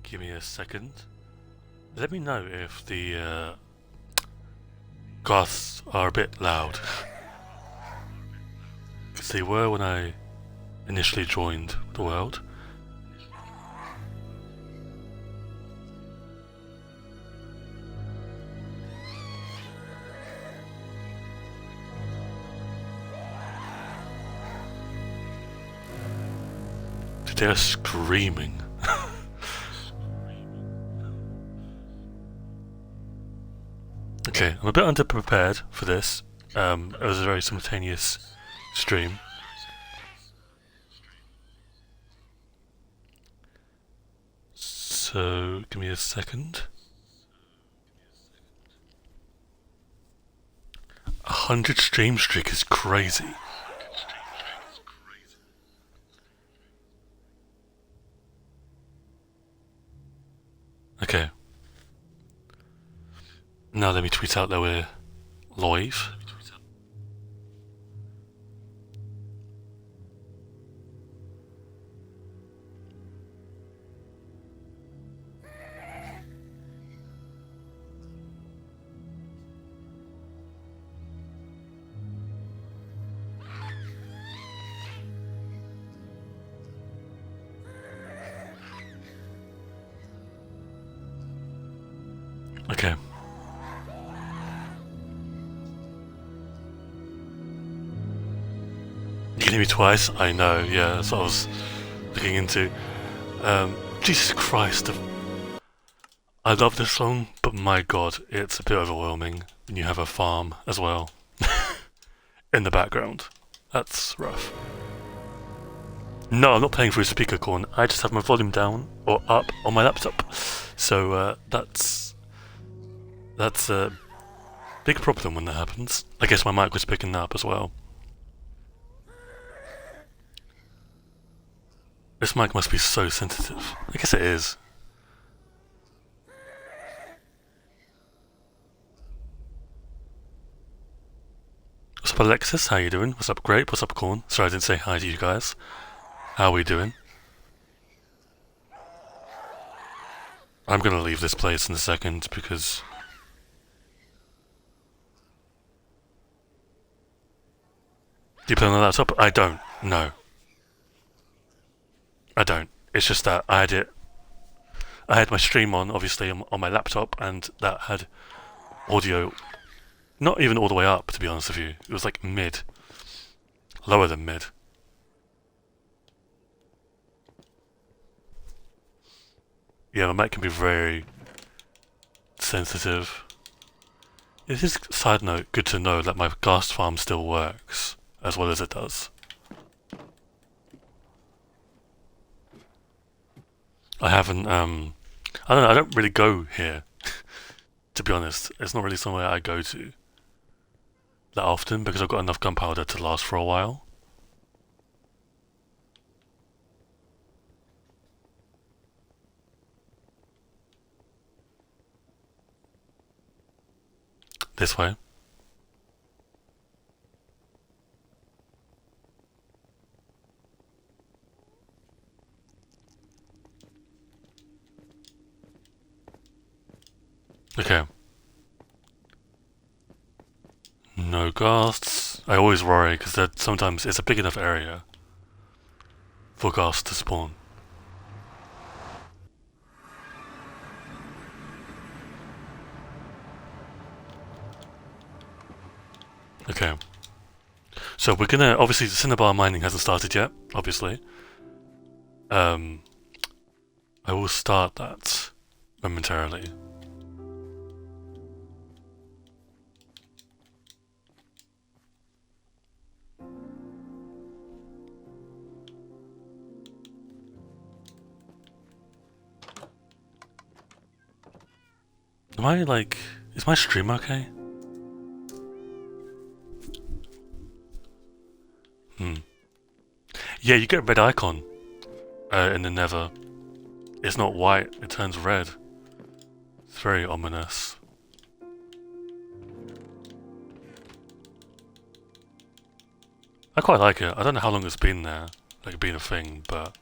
Give me a second. Let me know if the goths are a bit loud. Because they were when I initially joined the world. They're screaming. Okay, I'm a bit underprepared for this. It was a very simultaneous stream. So, give me a second. 100 stream streak is crazy. Okay. Now let me tweet out that we're live. Okay. You can hear me twice? I know, yeah, that's what I was looking into. Jesus Christ. I love this song, but my god, it's a bit overwhelming when you have a farm as well. In the background. That's rough. No, I'm not playing through a speaker corn. I just have my volume down or up on my laptop. So that's a big problem when that happens. I guess my mic was picking that up as well. This mic must be so sensitive. I guess it is. What's up, Alexis? How you doing? What's up, Grape? What's up, Corn? Sorry I didn't say hi to you guys. How are we doing? I'm gonna leave this place in a second because... Do you play on the laptop? I don't. No. I don't. It's just that I had my stream on, obviously, on my laptop, and that had audio not even all the way up, to be honest with you. It was like mid. Lower than mid. Yeah, my mic can be very sensitive. It is, side note, good to know that my ghast farm still works as well as it does. I haven't, I don't know, I don't really go here, to be honest. It's not really somewhere I go to that often because I've got enough gunpowder to last for a while. This way. Okay. No ghasts. I always worry because sometimes it's a big enough area for ghasts to spawn. Okay. So we're gonna, obviously the Cinnabar mining hasn't started yet, obviously. I will start that momentarily. Am I like, is my stream okay? Yeah, you get a red icon in the Nether. It's not white, it turns red. It's very ominous. I quite like it. I don't know how long it's been there, like been a thing, but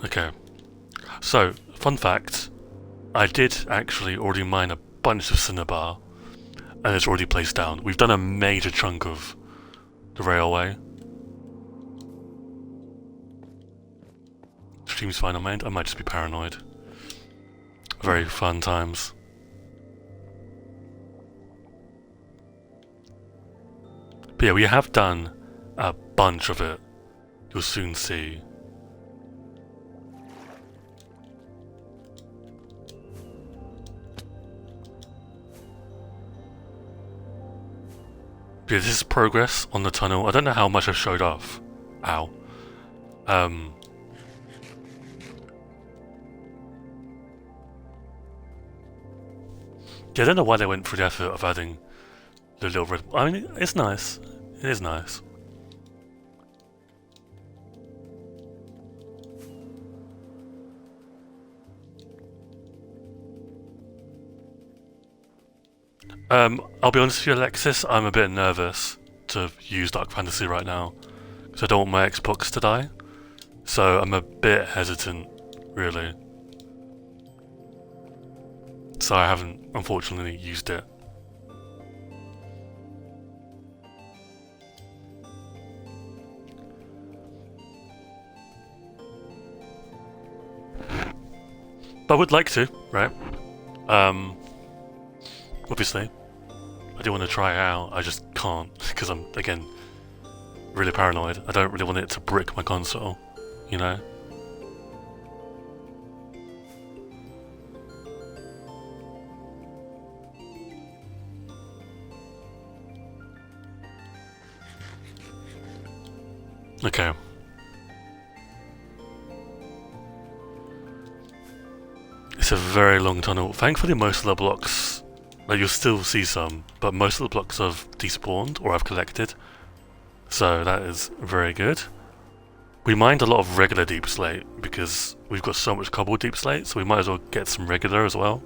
Okay. So, fun fact, I did actually already mine a bunch of Cinnabar, and it's already placed down. We've done a major chunk of the railway. Stream's fine on mind. I might just be paranoid. Very fun times. But yeah, we have done a bunch of it. You'll soon see. But yeah, this is progress on the tunnel. I don't know how much I've showed off. Ow. Yeah, I don't know why they went through the effort of adding the little red... I mean, it's nice. It is nice. I'll be honest with you, Alexis, I'm a bit nervous to use Dark Fantasy right now, because I don't want my Xbox to die. So I'm a bit hesitant, really. So I haven't, unfortunately, used it. But I would like to, right? Obviously. I do want to try it out, I just can't, because I'm, again, really paranoid. I don't really want it to brick my console, you know? Okay. It's a very long tunnel. Thankfully most of the blocks, like you'll still see some, but most of the blocks have despawned or I've collected. So that is very good. We mined a lot of regular deep slate because we've got so much cobble deep slate, so we might as well get some regular as well.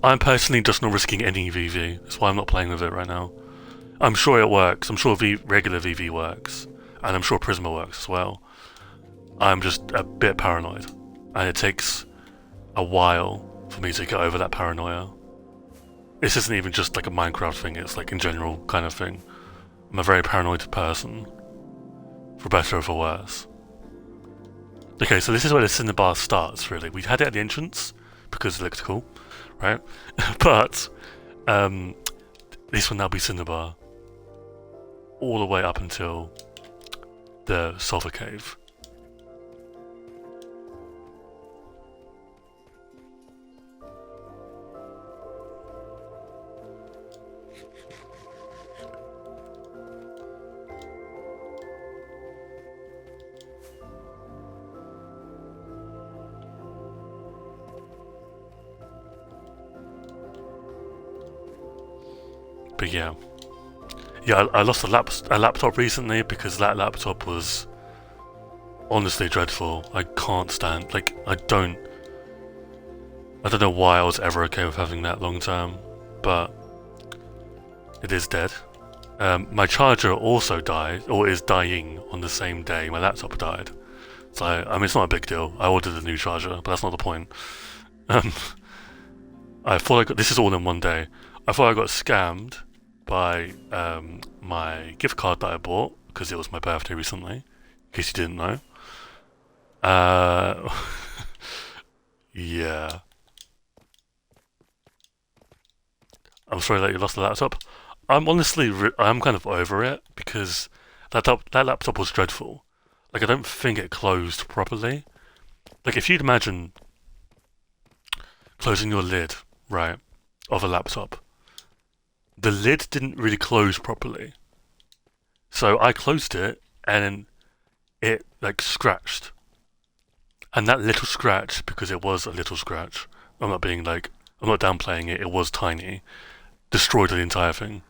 I'm personally just not risking any VV, that's why I'm not playing with it right now. I'm sure it works, I'm sure regular VV works, and I'm sure Prisma works as well. I'm just a bit paranoid, and it takes a while for me to get over that paranoia. This isn't even just like a Minecraft thing, it's like in general kind of thing. I'm a very paranoid person, for better or for worse. Okay, so this is where the Cinnabar starts, really. We had it at the entrance, because it looked cool, right? But, this will now be Cinnabar, all the way up until the Sulphur Cave. But yeah. Yeah, I lost a laptop recently because that laptop was honestly dreadful. I can't stand, like, I don't know why I was ever okay with having that long term, but it is dead. My charger also died, or is dying on the same day my laptop died. So, I mean, it's not a big deal. I ordered a new charger, but that's not the point. I thought this is all in one day. I thought I got scammed by my gift card that I bought, because it was my birthday recently, in case you didn't know. Yeah. I'm sorry that you lost the laptop. I'm honestly, I'm kind of over it, because that laptop was dreadful. Like, I don't think it closed properly. Like, if you'd imagine closing your lid, right, of a laptop, the lid didn't really close properly. So I closed it, and it, like, scratched. And that little scratch, because it was a little scratch, I'm not downplaying it, it was tiny, destroyed the entire thing.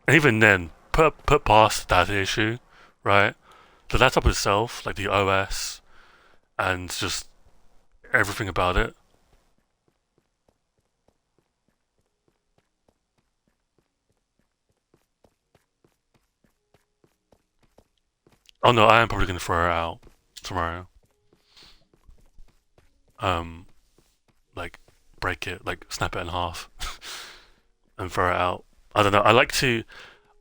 And even then, put past that issue, right? The laptop itself, like the OS and just everything about it. Oh no, I am probably gonna throw it out tomorrow. Um, like break it, like snap it in half, and throw it out. I don't know. I like to.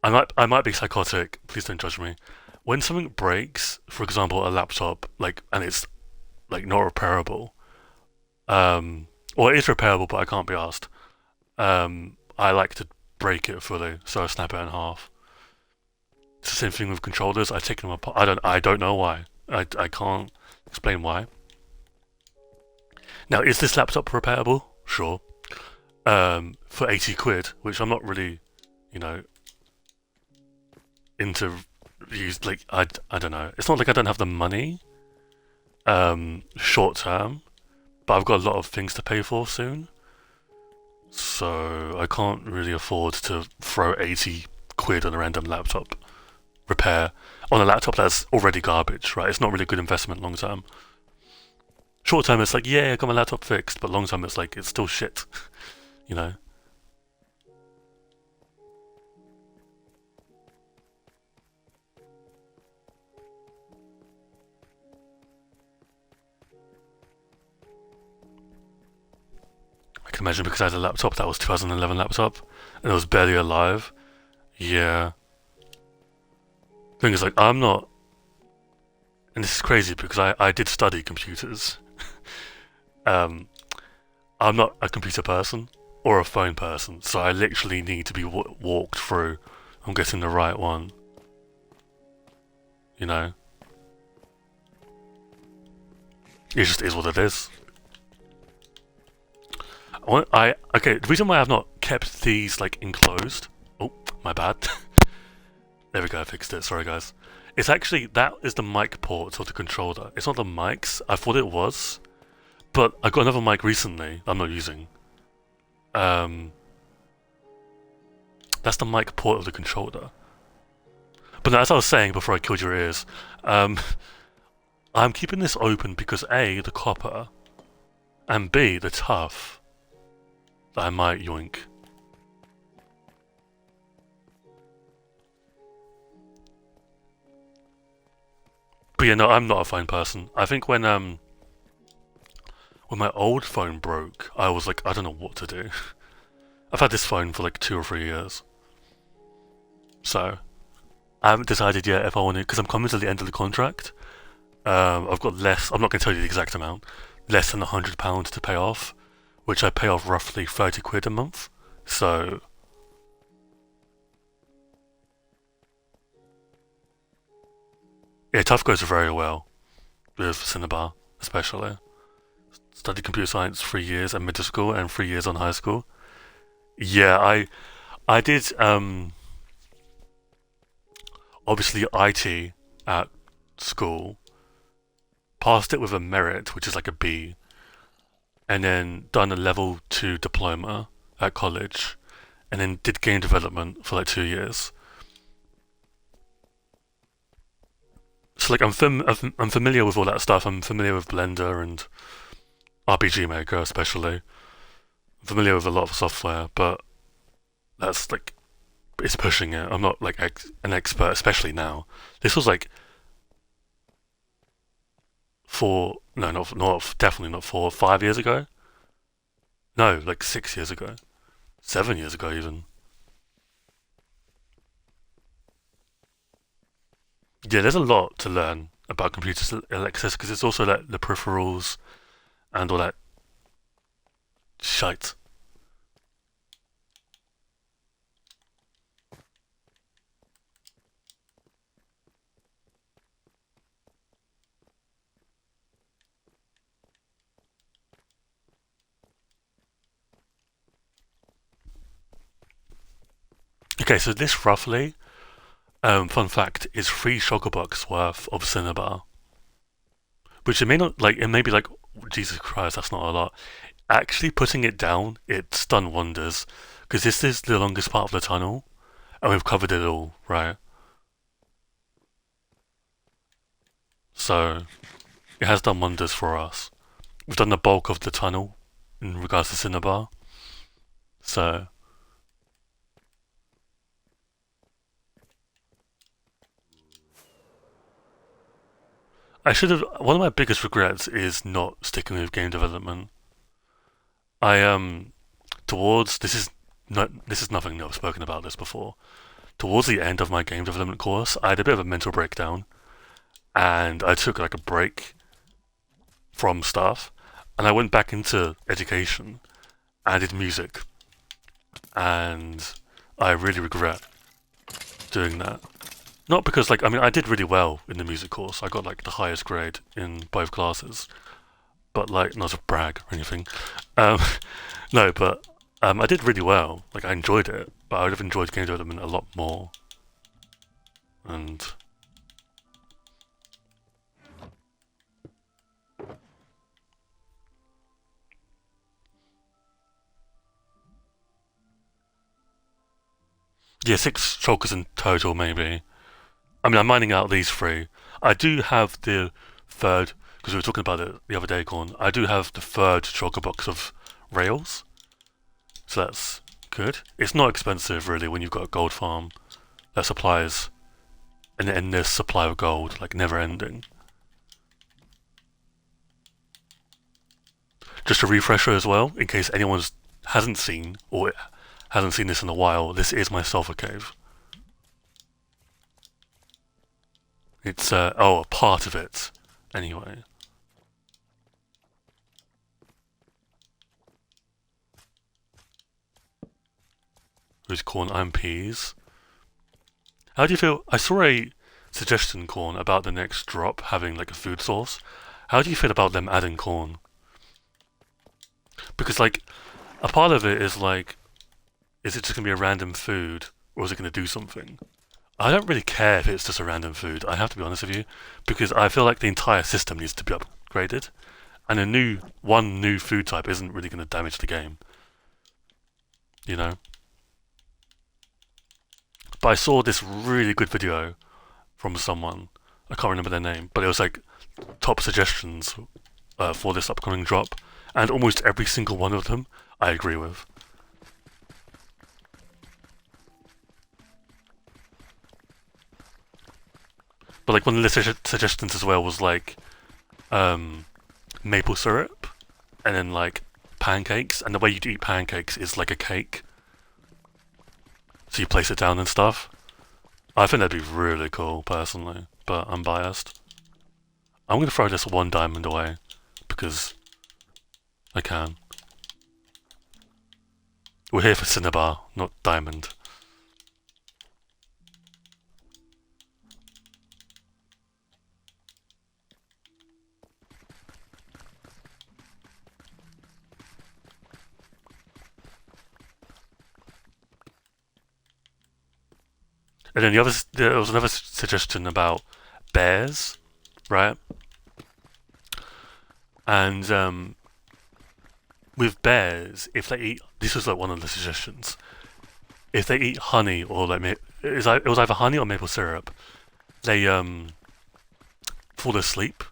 I might be psychotic. Please don't judge me. When something breaks, for example, a laptop, like, and it's like not repairable, or it is repairable, but I can't be asked. I like to break it fully, so I snap it in half. It's the same thing with controllers. I take them apart. I don't know why. I can't explain why. Now, is this laptop repairable? Sure. For 80 quid, which I'm not really, you know, into use. Like, I don't know. It's not like I don't have the money, short term, but I've got a lot of things to pay for soon. So I can't really afford to throw 80 quid on a random laptop repair on a laptop that's already garbage, right? It's not really a good investment long term. Short term, it's like, yeah, I got my laptop fixed, but long term, it's like, it's still shit, you know? I can imagine because I had a laptop that was 2011 laptop and it was barely alive. Yeah. Thing is, like, I'm not, and this is crazy because I did study computers. um, I'm not a computer person or a phone person, so I literally need to be walked through on getting the right one. You know, it just is what it is. I okay. The reason why I've not kept these like enclosed. Oh, my bad. There we go. I fixed it. Sorry, guys. It's actually that is the mic port of the controller. It's not the mics. I thought it was, but I got another mic recently. I'm not using. Um, that's the mic port of the controller. But as I was saying before I killed your ears, um, I'm keeping this open because A, the copper, and B, the tough that I might yoink. But yeah, no, I'm not a phone person. I think when my old phone broke, I was like, I don't know what to do. I've had this phone for like 2 or 3 years, so I haven't decided yet if I want to because I'm coming to the end of the contract. I've got less. I'm not going to tell you the exact amount. Less than £100 to pay off, which I pay off roughly 30 quid a month. So yeah, tough goes very well with Cinnabar, especially. Studied computer science 3 years at middle school and 3 years on high school. Yeah, I did obviously IT at school. Passed it with a merit, which is like a B, and then done a level 2 diploma at college, and then did game development for like 2 years. So like I'm familiar with all that stuff. I'm familiar with Blender and RPG Maker especially. I'm familiar with a lot of software, but that's like it's pushing it. I'm not like an expert, especially now. This was like no, not definitely not 4 5 years ago. No, like 6 years ago, 7 years ago even. Yeah, there's a lot to learn about computers, Alexis, because it's also like the peripherals and all that shite. Okay, so this roughly, fun fact, is 3 Shoggobucks worth of Cinnabar. Which it may not, like, it may be like, Jesus Christ, that's not a lot. Actually, putting it down, it's done wonders. Because this is the longest part of the tunnel, and we've covered it all, right? So it has done wonders for us. We've done the bulk of the tunnel in regards to Cinnabar. So I should have. One of my biggest regrets is not sticking with game development. I towards this is nothing new. I've spoken about this before. Towards the end of my game development course, I had a bit of a mental breakdown, and I took like a break from stuff, and I went back into education and did music, and I really regret doing that. Not because like I did really well in the music course. I got like the highest grade in both classes, but like not to brag or anything. Um, no, but I did really well. Like I enjoyed it, but I would have enjoyed game development a lot more. And yeah, 6 shulkers in total maybe. I'm mining out these 3. I do have the third because we were talking about it the other day, Corn. I do have the third shulker box of rails, so that's good. It's not expensive really when you've got a gold farm that supplies an endless supply of gold, like never ending. Just a refresher as well, in case anyone hasn't seen or hasn't seen this in a while. This is my sulfur cave. It's a part of it, anyway. Who's Corn? I'm Peas. How do you feel? I saw a suggestion, Corn, about the next drop having like a food source. How do you feel about them adding corn? Because like a part of it is like, is it just gonna be a random food or is it gonna do something? I don't really care if it's just a random food. I have to be honest with you, because I feel like the entire system needs to be upgraded, and one new food type isn't really going to damage the game. You know. But I saw this really good video from someone. I can't remember their name, but it was like top suggestions for this upcoming drop, and almost every single one of them I agree with. But like one of the suggestions as well was like maple syrup, and then like pancakes. And the way you eat pancakes is like a cake, so you place it down and stuff. I think that'd be really cool, personally, but I'm biased. I'm gonna throw this 1 diamond away because I can. We're here for Cinnabar, not diamond. And then there was another suggestion about bears, right? And with bears, if they eat, this was like one of the suggestions. If they eat honey or like it was either honey or maple syrup, they fall asleep,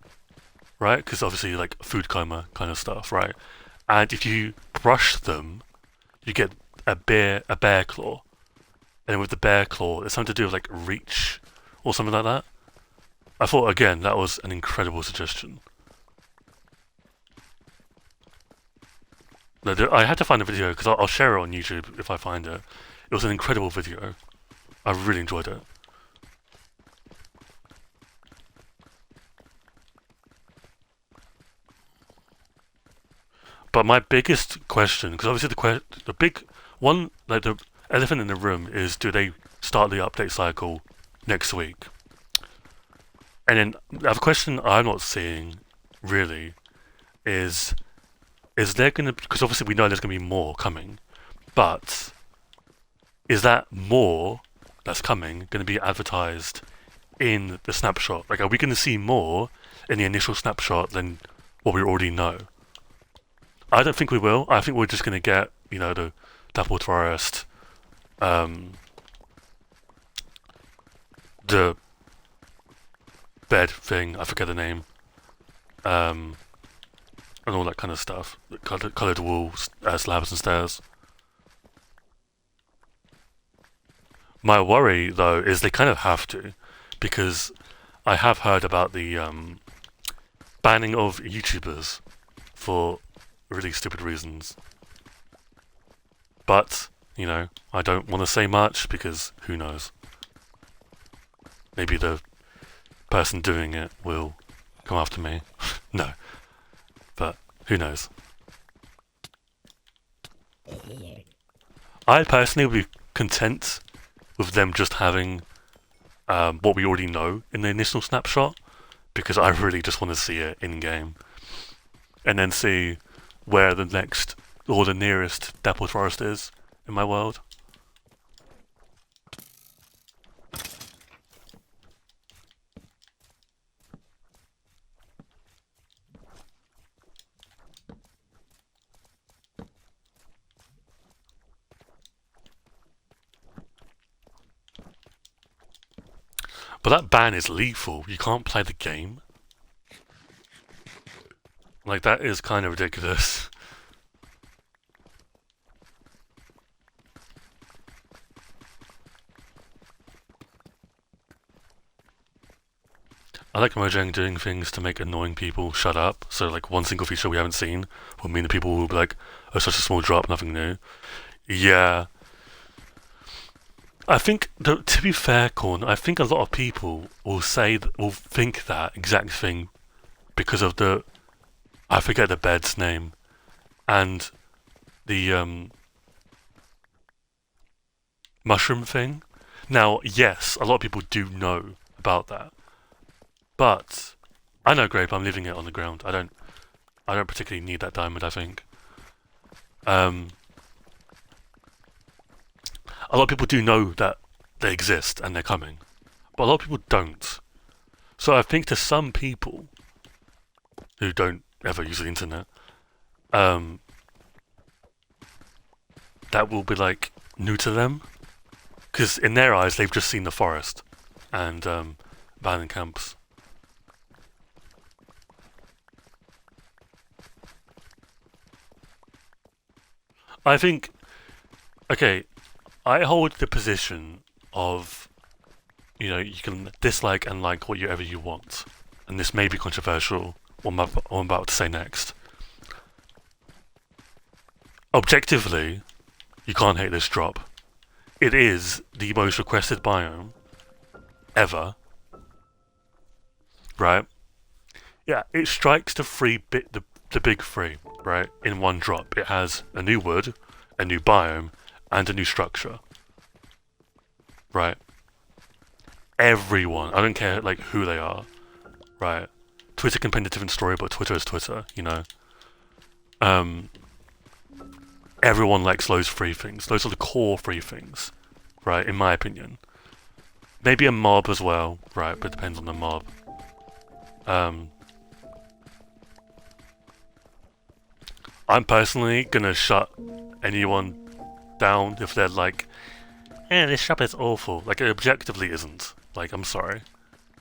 right? Because obviously like food coma kind of stuff, right? And if you brush them, you get a bear claw, and with the bear claw, it's something to do with like reach or something like that. I thought again that was an incredible suggestion. No, I had to find a video because I'll share it on YouTube if I find it. It was an incredible video. I really enjoyed it. But my biggest question, because obviously the big one, like the elephant in the room, is do they start the update cycle next week? And then the other question I'm not seeing really is there gonna, because obviously we know there's gonna be more coming, but is that more that's coming going to be advertised in the snapshot? Like, are we going to see more in the initial snapshot than what we already know? I don't think we will. I think we're just going to get, the dappled forest, the bed thing, I forget the name, and all that kind of stuff. Coloured walls, slabs and stairs. My worry, though, is they kind of have to, because I have heard about the banning of YouTubers for really stupid reasons. But, you know, I don't want to say much because who knows? Maybe the person doing it will come after me. No. But who knows? I personally would be content with them just having what we already know in the initial snapshot, because I really just want to see it in game, and then see where the next or the nearest dappled forest is in my world. But that ban is lethal. You can't play the game. Like, that is kind of ridiculous. I like Mojang doing things to make annoying people shut up. So, like, one single feature we haven't seen will mean that people will be like, oh, such a small drop, nothing new. Yeah. I think, to be fair, Corn, I think a lot of people will think that exact thing because of I forget the bed's name, and the mushroom thing. Now, yes, a lot of people do know about that, but I know, Grape, I'm leaving it on the ground. I don't particularly need that diamond, I think. A lot of people do know that they exist and they're coming, but a lot of people don't. So I think to some people who don't ever use the internet, that will be like new to them, because in their eyes they've just seen the forest and abandoned camps. I think, okay, I hold the position of, you know, you can dislike and like whatever you want, and this may be controversial, what I'm about to say next. Objectively, you can't hate this drop. It is the most requested biome ever, right? Yeah, it strikes the big three, right, in one drop. It has a new wood, a new biome, and a new structure. Right? Everyone, I don't care like who they are, right? Twitter can paint a different story, but Twitter is Twitter, you know? Everyone likes those three things. Those are the core three things, right, in my opinion. Maybe a mob as well, right, but it depends on the mob. I'm personally gonna shut anyone down if they're like, this shop is awful. Like, it objectively isn't. Like, I'm sorry.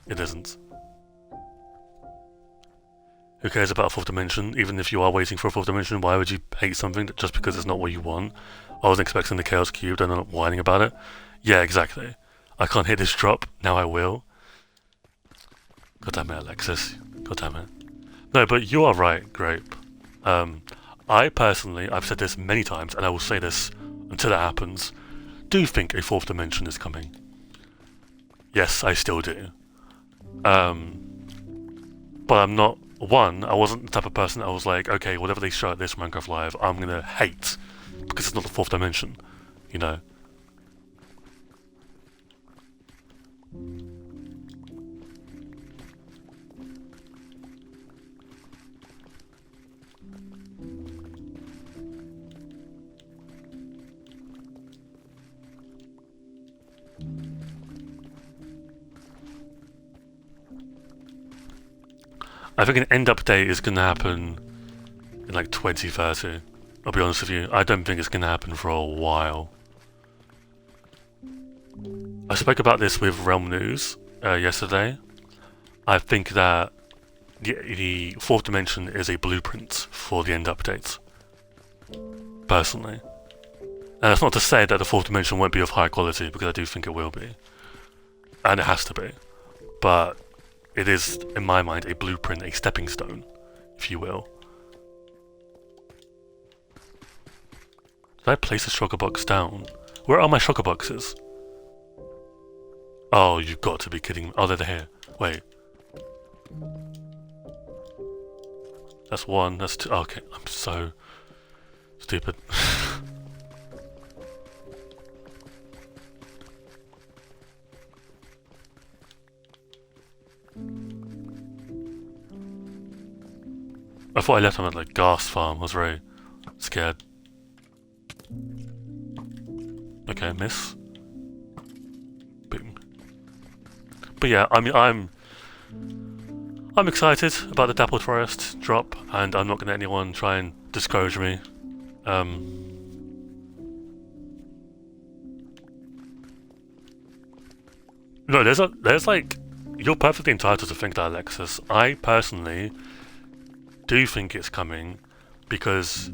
It isn't. Who cares about a fourth dimension? Even if you are waiting for a fourth dimension, why would you hate something just because it's not what you want? I was expecting the Chaos Cube and I'm not whining about it. Yeah, exactly. I can't hit this drop, now I will. God damn it, Alexis. God damn it. No, but you are right, Grape. I personally, I've said this many times, and I will say this until it happens, do think a fourth dimension is coming. Yes, I still do. But I'm not, I wasn't the type of person that was like, okay, whatever they show at this Minecraft Live, I'm gonna hate, because it's not the fourth dimension, you know? I think an end update is going to happen in like 2030. I'll be honest with you. I don't think it's going to happen for a while. I spoke about this with Realm News yesterday. I think that the fourth dimension is a blueprint for the end updates. Personally. And that's not to say that the fourth dimension won't be of high quality, because I do think it will be. And it has to be. But it is, in my mind, a blueprint, a stepping stone, if you will. Did I place the shulker box down? Where are my shulker boxes? Oh, you've got to be kidding me. Oh, they're here. Wait. That's one, that's two. Okay, I'm so stupid. I thought I left them at the gas farm. I was very scared. Okay, miss. Boom. But yeah, I mean, I'm excited about the Dappled Forest drop, and I'm not going to let anyone try and discourage me. No, there's like, you're perfectly entitled to think that, Alexis. I personally do think it's coming because,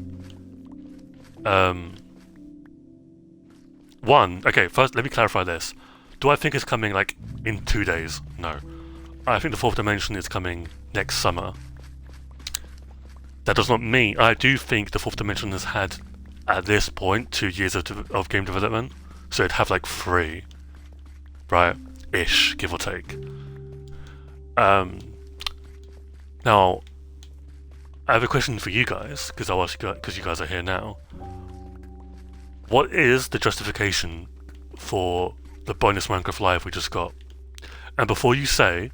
okay, first let me clarify this. Do I think it's coming like in 2 days? No. I think the fourth dimension is coming next summer. That does not mean, I do think the fourth dimension has had, at this point, 2 years of game development. So it'd have like 3, right? Ish, give or take. Now, I have a question for you guys, because you guys are here now. What is the justification for the bonus Minecraft Live we just got? And before you say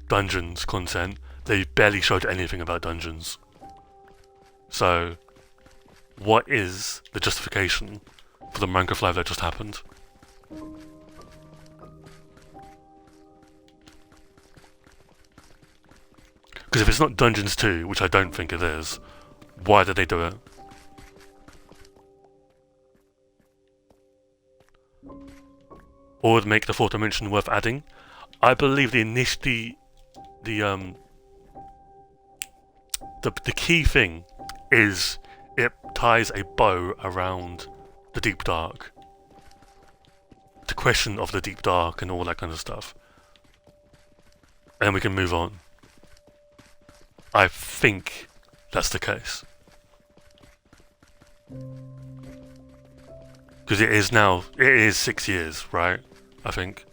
dungeons content, they barely showed anything about dungeons. So, what is the justification for the Minecraft Live that just happened? Because if it's not Dungeons 2, which I don't think it is, why did they do it? Or would make the fourth dimension worth adding? I believe the key thing is it ties a bow around the deep dark. The question of the deep dark and all that kind of stuff. And we can move on. I think that's the case. Because it is 6 years, right? I think.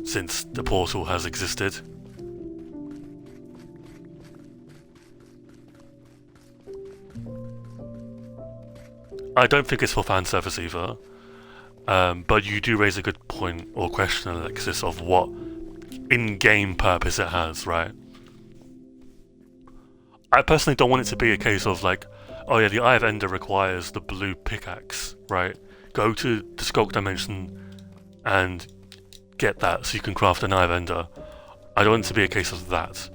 Since the portal has existed. I don't think it's for fan service either. But you do raise a good point or question, Alexis, of what in-game purpose it has, right? I personally don't want it to be a case of like, oh yeah, the Eye of Ender requires the blue pickaxe, right? Go to the Skulk Dimension and get that so you can craft an Eye of Ender. I don't want it to be a case of that.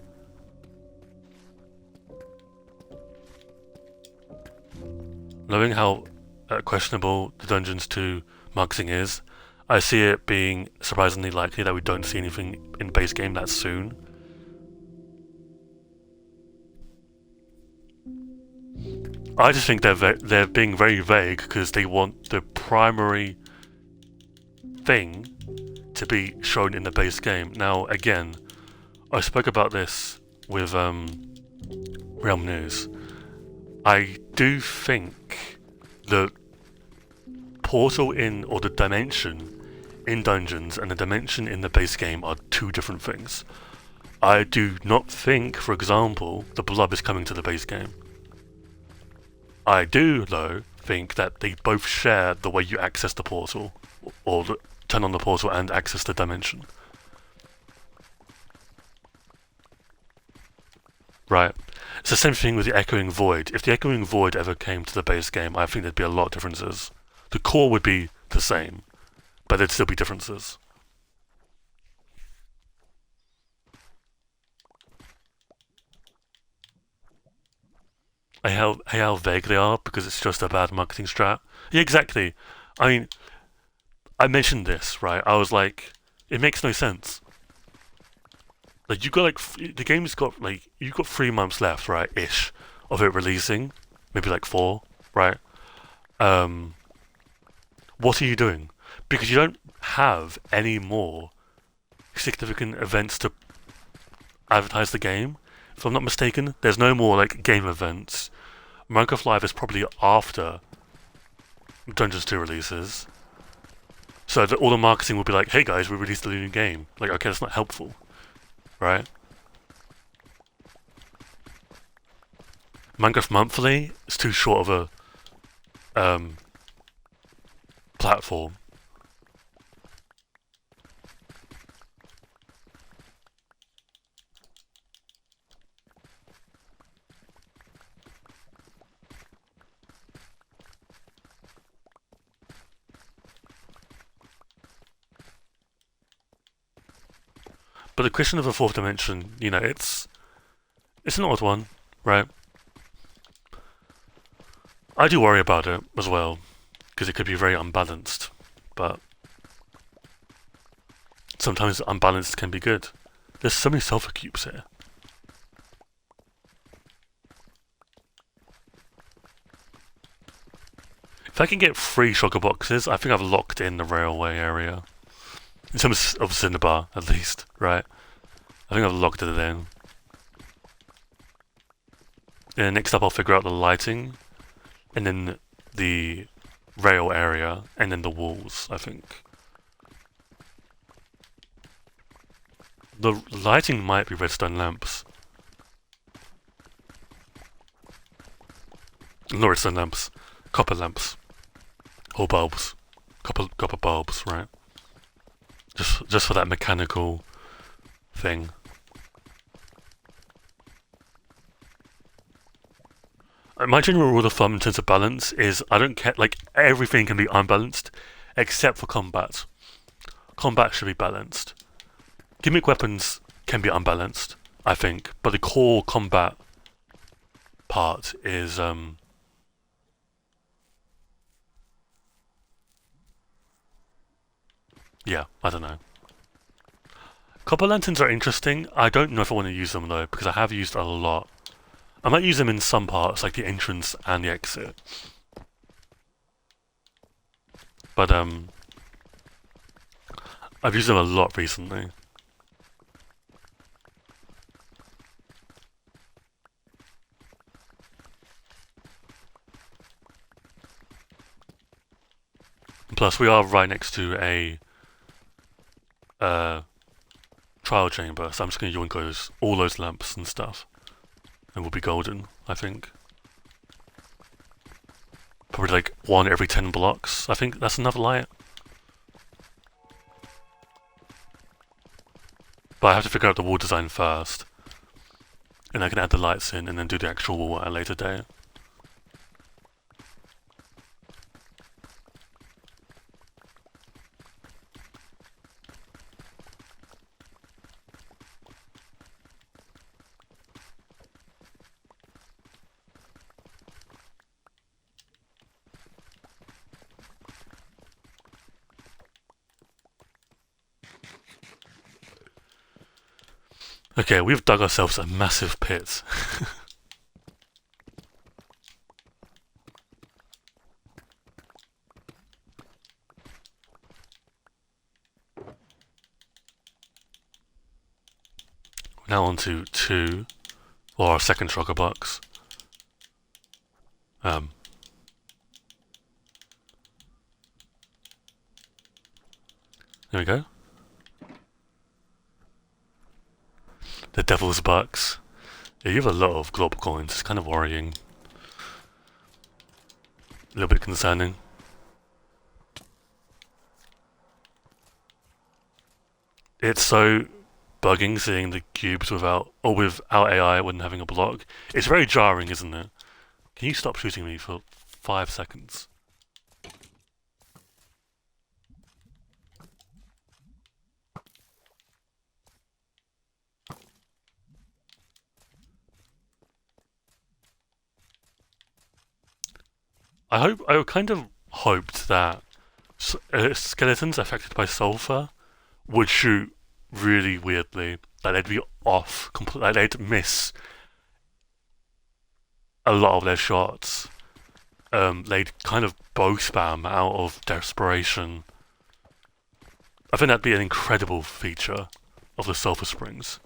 Knowing how questionable the Dungeons 2 marketing is, I see it being surprisingly likely that we don't see anything in base game that soon. I just think they're being very vague because they want the primary thing to be shown in the base game. Now, again, I spoke about this with Realm News. I do think the portal or the dimension in Dungeons and the dimension in the base game are two different things. I do not think, for example, the blob is coming to the base game. I do, though, think that they both share the way you access the portal, or turn on the portal and access the dimension. Right. It's the same thing with the Echoing Void. If the Echoing Void ever came to the base game, I think there'd be a lot of differences. The core would be the same, but there'd still be differences. I hate how vague they are because it's just a bad marketing strat. Yeah, exactly. I mean, I mentioned this, right? I was like, it makes no sense. Like you got like the game's got like you've got 3 months left, right, ish, of it releasing, maybe like four, right? Um, what are you doing? Because you don't have any more significant events to advertise the game. If I'm not mistaken, there's no more like game events. Minecraft Live is probably after Dungeons 2 releases. So all the marketing will be like, hey guys, we released a new game. Like, okay, that's not helpful, right? Minecraft Monthly is too short of a platform. But the question of a fourth dimension, it's an odd one, right? I do worry about it as well, because it could be very unbalanced. But sometimes unbalanced can be good. There's so many sulfur cubes here. If I can get 3 shulker boxes, I think I've locked in the railway area. In terms of Cinnabar, at least, right? I think I've locked it in. And next up I'll figure out the lighting, and then the rail area, and then the walls, I think. The lighting might be redstone lamps. Not redstone lamps, copper lamps. Or bulbs. Copper bulbs, right? Just for that mechanical thing. My general rule of thumb in terms of balance is I don't care, like, everything can be unbalanced except for combat. Combat should be balanced. Gimmick weapons can be unbalanced, I think, but the core combat part is, yeah, I don't know. Copper lanterns are interesting. I don't know if I want to use them though, because I have used a lot. I might use them in some parts, like the entrance and the exit. But, I've used them a lot recently. Plus, we are right next to a trial chamber, so I'm just going to yoink all those lamps and stuff, and we'll be golden, I think. Probably like 1 every 10 blocks. I think that's enough light. But I have to figure out the wall design first, and I can add the lights in and then do the actual wall at a later date. Okay, we've dug ourselves a massive pit. Now on to 2, or our second shulker box. There we go. The Devil's Bucks. Yeah, you have a lot of glob coins. It's kind of worrying. A little bit concerning. It's so bugging seeing the cubes without AI when having a block. It's very jarring, isn't it? Can you stop shooting me for 5 seconds? I kind of hoped that skeletons affected by sulfur would shoot really weirdly. Like they'd be off, like they'd miss a lot of their shots. They'd kind of bow spam out of desperation. I think that'd be an incredible feature of the Sulphur Springs.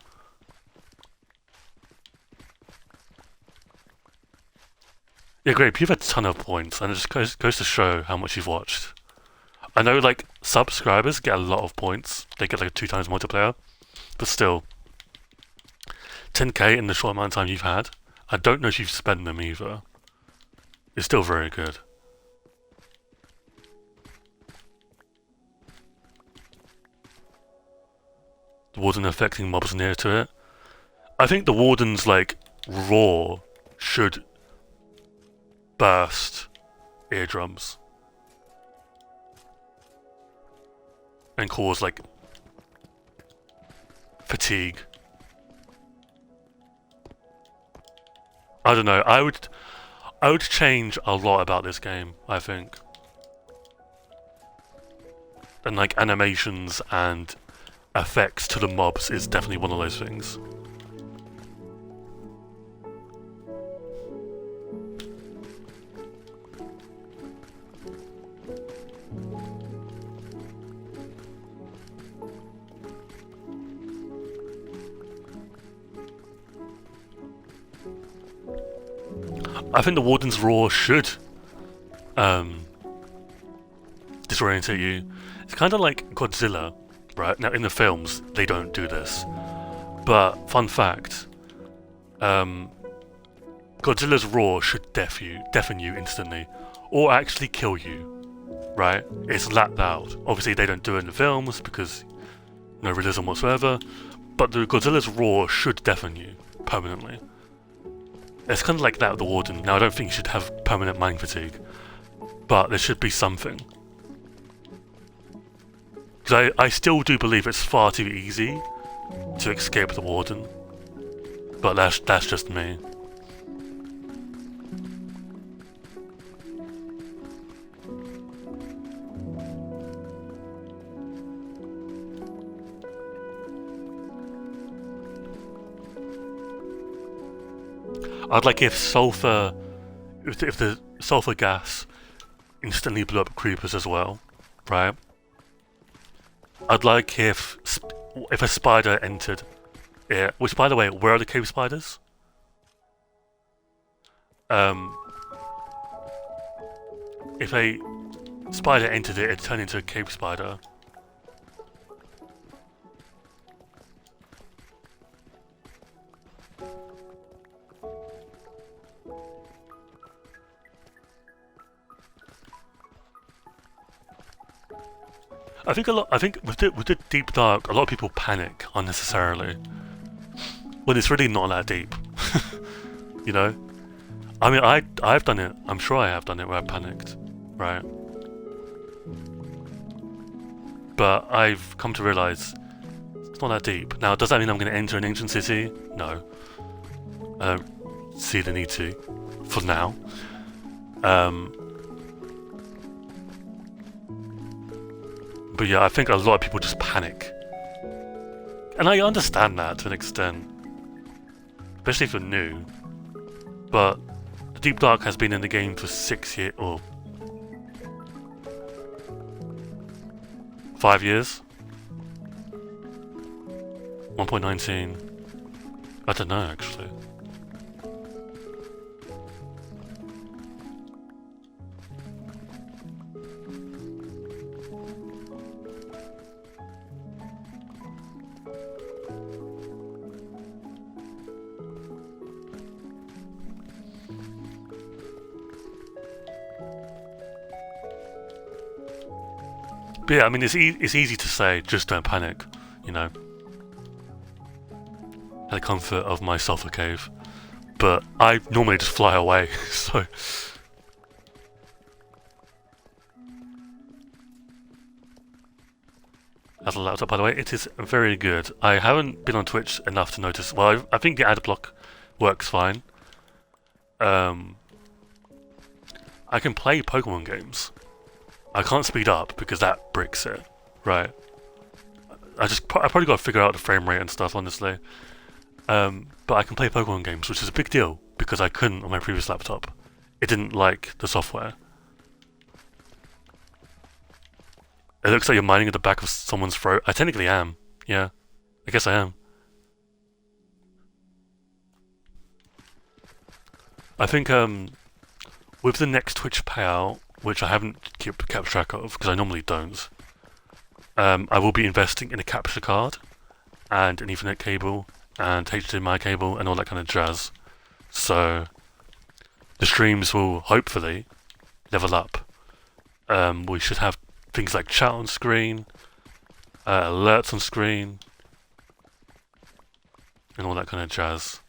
Yeah, great. You've had a ton of points, and it just goes to show how much you've watched. I know, like, subscribers get a lot of points. They get, like, 2 times multiplayer. But still, 10k in the short amount of time you've had. I don't know if you've spent them either. It's still very good. The warden affecting mobs near to it. I think the warden's, like, roar should burst eardrums. And cause, like, fatigue. I don't know. I would change a lot about this game, I think. And like animations and effects to the mobs is definitely one of those things. I think the Warden's Roar should disorientate you. It's kind of like Godzilla, right? Now, in the films, they don't do this. But, fun fact, Godzilla's roar should deafen you instantly. Or actually kill you, right? It's that loud. Obviously, they don't do it in the films because no realism whatsoever. But the Godzilla's roar should deafen you permanently. It's kind of like that with the Warden. Now, I don't think you should have permanent mind fatigue, but there should be something. Because I still do believe it's far too easy to escape the Warden. But that's just me. I'd like if if the sulfur gas instantly blew up creepers as well, right? I'd like if a spider entered it. Which, by the way, where are the cave spiders? If a spider entered it, it'd turn into a cave spider. I think with the deep dark, a lot of people panic unnecessarily when it's really not that deep. You know, I mean, I've done it. I'm sure I have done it where I panicked, right? But I've come to realize it's not that deep. Now, does that mean I'm going to enter an ancient city? No. I don't see the need to, for now. But yeah, I think a lot of people just panic. And I understand that to an extent. Especially if you're new. But the Deep Dark has been in the game for 6 years, or 5 years? 1.19. I don't know, actually. But yeah, I mean, it's easy to say, just don't panic, you know. Had the comfort of my sulfur cave. But I normally just fly away, so... As a laptop, by the way, it is very good. I haven't been on Twitch enough to notice... Well, I think the ad block works fine. I can play Pokemon games. I can't speed up because that bricks it, right? I probably got to figure out the frame rate and stuff, honestly. But I can play Pokemon games, which is a big deal because I couldn't on my previous laptop. It didn't like the software. It looks like you're mining at the back of someone's throat. I technically am. Yeah, I guess I am. I think with the next Twitch payout, which I haven't kept track of because I normally don't, I will be investing in a capture card and an Ethernet cable and HDMI cable and all that kind of jazz. So the streams will hopefully level up. We should have things like chat on screen, alerts on screen, and all that kind of jazz.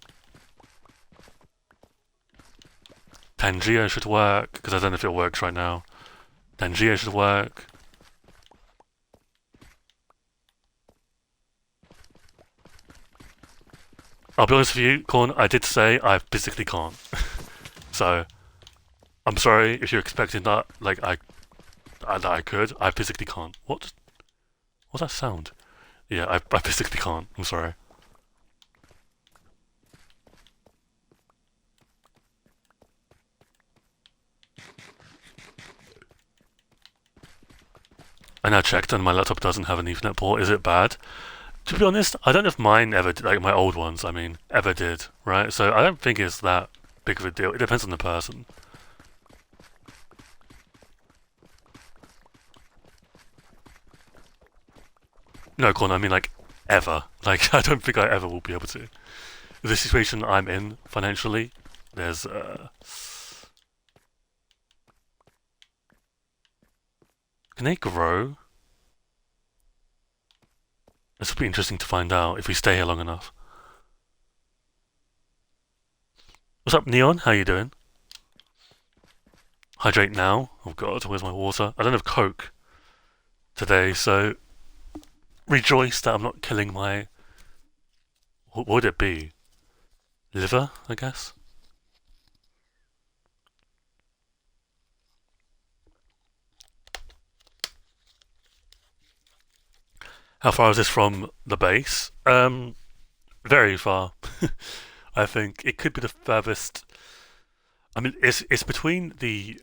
Pangea should work, because I don't know if it works right now. Pangea should work. I'll be honest with you, Corn, I did say I physically can't. So, I'm sorry if you're expecting that, like, that I could. I physically can't. What's that sound? Yeah, I physically can't. I'm sorry. I now checked and my laptop doesn't have an Ethernet port. Is it bad? To be honest, I don't know if mine ever did, like my old ones, I mean, ever did, right? So I don't think it's that big of a deal. It depends on the person. No, Corn, I mean like ever. Like I don't think I ever will be able to. The situation I'm in financially, there's can they grow? This will be interesting to find out if we stay here long enough. What's up, Neon? How you doing? Hydrate now. Oh god, where's my water? I don't have Coke today, so rejoice that I'm not killing my... What would it be? Liver, I guess? How far is this from the base? Very far. I think it could be the furthest. I mean, it's between the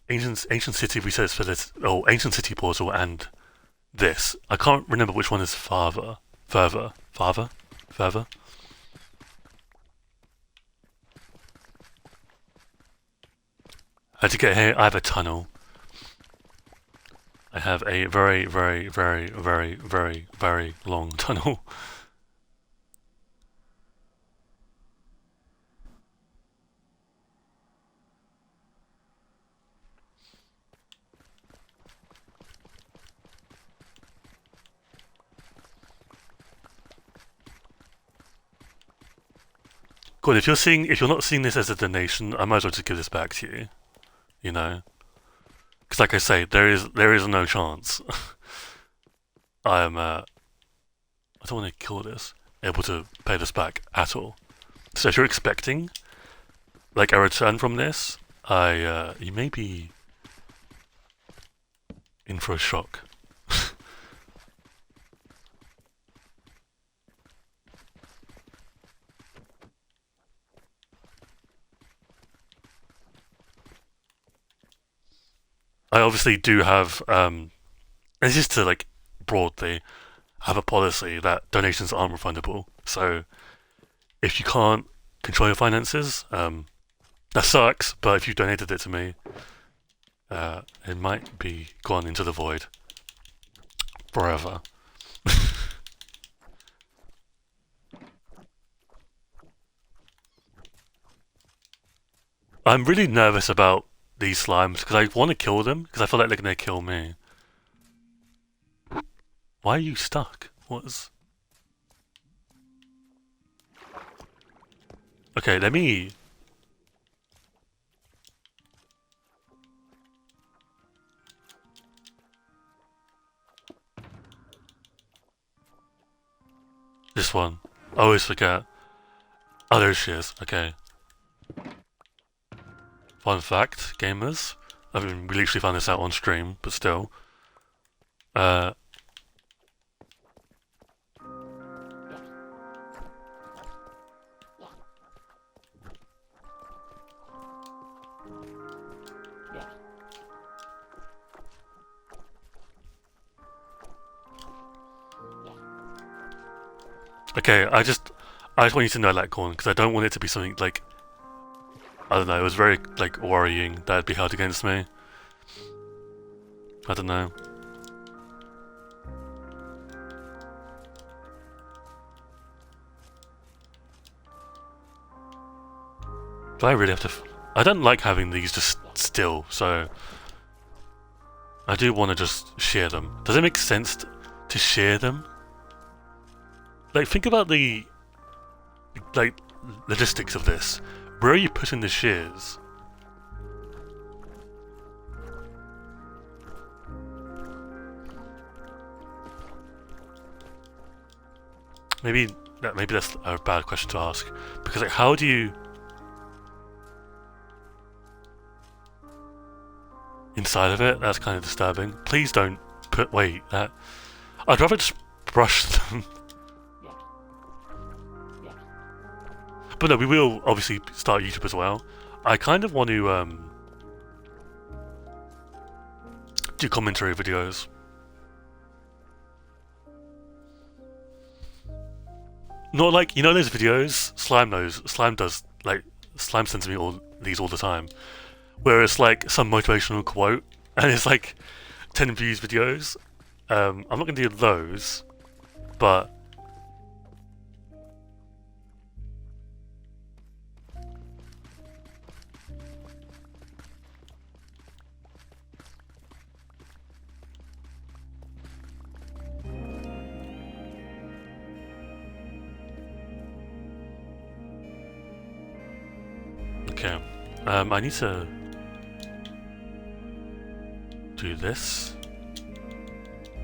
ancient city research for this, or ancient city portal, and this. I can't remember which one is farther. Further. How to get here? I have a tunnel. I have a very, very, very, very, very, very long tunnel. Good. If you're not seeing this as a donation, I might as well just give this back to you. You know, because like I say, there is no chance. I am. I don't want to kill this. Able to pay this back at all. So if you're expecting like a return from this, you may be in for a shock. I obviously do have, it's just to like broadly have a policy that donations aren't refundable. So if you can't control your finances, that sucks. But if you donated it to me, it might be gone into the void forever. I'm really nervous about these slimes because I want to kill them because I feel like they're gonna kill me. Why are you stuck? What's... Okay, let me... This one. I always forget. Oh, there she is. Okay. Fun fact, gamers. I mean, we literally found this out on stream, but still. Okay, I just want you to know, Latcorn, because I don't want it to be something like, I don't know, it was very, like, worrying that it'd be held against me. I don't know. Do I really have to... I don't like having these just still, so... I do want to just share them. Does it make sense to share them? Like, think about the... like, logistics of this. Where are you putting the shears? Maybe that's a bad question to ask. Because, like, how do you... inside of it? That's kind of disturbing. Please don't put... wait, that... I'd rather just brush them. But no, we will obviously start YouTube as well. I kind of want to do commentary videos. Not like, you know those videos Slime knows, Slime does, like, Slime sends me all these all the time, where it's like some motivational quote and it's like 10 views videos. I'm not gonna do those, but okay. I need to do this.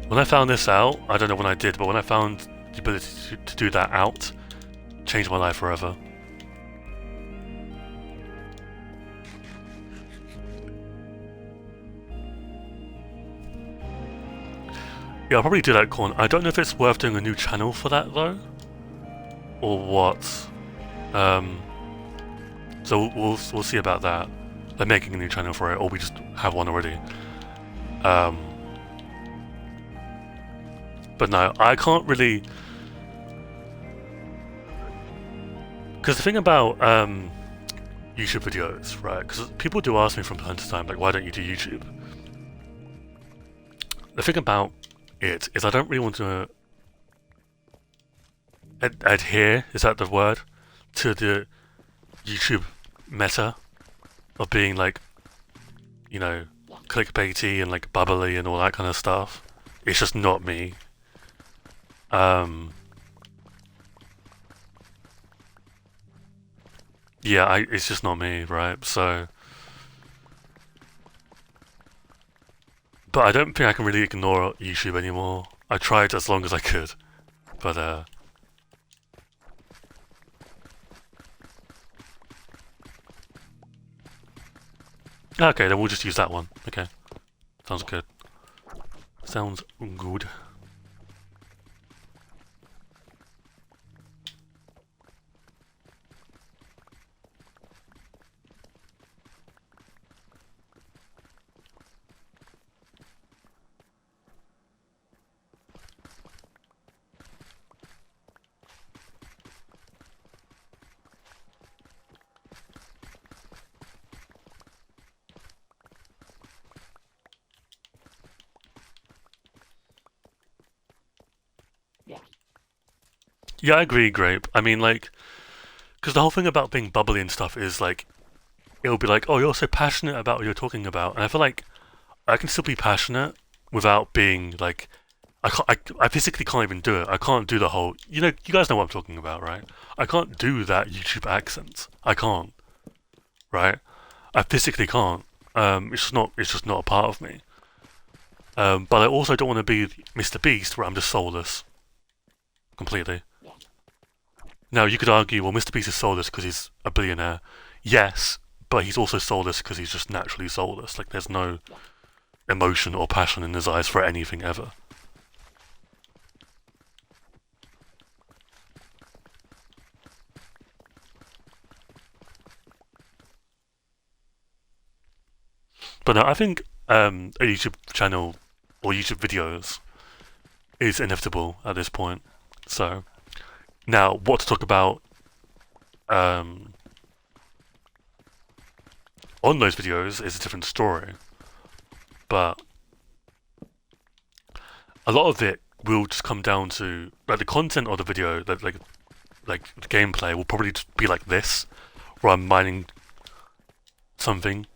When I found this out, I don't know when I did, but when I found the ability to do that out, changed my life forever. Yeah, I'll probably do that, Corn. I don't know if it's worth doing a new channel for that though, or what. So we'll see about that. Like making a new channel for it, or we just have one already. But no, I can't really... Because the thing about YouTube videos, right? Because people do ask me from time to time, like, why don't you do YouTube? The thing about it is I don't really want to adhere, is that the word? To the YouTube meta of being like, you know, clickbaity and like bubbly and all that kind of stuff. It's just not me. Yeah, it's just not me, right? So, but I don't think I can really ignore YouTube anymore. I tried as long as I could, but okay, then we'll just use that one. Okay, sounds good. Sounds good. Yeah, I agree, Grape. I mean, like, because the whole thing about being bubbly and stuff is like, it'll be like, oh, you're so passionate about what you're talking about, and I feel like I can still be passionate without being like, I physically can't even do it. I can't do the whole, you know, you guys know what I'm talking about, right? I can't do that YouTube accent. I can't, right? I physically can't. It's just not a part of me. But I also don't want to be Mr. Beast, where I'm just soulless, completely. Now, you could argue, well, Mr. Beast is soulless because he's a billionaire. Yes, but he's also soulless because he's just naturally soulless. Like, there's no emotion or passion in his eyes for anything ever. But no, I think a YouTube channel or YouTube videos is inevitable at this point. So, Now, what to talk about um, on those videos is a different story, but a lot of it will just come down to like the content of the video, that like the gameplay will probably just be like this, where I'm mining something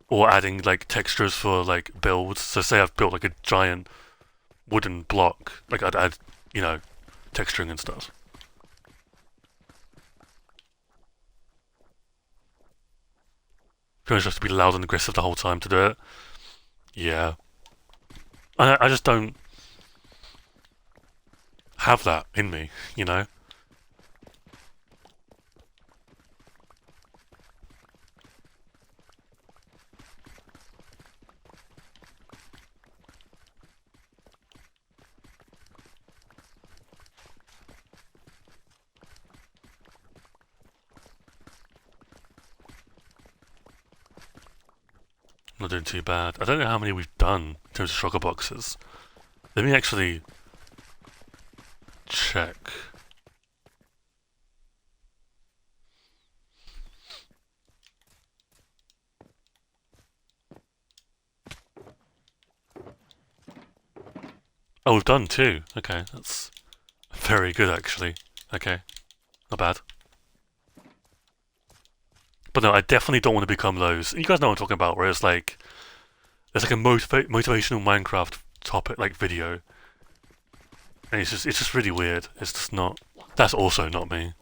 or adding like textures for like builds. So say I've built like a giant wooden block, like I'd add, you know, texturing and stuff. You just have to be loud and aggressive the whole time to do it. Yeah. I just don't have that in me, you know? Not doing too bad. I don't know how many we've done in terms of shulker boxes. Let me actually check. Oh, we've done two. Okay, that's very good actually. Okay, not bad. But no, I definitely don't want to become those. You guys know what I'm talking about, where it's like there's like a motivational Minecraft topic, like video, and it's just really weird. It's just not. That's also not me.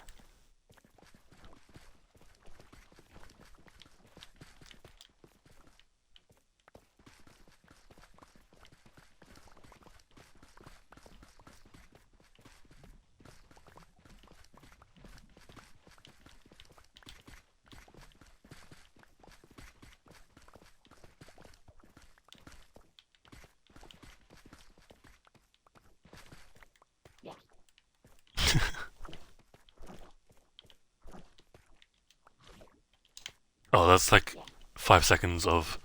Oh, that's like 5 seconds of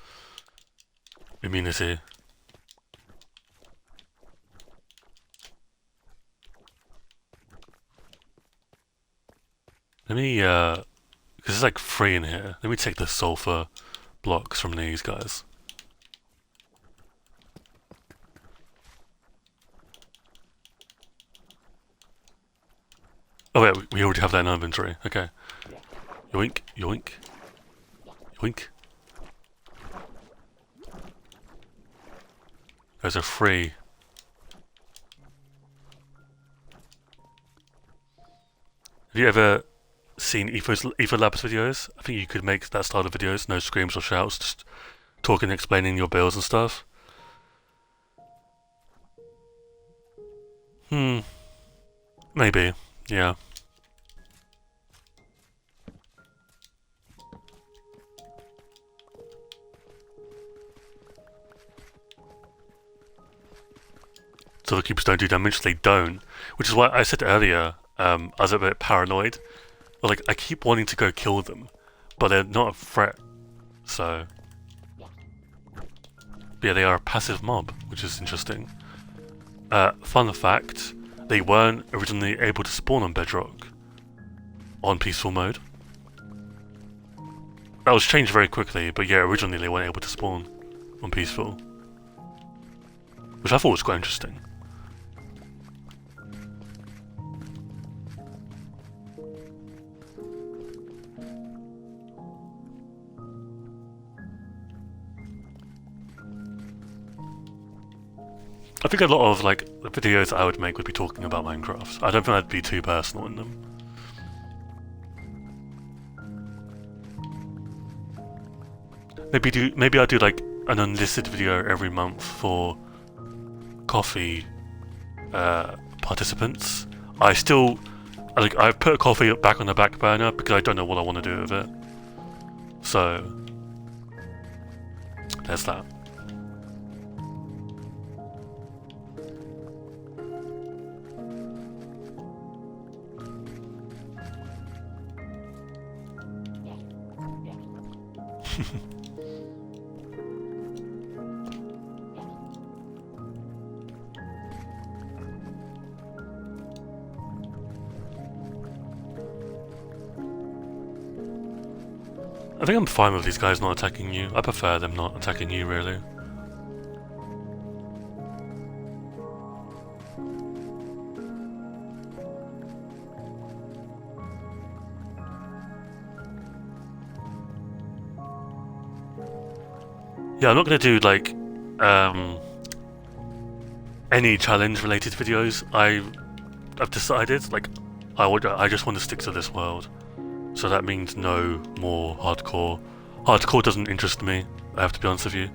immunity. Let me, because it's like free in here. Let me take the sulfur blocks from these guys. Oh wait, we already have that in our inventory. Okay. Yoink, yoink, yoink. Those are free. Have you ever seen Etho Labs videos? I think you could make that style of videos, no screams or shouts, just talking and explaining your builds and stuff. Maybe. Yeah. So the cubes don't do damage, they don't. Which is why I said earlier, I was a bit paranoid. Like, I keep wanting to go kill them, but they're not a threat, so... But yeah, they are a passive mob, which is interesting. Fun fact, they weren't originally able to spawn on Bedrock on peaceful mode. That was changed very quickly, but yeah, originally they weren't able to spawn on peaceful. Which I thought was quite interesting. I think a lot of like the videos I would make would be talking about Minecraft. I don't think I'd be too personal in them. Maybe I'll do like an unlisted video every month for coffee participants. I've put coffee back on the back burner because I don't know what I want to do with it. So there's that. I think I'm fine with these guys not attacking you. I prefer them not attacking you, really. Yeah, I'm not gonna do like any challenge related videos. I've decided like I just want to stick to this world. So that means no more hardcore. Hardcore doesn't interest me, I have to be honest with you.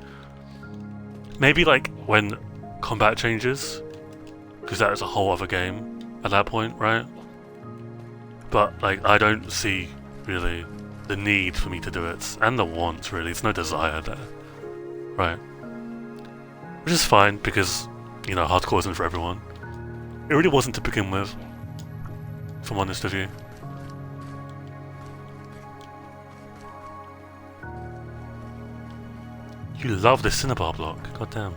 Maybe like when combat changes, because that is a whole other game at that point, right? But like I don't see really the need for me to do it, and the want really, it's no desire there. Right. Which is fine, because, you know, hardcore isn't for everyone. It really wasn't to begin with, if I'm honest with you. You love the Cinnabar block, goddamn.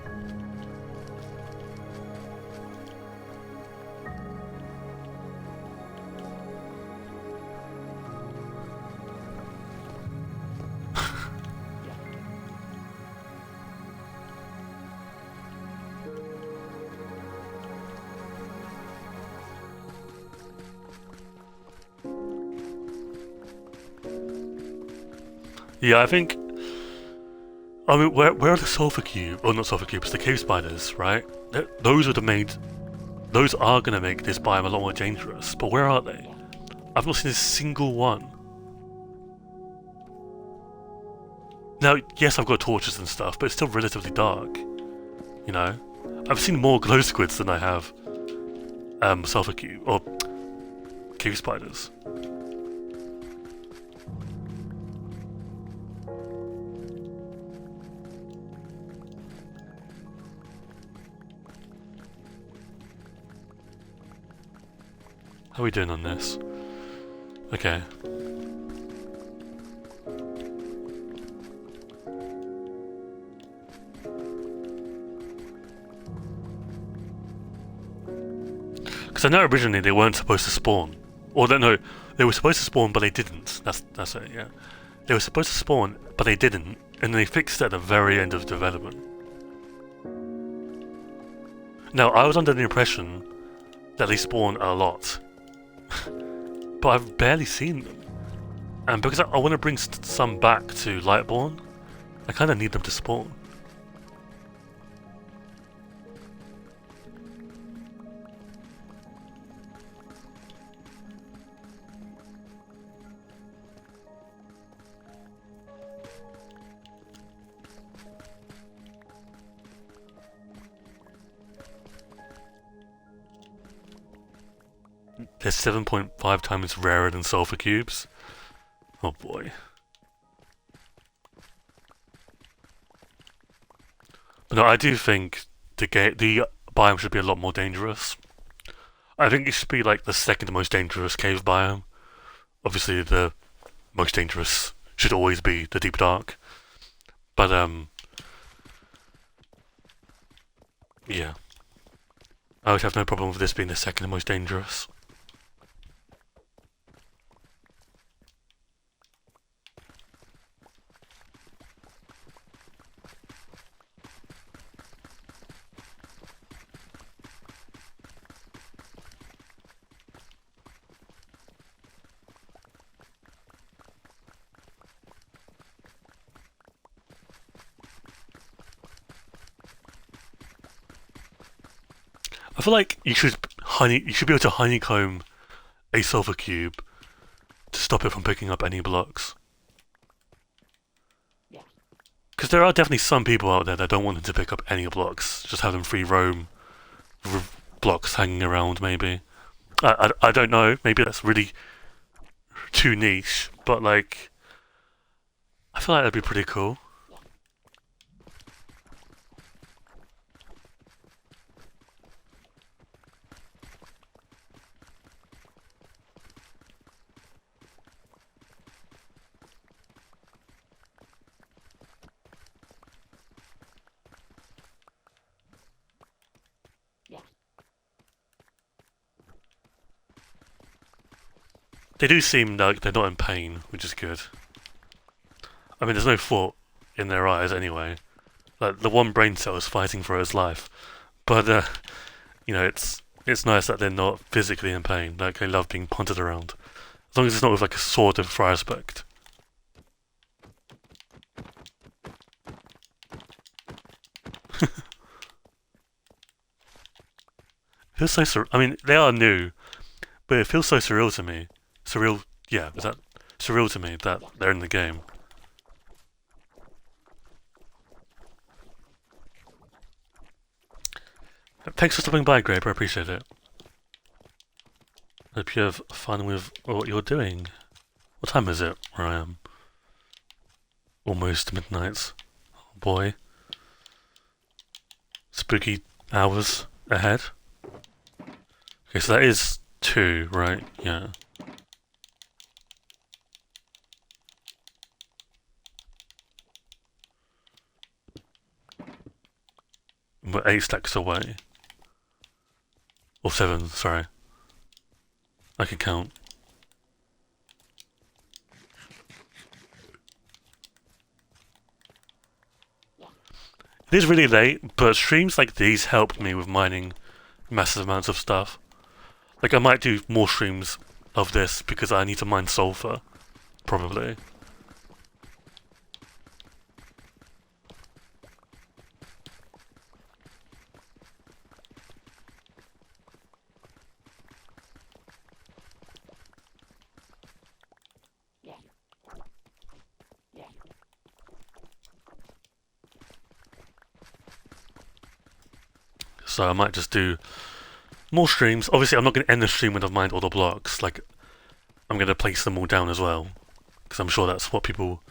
Yeah, I think... I mean, where are the sulfur cubes? Or not sulfur cubes, the cave spiders, right? Those those are gonna make this biome a lot more dangerous, but where are they? I've not seen a single one. Now, yes, I've got torches and stuff, but it's still relatively dark. You know? I've seen more glow squids than I have sulfur cube, or cave spiders. How are we doing on this? Okay. Because I know originally they weren't supposed to spawn. Or no, they were supposed to spawn but they didn't. That's it, yeah. They were supposed to spawn but they didn't, and they fixed it at the very end of development. Now, I was under the impression that they spawn a lot. But I've barely seen them. And because I want to bring some back to Lightborn, I kind of need them to spawn. They're 7.5 times rarer than sulfur cubes. Oh boy. But no, I do think the biome should be a lot more dangerous. I think it should be like the second most dangerous cave biome. Obviously, the most dangerous should always be the deep dark. But yeah, I would have no problem with this being the second most dangerous. I feel like you should be able to honeycomb a sulfur cube to stop it from picking up any blocks. Because there are definitely some people out there that don't want them to pick up any blocks, just have them free roam with blocks hanging around. Maybe I don't know. Maybe that's really too niche, but like I feel like that'd be pretty cool. They do seem like they're not in pain, which is good. I mean, there's no thought in their eyes anyway. Like the one brain cell is fighting for its life, but it's nice that they're not physically in pain. Like they love being punted around, as long as it's not with like a sword of fire aspect. Feels so I mean, they are new, but it feels so surreal to me. Surreal, yeah, is that surreal to me that they're in the game? Thanks for stopping by, Grape. I appreciate it. Hope you have fun with what you're doing. What time is it where I am? Almost midnight. Oh boy. Spooky hours ahead. Okay, so that is 2, right? Yeah. We're 8 stacks away. Or 7, sorry. I can count. It is really late, but streams like these helped me with mining massive amounts of stuff. Like, I might do more streams of this because I need to mine sulfur, probably. So I might just do more streams. Obviously, I'm not going to end the stream when I've mined all the blocks. Like, I'm going to place them all down as well, because I'm sure that's what people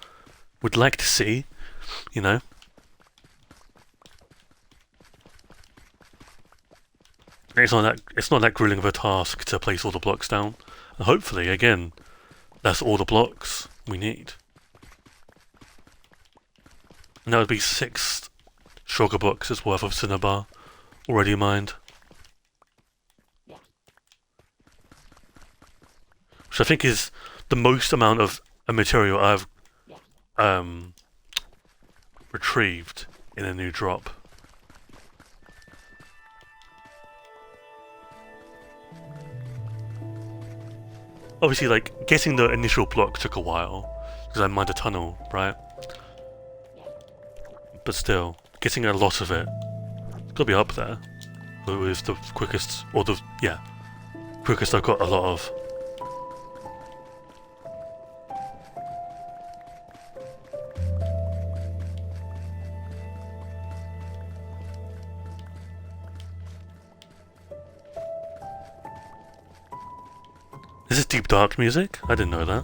would like to see, you know? It's not that grueling of a task to place all the blocks down. And hopefully, again, that's all the blocks we need. And that would be 6 sugar boxes worth of Cinnabar already mined. Which I think is the most amount of a material I've retrieved in a new drop. Obviously, like, getting the initial block took a while, because I mined a tunnel, right? But still, getting a lot of it, it's gotta be up there. It was the quickest, or the, yeah, quickest I've got a lot of. This is deep dark music? I didn't know that.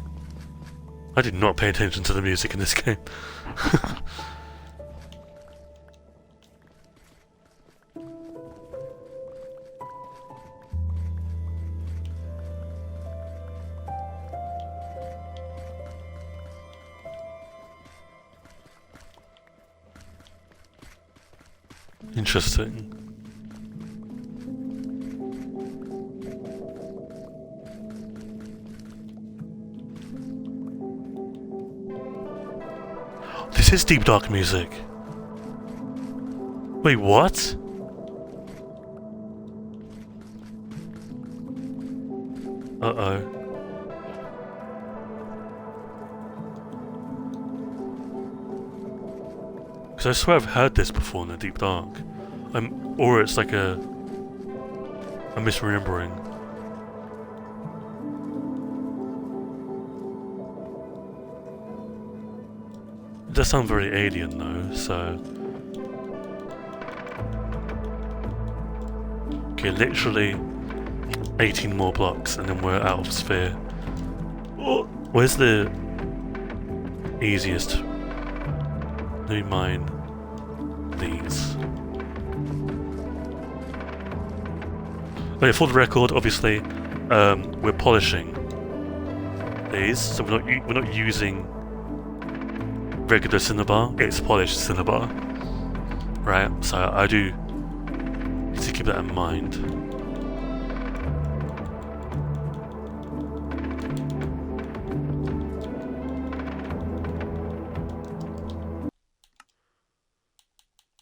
I did not pay attention to the music in this game. Interesting. This is deep dark music. Wait, what? Uh-oh. Because I swear I've heard this before in the deep dark. Or it's like I'm misremembering. It does sound very alien though, so... Okay, literally 18 more blocks and then we're out of sphere. Oh, where's the easiest? Let me mine these. Okay, for the record, obviously, we're polishing these, so we're not using regular Cinnabar, it's polished Cinnabar, right? So I do need to keep that in mind.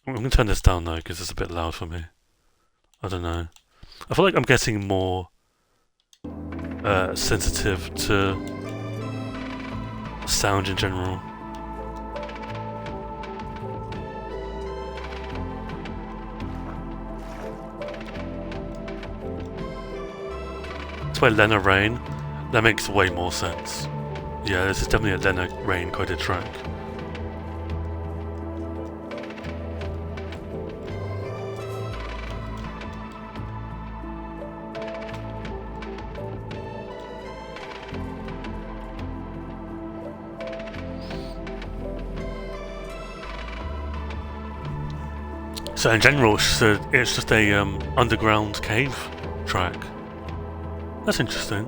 I'm gonna turn this down though because it's a bit loud for me. I don't know. I feel like I'm getting more sensitive to sound in general. That's why Lena Rain. That makes way more sense. Yeah, this is definitely a Lena Rain coded track. So in general, it's just a underground cave track. That's interesting.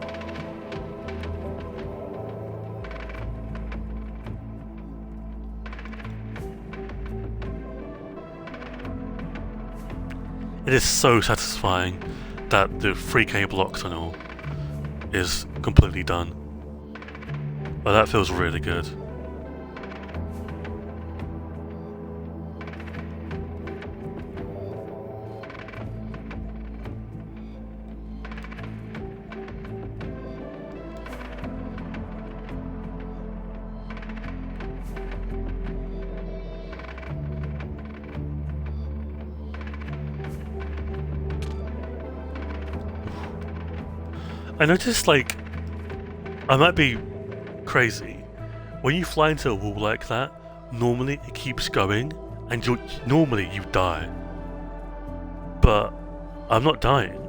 It is so satisfying that the 3K block tunnel is completely done. But that feels really good. I noticed, like, I might be crazy. When you fly into a wall like that, normally it keeps going, and normally you die. But I'm not dying.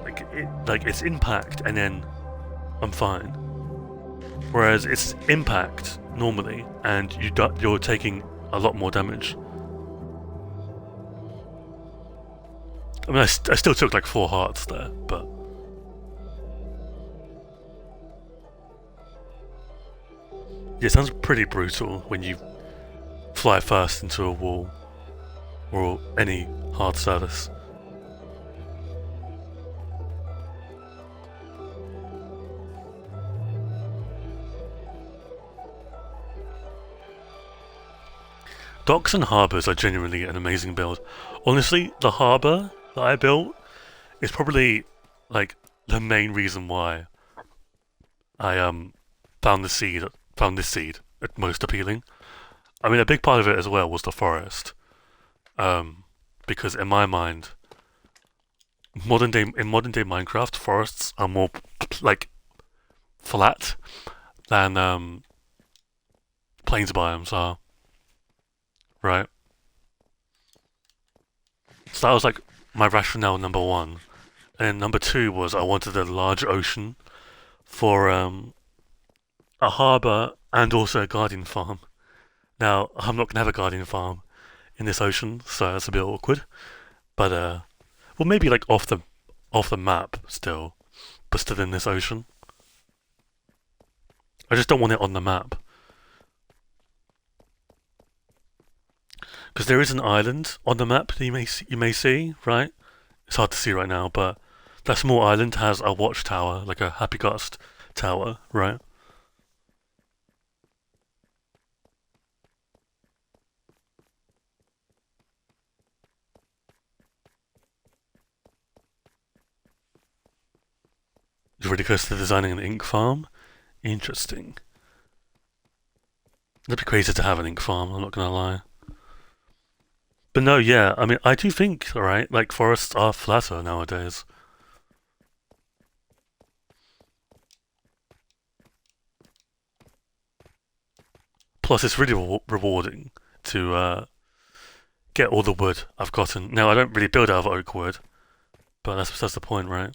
Like it's impact, and then I'm fine. Whereas it's impact normally, and you're taking a lot more damage. I mean, I still took like 4 hearts there, but yeah, it sounds pretty brutal when you fly first into a wall or any hard surface. Docks and harbours are genuinely an amazing build. Honestly, the harbour that I built is probably like the main reason why I found this seed most appealing. I mean, a big part of it as well was the forest, because in my mind, modern day Minecraft, forests are more like flat than plains biomes are, right? So that was like my rationale number one, and number two was I wanted a large ocean for a harbour and also a guardian farm. Now I'm not gonna have a guardian farm in this ocean, so that's a bit awkward. But well, maybe like off the map still, but still in this ocean. I just don't want it on the map because there is an island on the map that you may see, right? It's hard to see right now, but that small island has a watchtower, like a Happy Ghost tower, right? It's really close to designing an ink farm. Interesting. It'd be crazy to have an ink farm. I'm not gonna lie. But no, yeah. I mean, I do think, alright, like forests are flatter nowadays. Plus, it's really rewarding to get all the wood I've gotten. Now, I don't really build out of oak wood, but that's the point, right?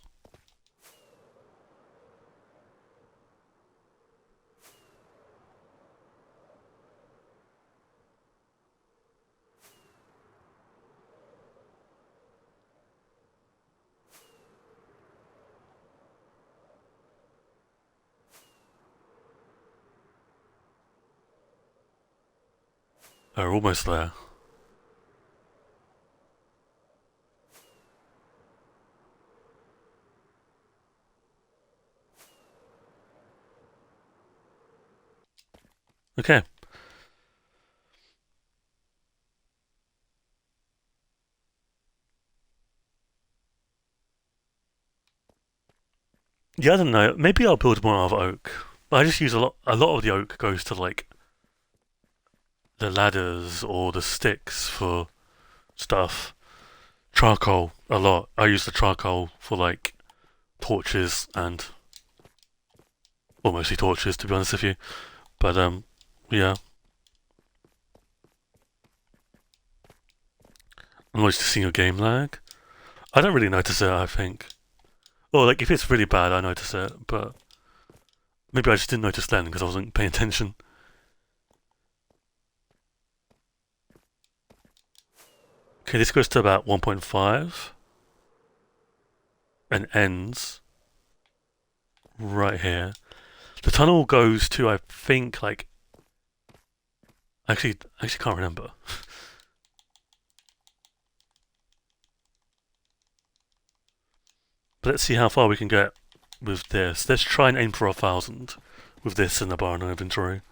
We're almost there. Okay. Yeah, I don't know. Maybe I'll build more out of oak. But I just use a lot. A lot of the oak goes to like the ladders or the sticks for stuff. Charcoal a lot. I use the charcoal for like torches and well, mostly torches to be honest with you. But yeah. I'm not used to seeing your game lag. I don't really notice it. I think. Or like if it's really bad, I notice it. But maybe I just didn't notice then because I wasn't paying attention. Okay, this goes to about 1.5 and ends right here. The tunnel goes to, I think, like actually can't remember. But let's see how far we can get with this. Let's try and aim for 1,000 with this in the bar in our inventory.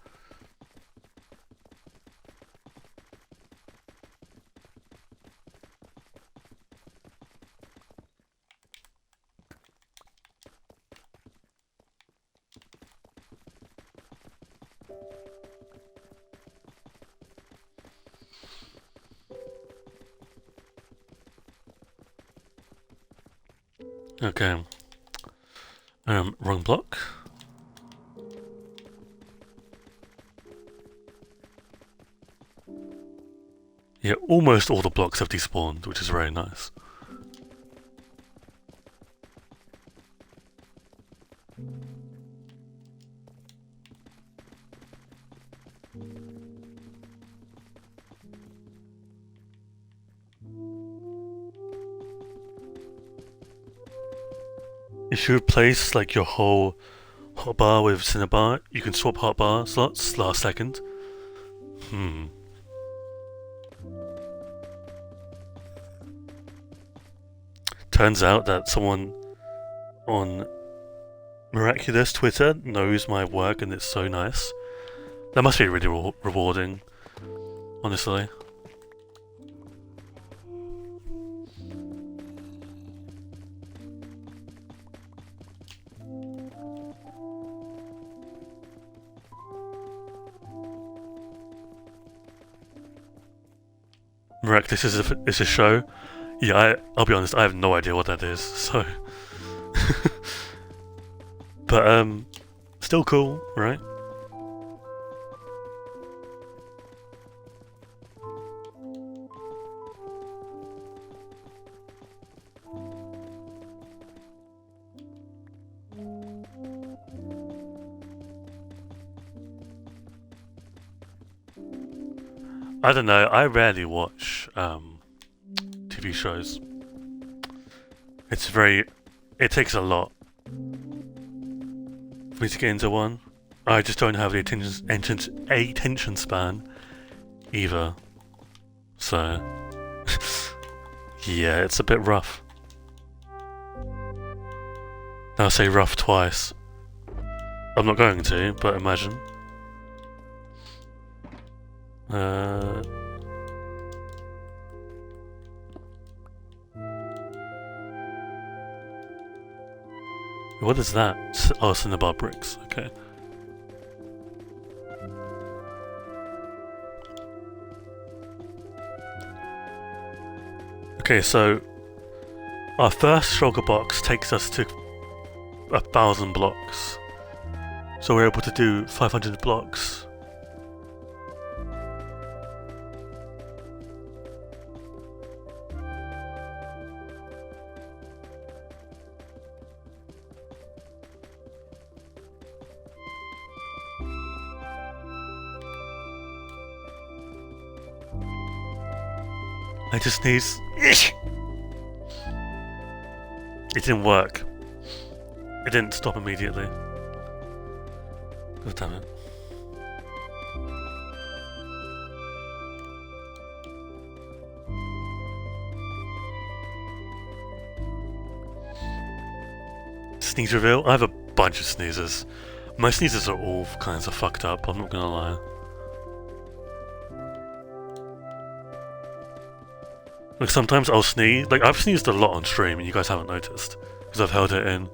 Okay. Wrong block. Yeah, almost all the blocks have despawned, which is very nice. If you replace like your whole hotbar with Cinnabar, you can swap hotbar slots last second. Turns out that someone on Miraculous Twitter knows my work and it's so nice. That must be really rewarding, honestly. Miraculous is a show. Yeah, I'll be honest, I have no idea what that is, so... but, still cool, right? I don't know, I rarely watch, TV shows. It takes a lot for me to get into one. I just don't have the attention span either. So, yeah, it's a bit rough. I'll say rough twice. I'm not going to, but imagine. What is that? Oh, Cinnabar bricks. Okay. Okay, so our first shulker box takes us to 1,000 blocks. So we're able to do 500 blocks. I just sneeze. It didn't work. It didn't stop immediately. God damn it. Sneeze reveal? I have a bunch of sneezes. My sneezes are all kinds of fucked up, I'm not gonna lie. Like sometimes I'll sneeze, like I've sneezed a lot on stream and you guys haven't noticed, because I've held it in.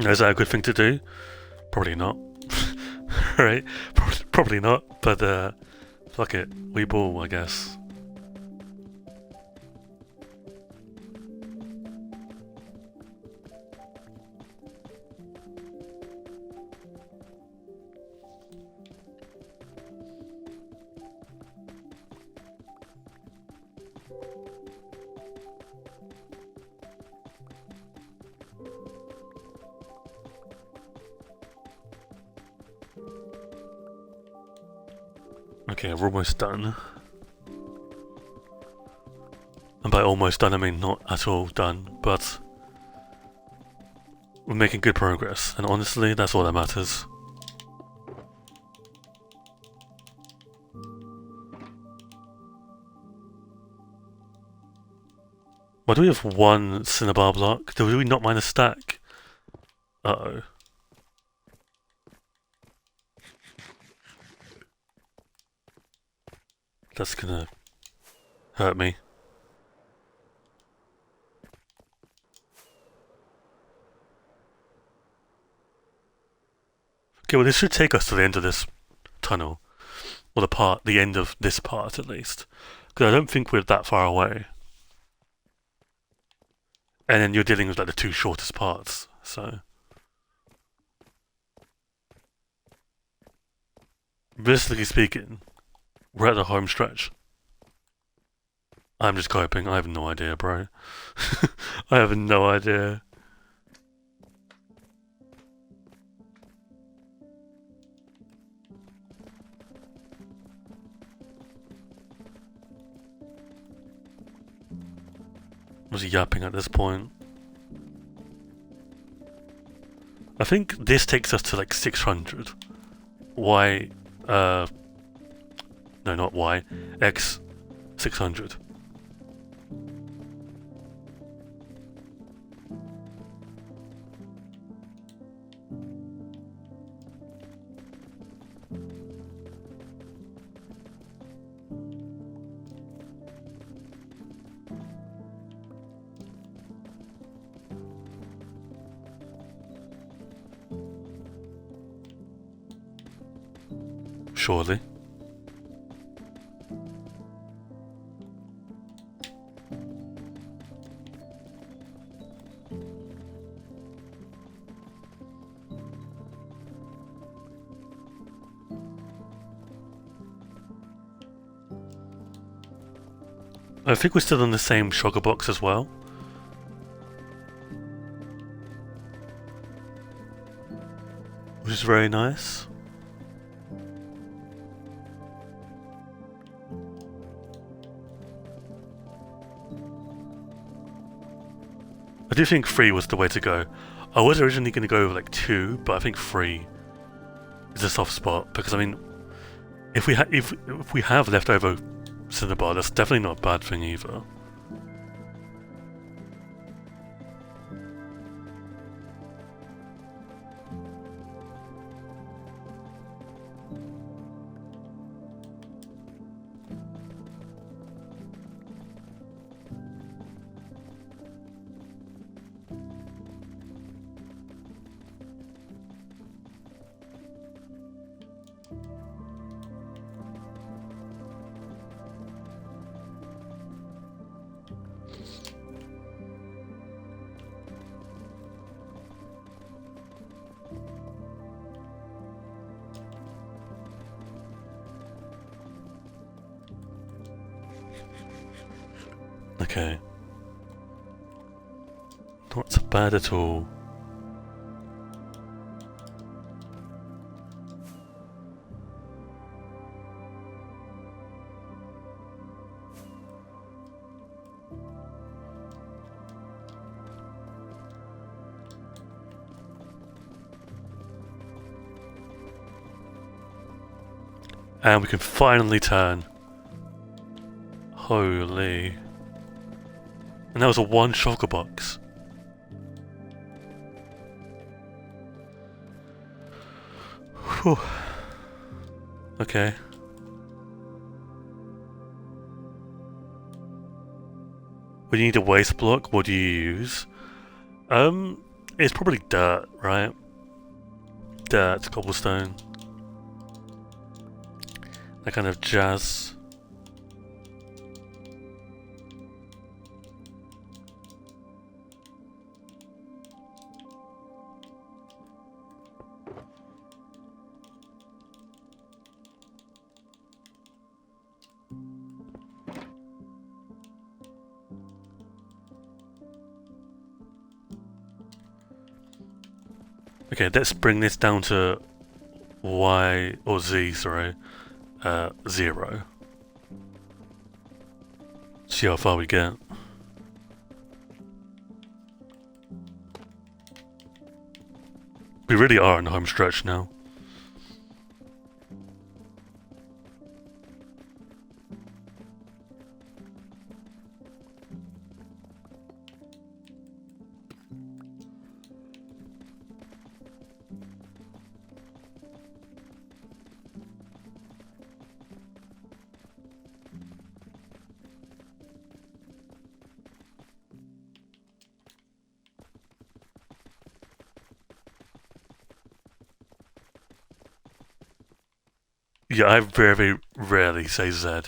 Is that a good thing to do? Probably not. Right? Probably not, but fuck it. We ball, I guess. Okay, we're almost done. And by almost done, I mean not at all done, but we're making good progress, and honestly, that's all that matters. Why do we have one Cinnabar block? Do we not mine a stack? Uh-oh. That's gonna hurt me. Okay, well this should take us to the end of this tunnel. Or the end of this part at least. Because I don't think we're that far away. And then you're dealing with like the two shortest parts, so... Realistically speaking, we're at the home stretch. I'm just coping, I have no idea, bro. I have no idea. Was he yapping at this point? I think this takes us to like 600. Y, no, not Y, X 600. Surely. I think we're still in the same sugar box as well. Which is very nice. I do think 3 was the way to go. I was originally going to go with like 2, but I think 3 is a soft spot because I mean, if we have leftover Cinnabar, that's definitely not a bad thing either. Okay. Not so bad at all. And we can finally turn. Holy. And that was a one shulker box. Whew. Okay. When you need a waste block, what do you use? It's probably dirt, right? Dirt, cobblestone. That kind of jazz. Okay, let's bring this down to Y, or Z, sorry, 0. See how far we get. We really are in the home stretch now. Yeah, I very rarely say Z.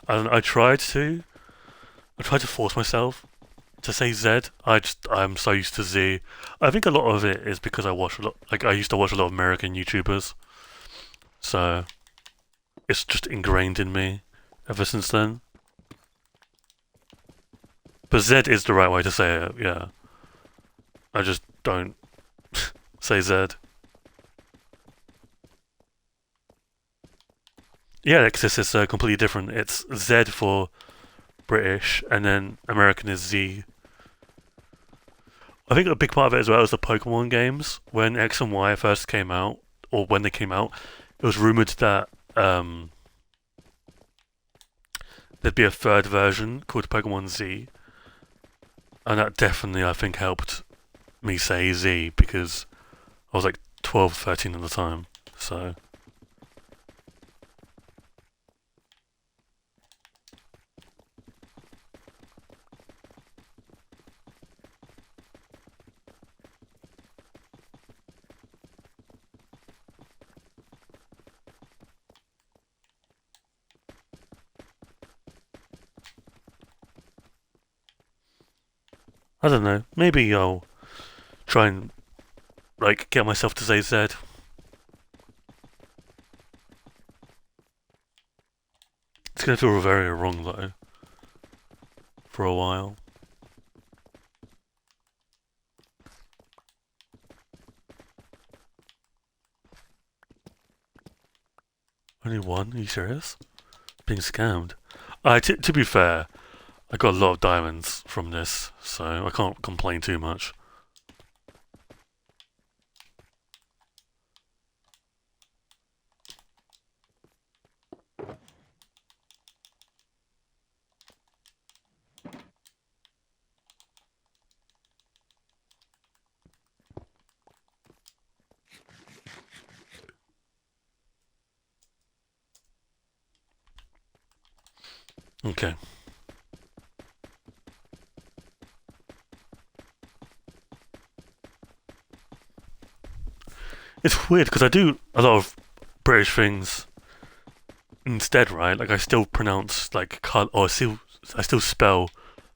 And I tried to. I tried to force myself to say Z. I'm so used to Z. I think a lot of it is because I watch a lot. Like I used to watch a lot of American YouTubers, so it's just ingrained in me ever since then. But Z is the right way to say it. Yeah, I just don't say Z. Yeah, Exis is completely different. It's Z for British, and then American is Z. I think a big part of it as well is the Pokemon games. When X and Y first came out, or when they came out, it was rumored that there'd be a third version called Pokemon Z, and that definitely I think helped me say Z because I was like 12, 13 at the time. So I don't know. Maybe I'll try and like get myself to say Z. It's gonna feel very wrong though for a while. Only one? Are you serious? Being scammed. To be fair, I got a lot of diamonds from this, so I can't complain too much. Okay. It's weird because I do a lot of British things instead, right? Like I still pronounce like color, or I still spell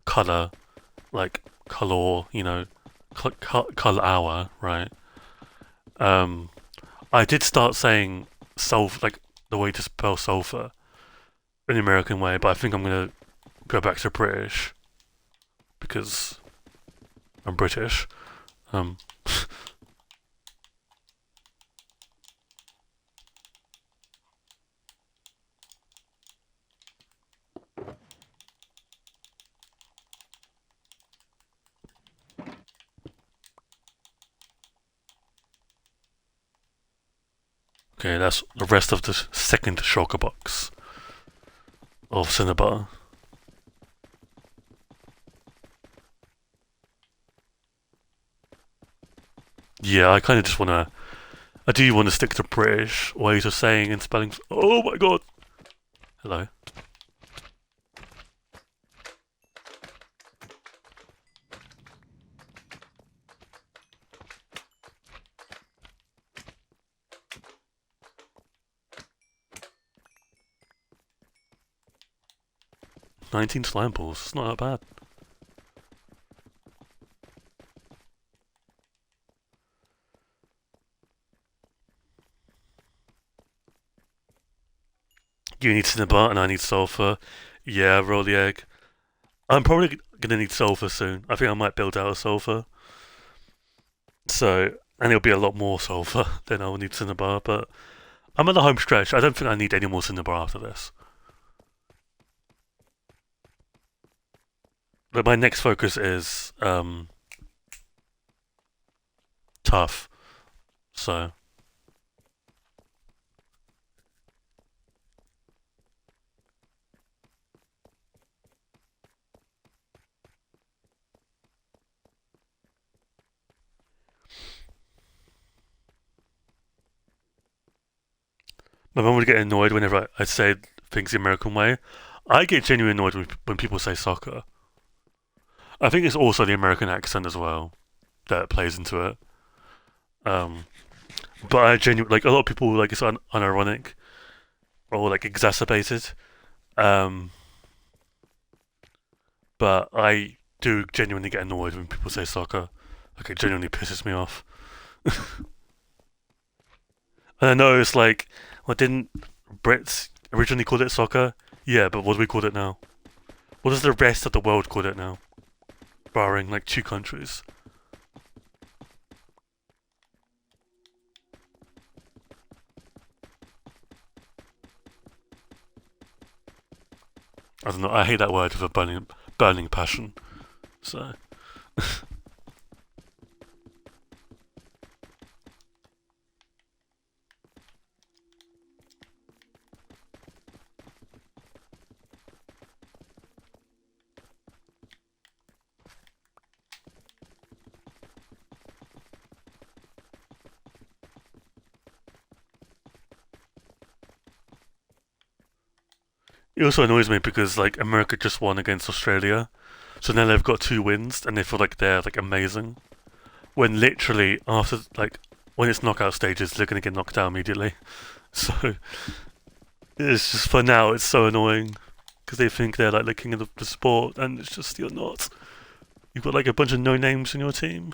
color like color, you know, color hour, right? Um, I did start saying sulfur, like the way to spell sulfur in the American way, but I think I'm gonna go back to British because I'm British. Um, okay, that's the rest of the second shulker box of Cinnabar. Yeah, I kind of just wanna. I do want to stick to British ways of saying and spelling. Oh my god! Hello. 19 slime balls. It's not that bad. You need Cinnabar and I need sulfur. Yeah, roll the egg. I'm probably gonna need sulfur soon. I think I might build out a sulfur. So, and it'll be a lot more sulfur than I'll need Cinnabar, but I'm at the home stretch. I don't think I need any more Cinnabar after this. But my next focus is tough. So my mum would get annoyed whenever I say things the American way. I get genuinely annoyed when people say soccer. I think it's also the American accent as well that plays into it. Um, but I genuinely like a lot of people like it's unironic or like exacerbated. Um, but I do genuinely get annoyed when people say soccer. Like it genuinely pisses me off. And I know it's like, well, didn't Brits originally call it soccer? Yeah, but what do we call it now? What does the rest of the world call it now? Barring like two countries. I don't know. I hate that word with a burning passion. So it also annoys me because like America just won against Australia, so now they've got two wins and they feel like they're like amazing. When literally after like when it's knockout stages, they're gonna get knocked out immediately. So it's just for now, it's so annoying because they think they're like the king of the sport, and it's just you're not. You've got like a bunch of no names in your team.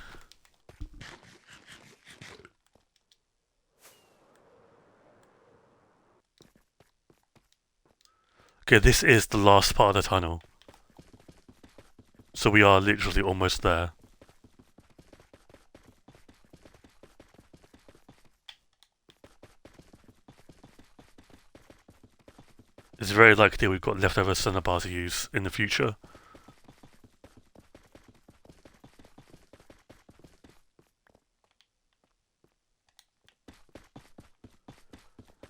Okay, this is the last part of the tunnel, so we are literally almost there. It's very likely we've got leftover Cinnabar to use in the future.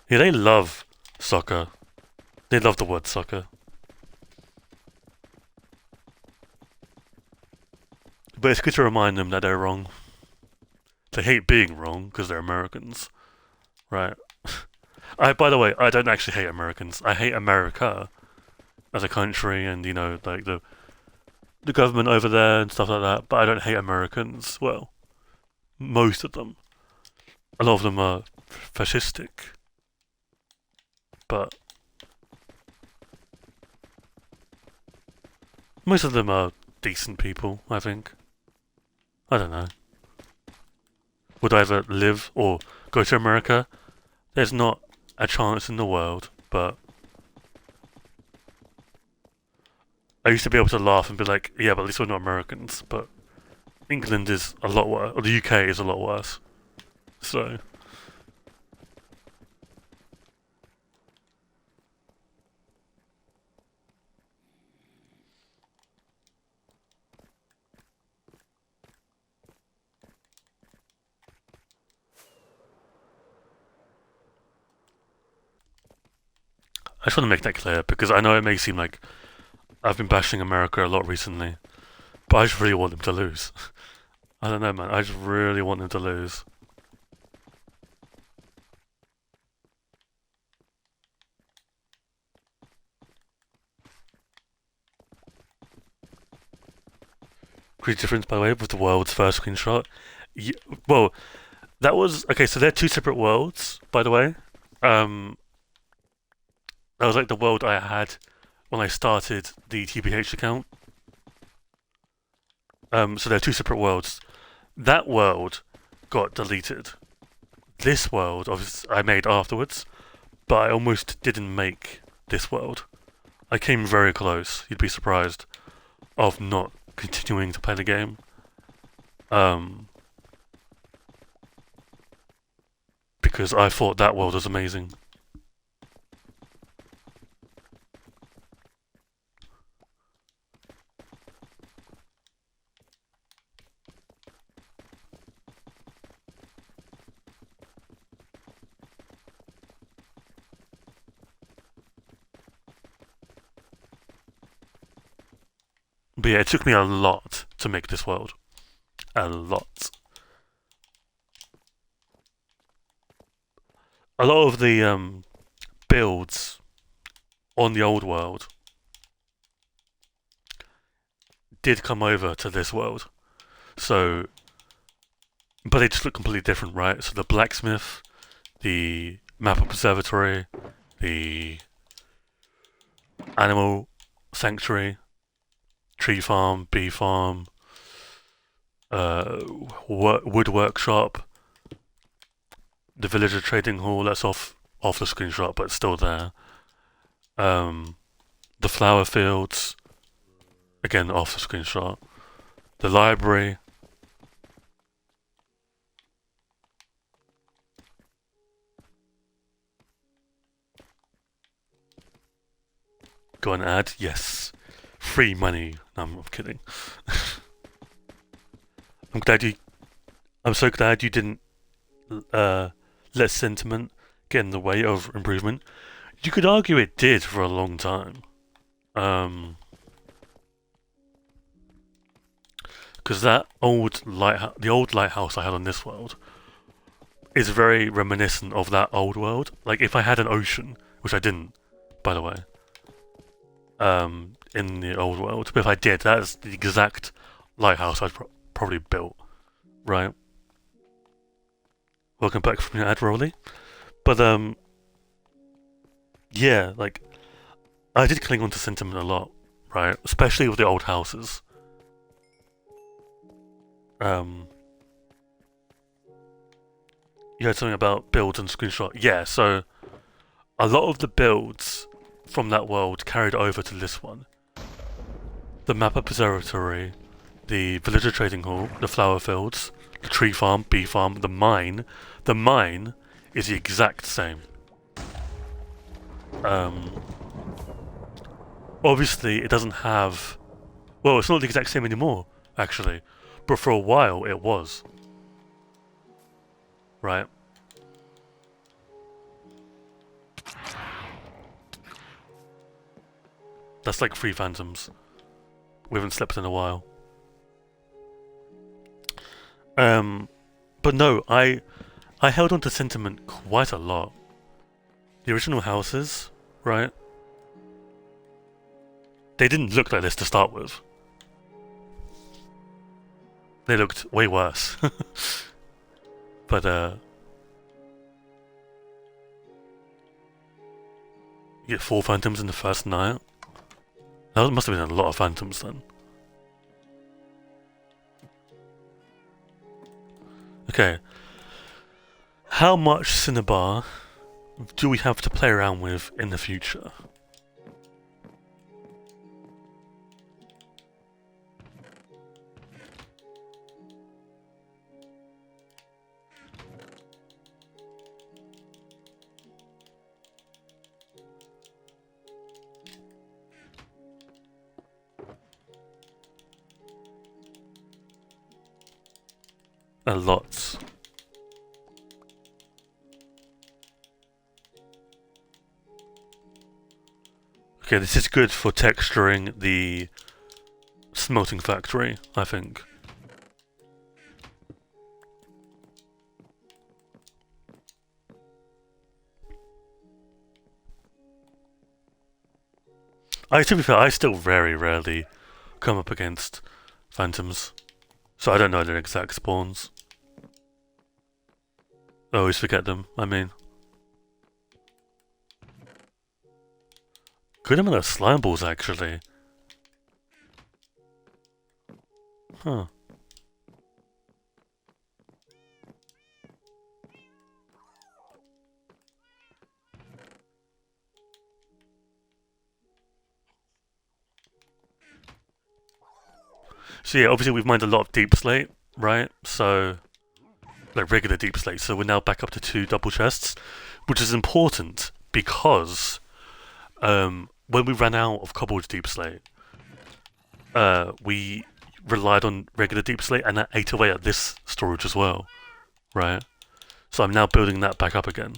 Yeah, they love soccer. They love the word soccer. But it's good to remind them that they're wrong. They hate being wrong because they're Americans, right? By the way, I don't actually hate Americans. I hate America as a country, and you know, like the government over there and stuff like that. But I don't hate Americans. Well, most of them. A lot of them are fascistic, but most of them are decent people. I think. I don't know. Would I ever live or go to America? There's not a chance in the world, but I used to be able to laugh and be like, yeah, but at least we're not Americans. But England is a lot worse, or the UK is a lot worse. So, I just want to make that clear because I know it may seem like I've been bashing America a lot recently, but I just really want them to lose. I don't know, man. I just really want them to lose. Great difference, by the way, with the world's first screenshot. Yeah, well, that was okay. So they're two separate worlds, by the way. Um, that was like the world I had when I started the TBH account. So they're two separate worlds. That world got deleted. This world, obviously, I made afterwards, but I almost didn't make this world. I came very close. You'd be surprised of not continuing to play the game. Because I thought that world was amazing. But yeah, it took me a lot to make this world. A lot. A lot of the builds on the old world did come over to this world. So, but they just look completely different, right? So the blacksmith, the map observatory, the animal sanctuary, tree farm, bee farm, wood workshop, the villager trading hall. That's off the screenshot, but it's still there. The flower fields, again off the screenshot. The library. Go and add, yes. Free money. No, I'm kidding. I'm so glad you didn't let sentiment get in the way of improvement. You could argue it did for a long time. Because that the old lighthouse I had on this world is very reminiscent of that old world. Like if I had an ocean, which I didn't, by the way, in the old world, but if I did, that's the exact lighthouse I'd probably built, right? Welcome back from your ad, Rolly. But yeah, like I did cling on to sentiment a lot, right? Especially with the old houses. You had something about builds and screenshot. Yeah, so a lot of the builds from that world carried over to this one. The map observatory, the villager trading hall, the flower fields, the tree farm, bee farm, the mine. The mine is the exact same. Obviously, it doesn't have... Well, it's not the exact same anymore, actually. But for a while, it was. Right? That's like 3 phantoms. We haven't slept in a while. But no, I held on to sentiment quite a lot. The original houses, right? They didn't look like this to start with. They looked way worse. But you get 4 phantoms in the first night. That must have been a lot of phantoms then. Okay. How much Cinnabar do we have to play around with in the future? A lot. Okay, this is good for texturing the smelting factory, I think. To be fair, I still very rarely come up against phantoms, so I don't know their exact spawns. I always forget them, I mean. Good amount of slime balls, actually. Huh. So yeah, obviously we've mined a lot of deep slate, right? So, like regular deep slate. So we're now back up to 2 double chests, which is important because when we ran out of cobbled deep slate, we relied on regular deep slate, and that ate away at this storage as well, right? So I'm now building that back up again.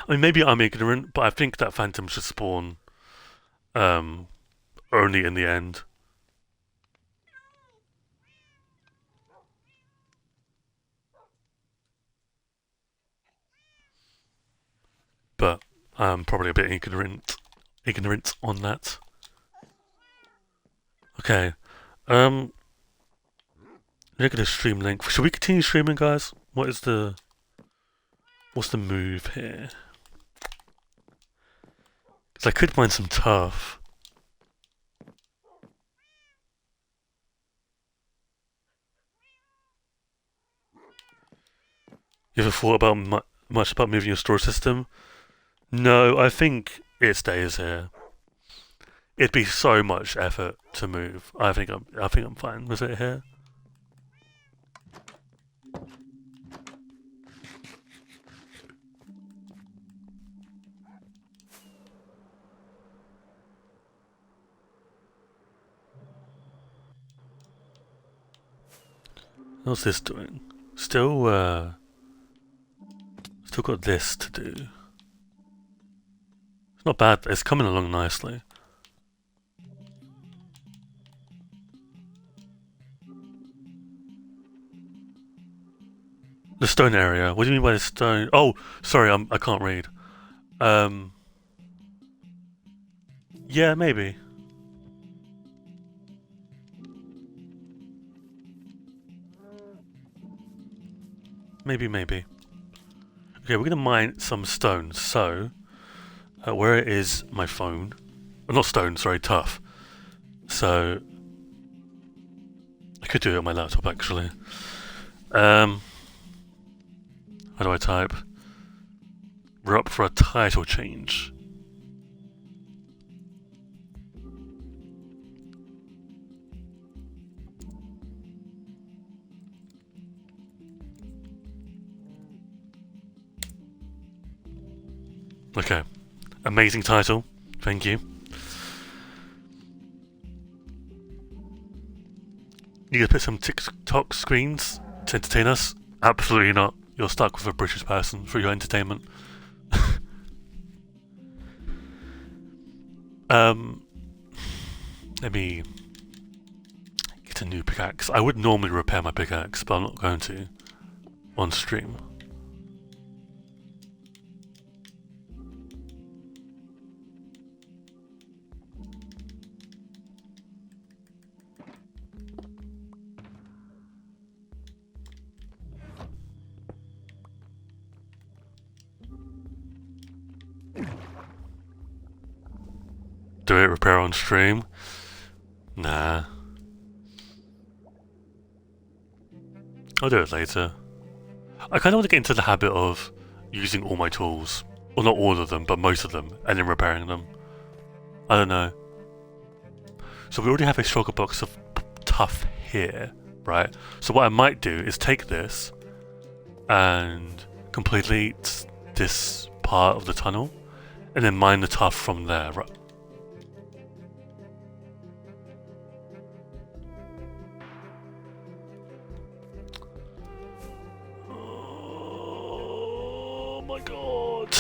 I mean, maybe I'm ignorant, but I think that phantom should spawn only in the end. But I'm probably a bit ignorant on that. Okay. Look at the stream length. Should we continue streaming, guys? What's the move here? Because I could mine some turf. You ever thought about much about moving your storage system? No, I think it stays here. It'd be so much effort to move. I think I'm fine with it here. What's this doing? Still got this to do. It's not bad. It's coming along nicely. The stone area. What do you mean by the stone? Oh, sorry, I can't read. Yeah, maybe. Maybe. Okay, we're gonna mine some stones. So, where is my phone? Oh, not stone, sorry, tough. So, I could do it on my laptop actually. How do I type? We're up for a title change. Okay. Amazing title. Thank you. You gonna put some TikTok screens to entertain us? Absolutely not. You're stuck with a British person for your entertainment. Let me get a new pickaxe. I would normally repair my pickaxe, but I'm not going to on stream. Do it repair on stream? Nah. I'll do it later. I kind of want to get into the habit of using all my tools. Well, not all of them, but most of them, and then repairing them. I don't know. So we already have a shulker box of tough here, right? So what I might do is take this and complete this part of the tunnel, and then mine the tough from there, right? Oh my god.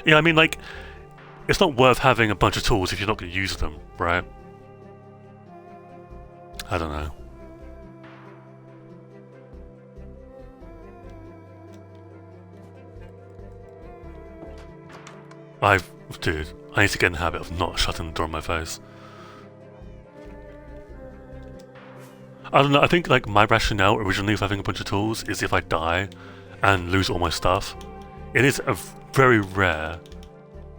Yeah, I mean, like, it's not worth having a bunch of tools if you're not going to use them, right? I don't know. Dude, I need to get in the habit of not shutting the door in my face. I don't know, I think like my rationale originally for having a bunch of tools is if I die and lose all my stuff. It is a very rare.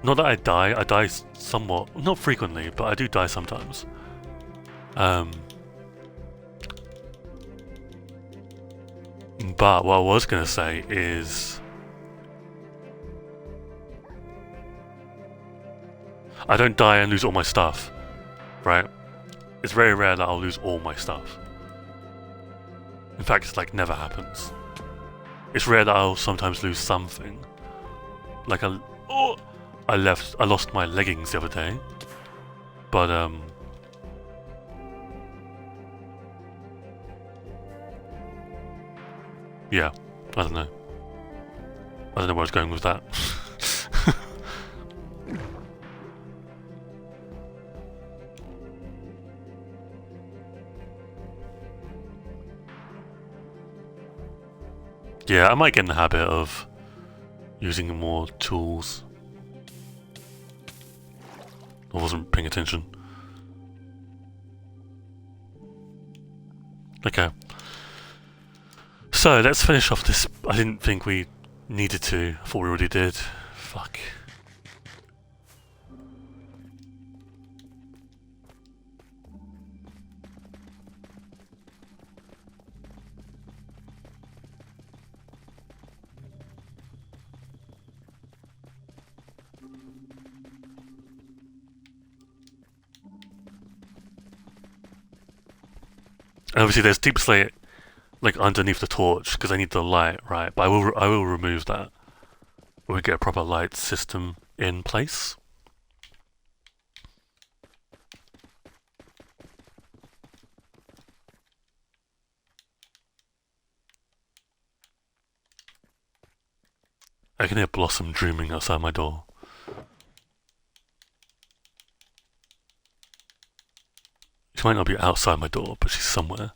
Not that I die somewhat, not frequently, but I do die sometimes. But what I was gonna say is I don't die and lose all my stuff, right? It's very rare that I'll lose all my stuff. In fact, it's like never happens. It's rare that I'll sometimes lose something. Like I lost my leggings the other day, but yeah, I don't know. I don't know where I was going with that. Yeah, I might get in the habit of using more tools. I wasn't paying attention. Okay. So, let's finish off this. I didn't think we needed to. I thought we already did. Fuck. And obviously there's deep slate like underneath the torch because I need the light, right? But I will remove that when we get a proper light system in place. I can hear Blossom dreaming outside my door. She might not be outside my door, but she's somewhere.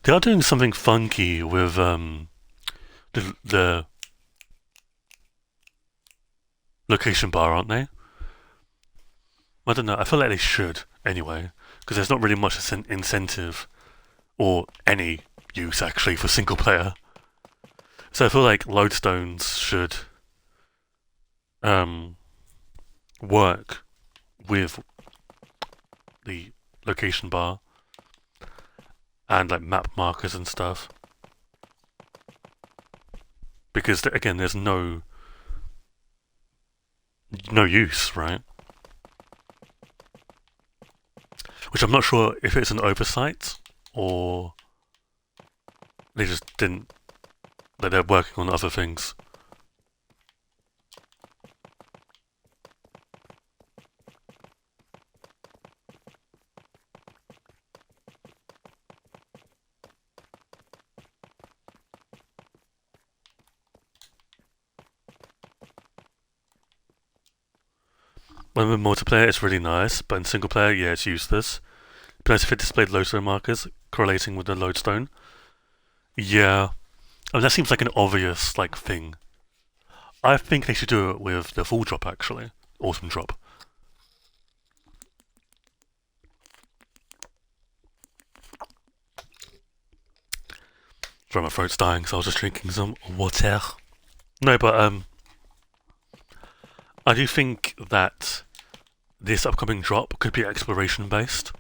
They are doing something funky with the location bar, aren't they? I don't know. I feel like they should anyway, because there's not really much incentive or any use actually for single player. So I feel like lodestones should work with the location bar and like map markers and stuff, because again, there's no use, right? Which I'm not sure if it's an oversight or they just didn't. Like they're working on other things. When in multiplayer, it's really nice, but in single player, yeah, it's useless. But nice if it displayed lodestone markers correlating with the lodestone. Yeah, I mean, that seems like an obvious like thing. I think they should do it with the full drop actually, autumn drop. Sorry, my throat's dying, so I was just drinking some water. No, but I do think that this upcoming drop could be exploration based.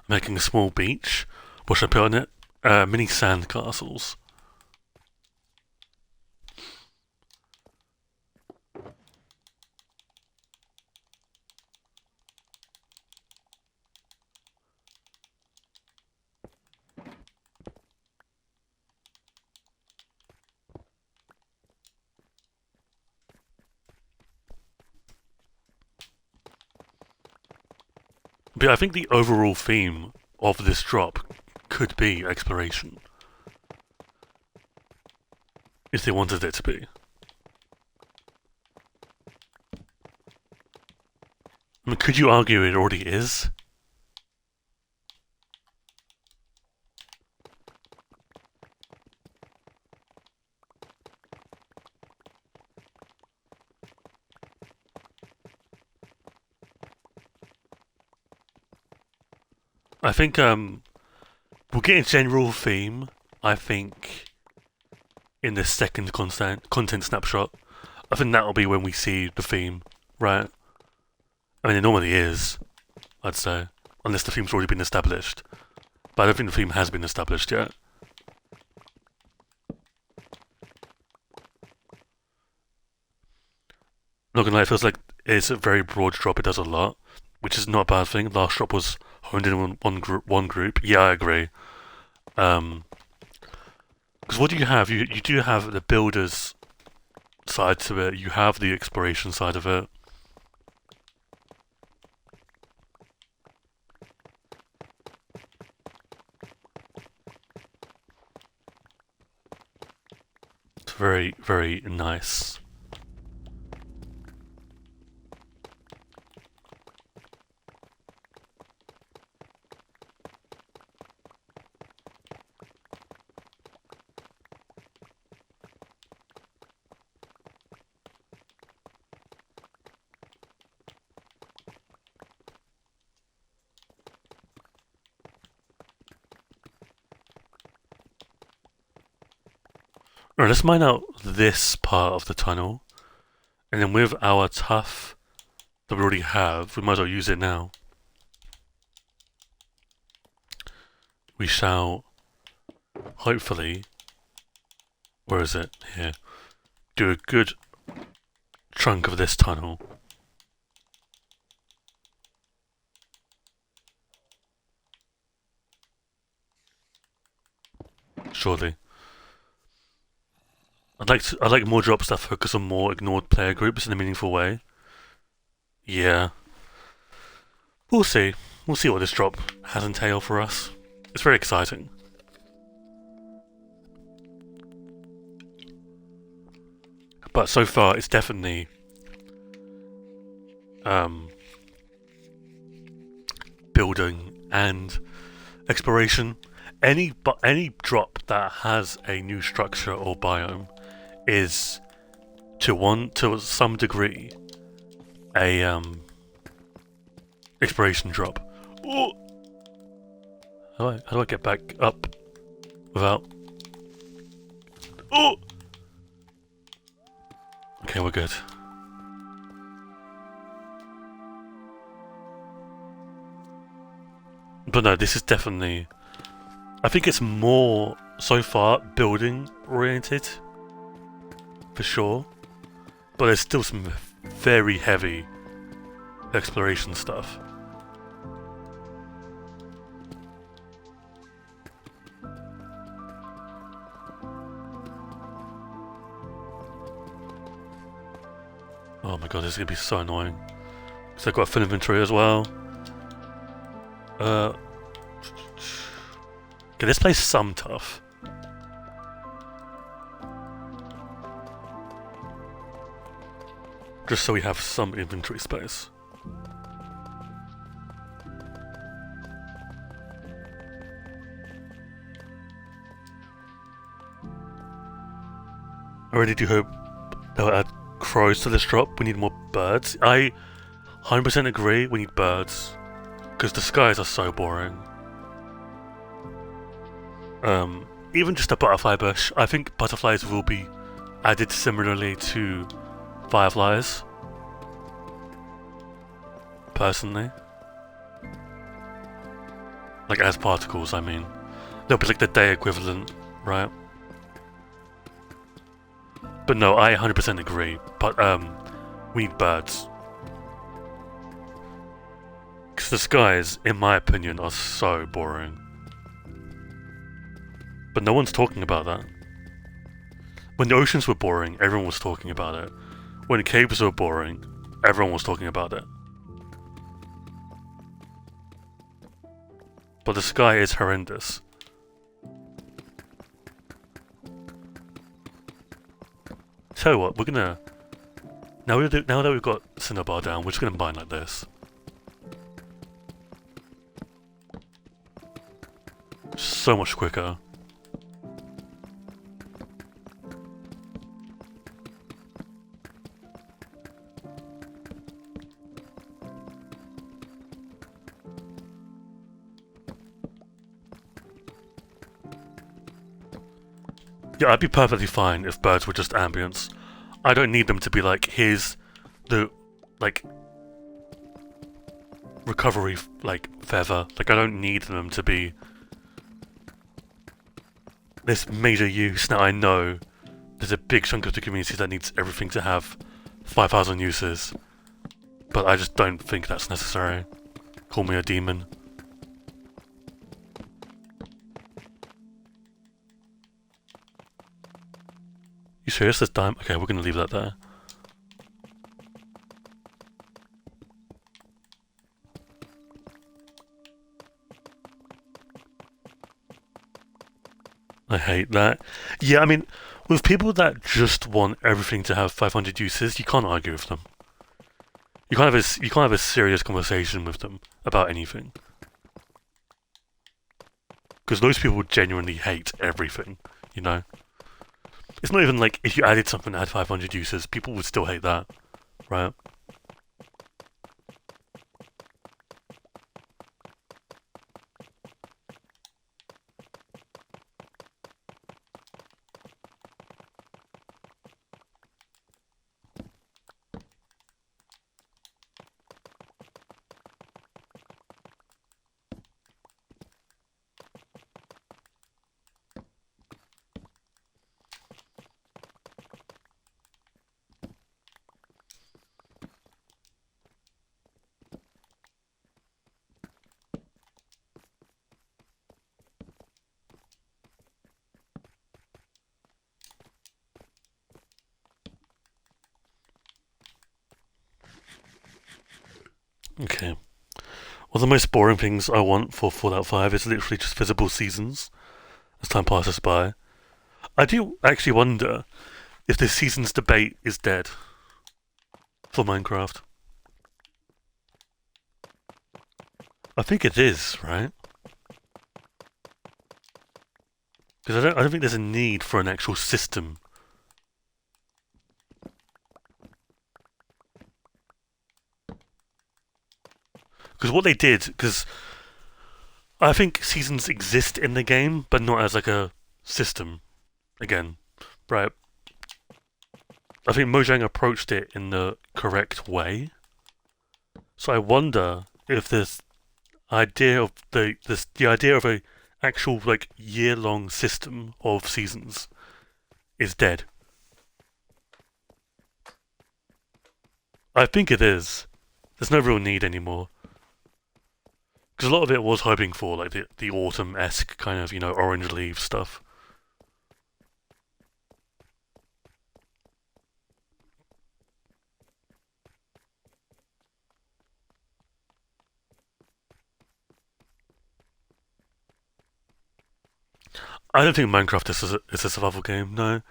Making a small beach. What should I put on it? Mini sand castles. But I think the overall theme of this drop could be exploration. if they wanted it to be. I mean, could you argue it already is? I think we'll get a general theme. I think in the second content snapshot, I think that'll be when we see the theme, right? I mean, it normally is, I'd say, unless the theme's already been established. But I don't think the theme has been established yet. Not gonna lie, it feels like it's a very broad drop. It does a lot, which is not a bad thing. Last drop was honed in on one group. Yeah, I agree. Because what do you have? You do have the builders side to it. You have the exploration side of it. It's very, very nice. Alright, let's mine out this part of the tunnel. And then with our tuff that we already have, we might as well use it now. We shall, hopefully, where is it? Here. Do a good chunk of this tunnel. Surely. I'd like more drops that focus on more ignored player groups in a meaningful way. Yeah. We'll see. We'll see what this drop has in tail for us. It's very exciting. But so far, it's definitely building and exploration. Any drop that has a new structure or biome is to some degree a exploration drop. Ooh. How do I get back up without? Oh. Okay, we're good. But no, this is definitely. I think it's more so far building oriented, for sure. But there's still some very heavy exploration stuff. Oh my god, this is gonna be so annoying. Because I've got a full inventory as well. Okay, let's play some tough. Just so we have some inventory space. I really do hope they'll add crows to this drop. We need more birds. I 100% agree, we need birds. Because the skies are so boring. Even just a butterfly bush. I think butterflies will be added similarly to fireflies. Personally. Like as particles, I mean. They'll be like the day equivalent, right? But no, I 100% agree. But we need birds. Because the skies, in my opinion, are so boring. But no one's talking about that. When the oceans were boring, everyone was talking about it. When the caves were boring, everyone was talking about it. But the sky is horrendous. tell you what, we're gonna now that we've got Cinnabar down, we're just gonna combine like this. So much quicker. Yeah, I'd be perfectly fine if birds were just ambience. I don't need them to be like, here's the, like, recovery, like, feather. Like, I don't need them to be this major use. Now, I know there's a big chunk of the community that needs everything to have 5,000 uses, but I just don't think that's necessary. Call me a demon. You serious this time? Okay, we're gonna leave that there. I hate that. Yeah, I mean, with people that just want everything to have 500 uses, you can't argue with them. You can't have a serious conversation with them about anything. Because those people genuinely hate everything, you know? It's not even like if you added something that had 500 uses, people would still hate that, right? Okay. One of the most boring things I want for Fallout 5 is literally just visible seasons as time passes by. I do actually wonder if this seasons debate is dead for Minecraft. I think it is, right? Because I don't think there's a need for an actual system. Because what they did, because I think seasons exist in the game, but not as like a system. Again, right? I think Mojang approached it in the correct way. So I wonder if this idea of the idea of a actual like year-long system of seasons is dead. I think it is. There's no real need anymore. Because a lot of it was hoping for like the autumn-esque kind of, you know, orange leaf stuff. I don't think Minecraft is a survival game, no.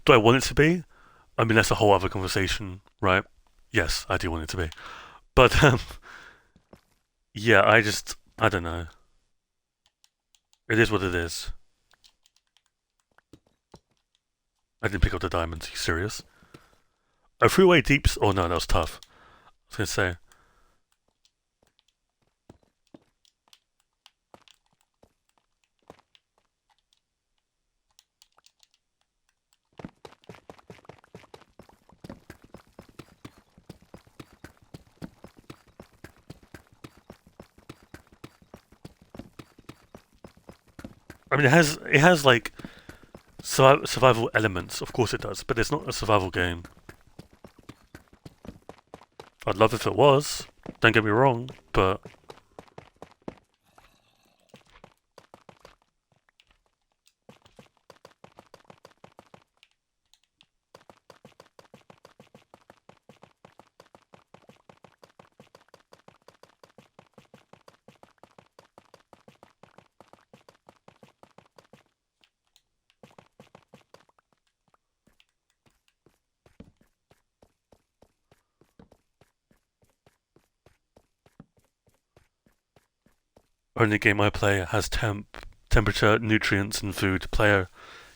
Do I want it to be? I mean, that's a whole other conversation, right? Yes, I do want it to be. But, yeah, I don't know. It is what it is. I didn't pick up the diamonds, are you serious? I threw away deeps. Oh no, that was tough. I was gonna say. I mean, it has like survival elements. Of course it does, but it's not a survival game. I'd love if it was. Don't get me wrong, but only game I play has temperature, nutrients, and food. Player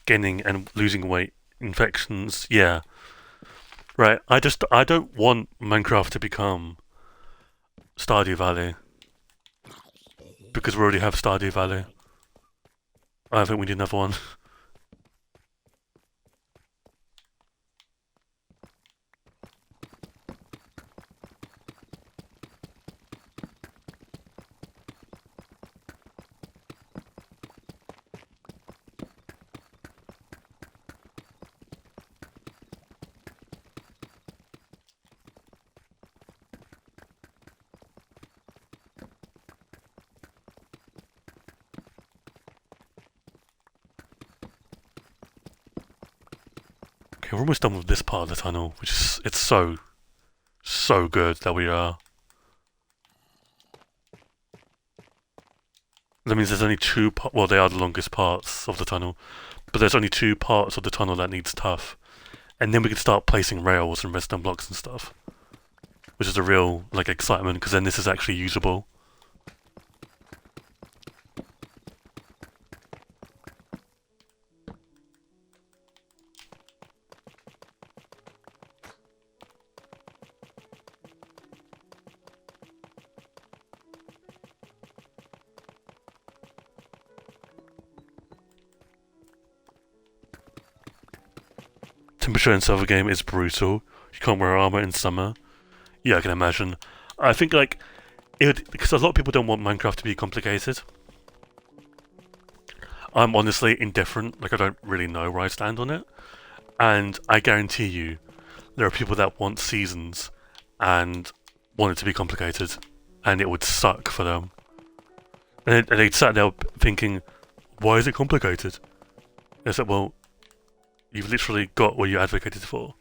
gaining and losing weight, infections. Yeah, right. I don't want Minecraft to become Stardew Valley because we already have Stardew Valley. I think we need another one. Okay, we're almost done with this part of the tunnel, which is it's so good that we are. That means there's only two. Well, they are the longest parts of the tunnel, but there's only two parts of the tunnel that needs tough, and then we can start placing rails and redstone blocks and stuff, which is a real like excitement because then this is actually usable. Temperature in server game is brutal. You can't wear armor in summer. Yeah, I can imagine. I think like because a lot of people don't want Minecraft to be complicated. I'm honestly indifferent. Like I don't really know where I stand on it, and I guarantee you, there are people that want seasons and want it to be complicated, and it would suck for them. And they'd sat there thinking, "Why is it complicated?" And it's like, well, you've literally got what you advocated for.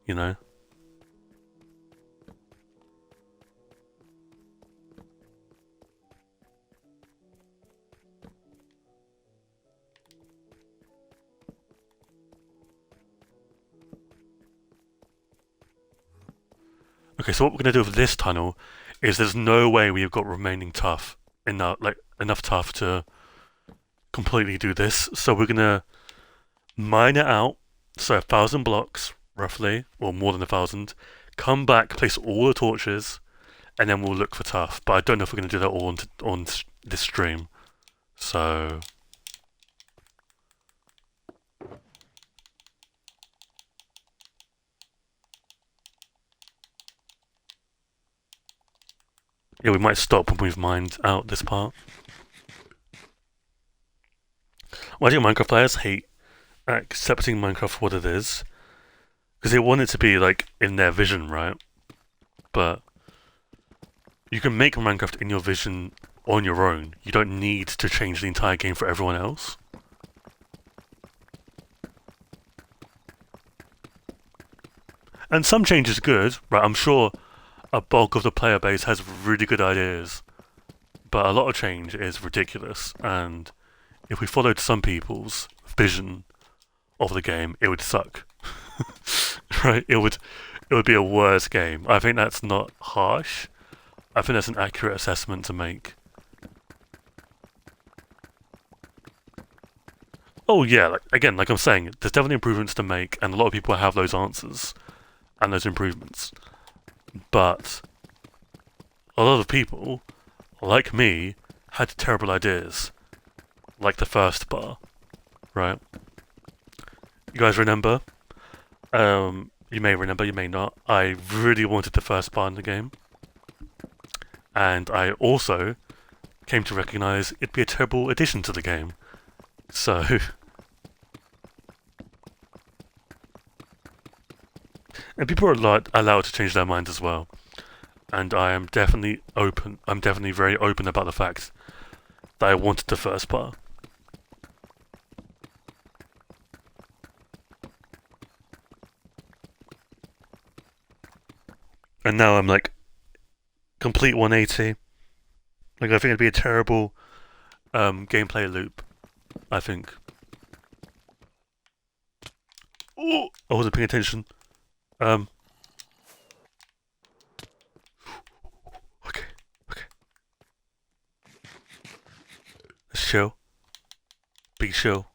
You know? Okay, so what we're going to do with this tunnel is there's no way we've got remaining tough enough tough to completely do this. So we're going to mine it out, so 1,000 blocks roughly, or more than 1,000. Come back, place all the torches, and then we'll look for tough. But I don't know if we're going to do that all on this stream. So yeah, we might stop when we've mined out this part. Why do Minecraft players hate accepting Minecraft for what it is? Because they want it to be like in their vision, right? But you can make Minecraft in your vision on your own. You don't need to change the entire game for everyone else. And some change is good, right? I'm sure a bulk of the player base has really good ideas, but a lot of change is ridiculous. And if we followed some people's vision of the game, it would suck. Right? It would be a worse game. I think that's not harsh. I think that's an accurate assessment to make. Oh yeah, like I'm saying, there's definitely improvements to make, and a lot of people have those answers and those improvements. But a lot of people, like me, had terrible ideas, like the first bar, right? You guys remember? You may remember, you may not. I really wanted the first bar in the game, and I also came to recognize it'd be a terrible addition to the game. So, and people are allowed to change their minds as well. And I am definitely open. I'm definitely very open about the fact that I wanted the first bar. And now I'm like complete 180. Like I think it'd be a terrible gameplay loop. I think. Oh, I wasn't paying attention. Okay, okay. Just chill. Be chill.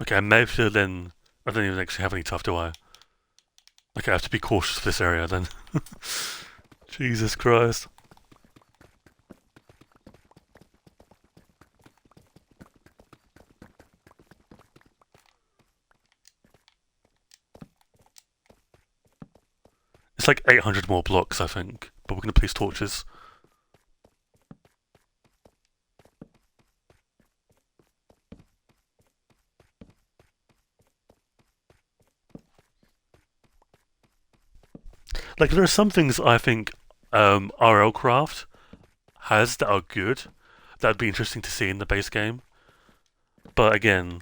Okay, maybe then I don't even actually have any tough, do I? Okay, I have to be cautious of this area then. Jesus Christ. It's like 800 more blocks, I think, but we're gonna place torches. Like, there are some things I think RL Craft has that are good. That'd be interesting to see in the base game. But again,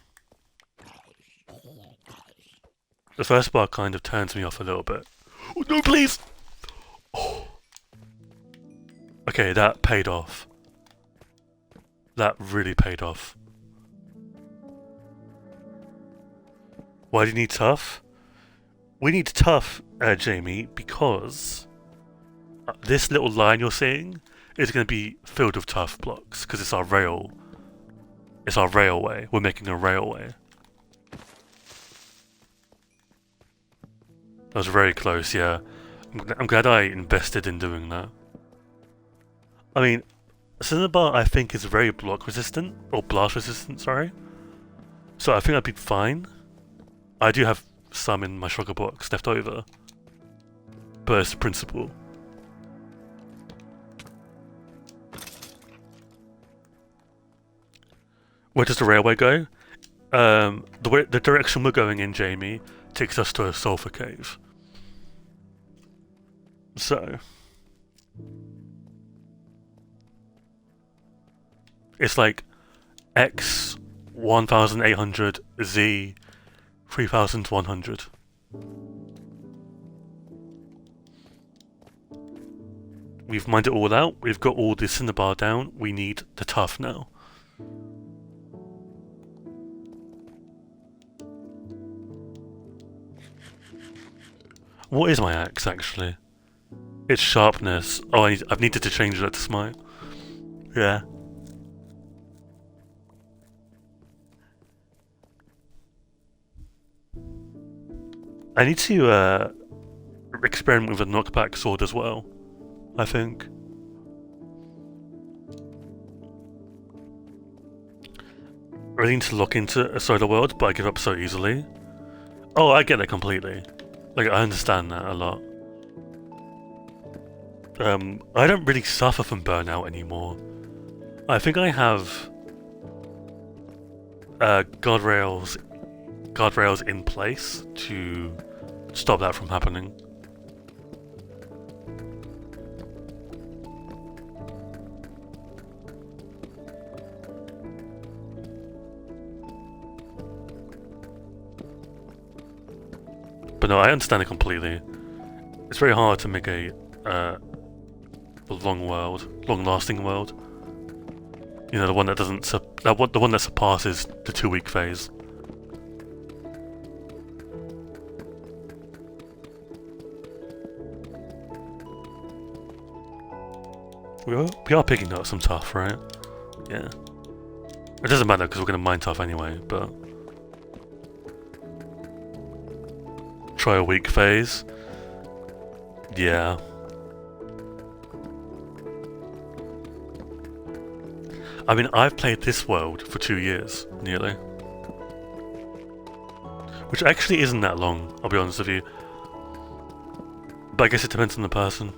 the first bar kind of turns me off a little bit. Oh, no, please! Oh. Okay, that paid off. That really paid off. Why do you need tough? We need tough, Jamie, because this little line you're seeing is going to be filled with tough blocks because it's our rail. It's our railway. We're making a railway. That was very close, yeah. I'm glad I invested in doing that. I mean, Cinnabar I think is very block resistant, or blast resistant, sorry. So I think I'd be fine. I do have some in my sugar box left over. But it's the principle. Where does the railway go? The direction we're going in, Jamie, takes us to a sulfur cave. So it's like X 1800, Z 3100. We've mined it all out, we've got all the cinnabar down, we need the tough now. What is my axe actually? It's sharpness. Oh, I've needed to change that to smite. Yeah. I need to experiment with a knockback sword as well, I think. I really need to look into a solar world, but I give up so easily. Oh, I get that completely. Like, I understand that a lot. I don't really suffer from burnout anymore. I think I have guardrails in place to stop that from happening. But no, I understand it completely. It's very hard to make a long-lasting world. You know, the one that doesn't, the one that surpasses the 2-week phase. We are picking up some tough, right? Yeah. It doesn't matter because we're going to mine tough anyway, but try a week phase. Yeah. I mean, I've played this world for 2 years, nearly. Which actually isn't that long, I'll be honest with you. But I guess it depends on the person.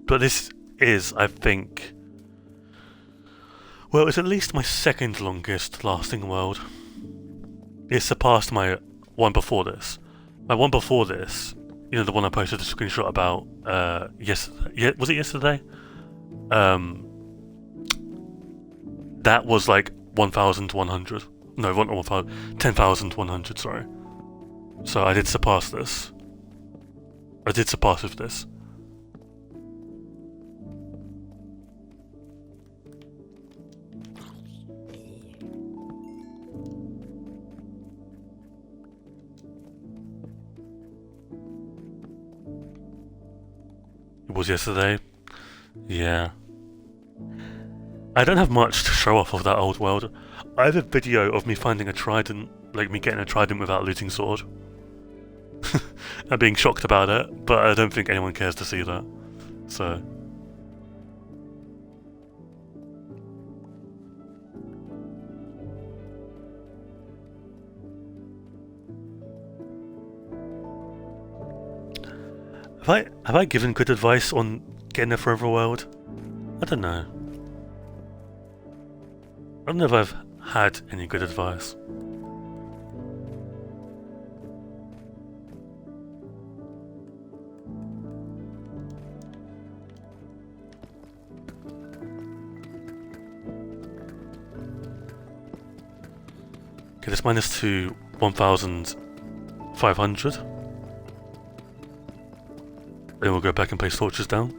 But this is, I think, well, it's at least my second longest lasting world. It surpassed my one before this. My one before this you know, the one I posted a screenshot about yesterday. Yeah, was it yesterday? Um, that was like 1,100. No, 10,100. Sorry. So I did surpass this. I did surpass with this. It was yesterday. Yeah. I don't have much to show off of that old world. I have a video of me finding a trident, like me getting a trident without losing sword. I'm being shocked about it, but I don't think anyone cares to see that. So. Have I given good advice on getting a forever world? I don't know. I don't know if I've had any good advice. Okay, this minus to 1,500. Then we'll go back and place torches down.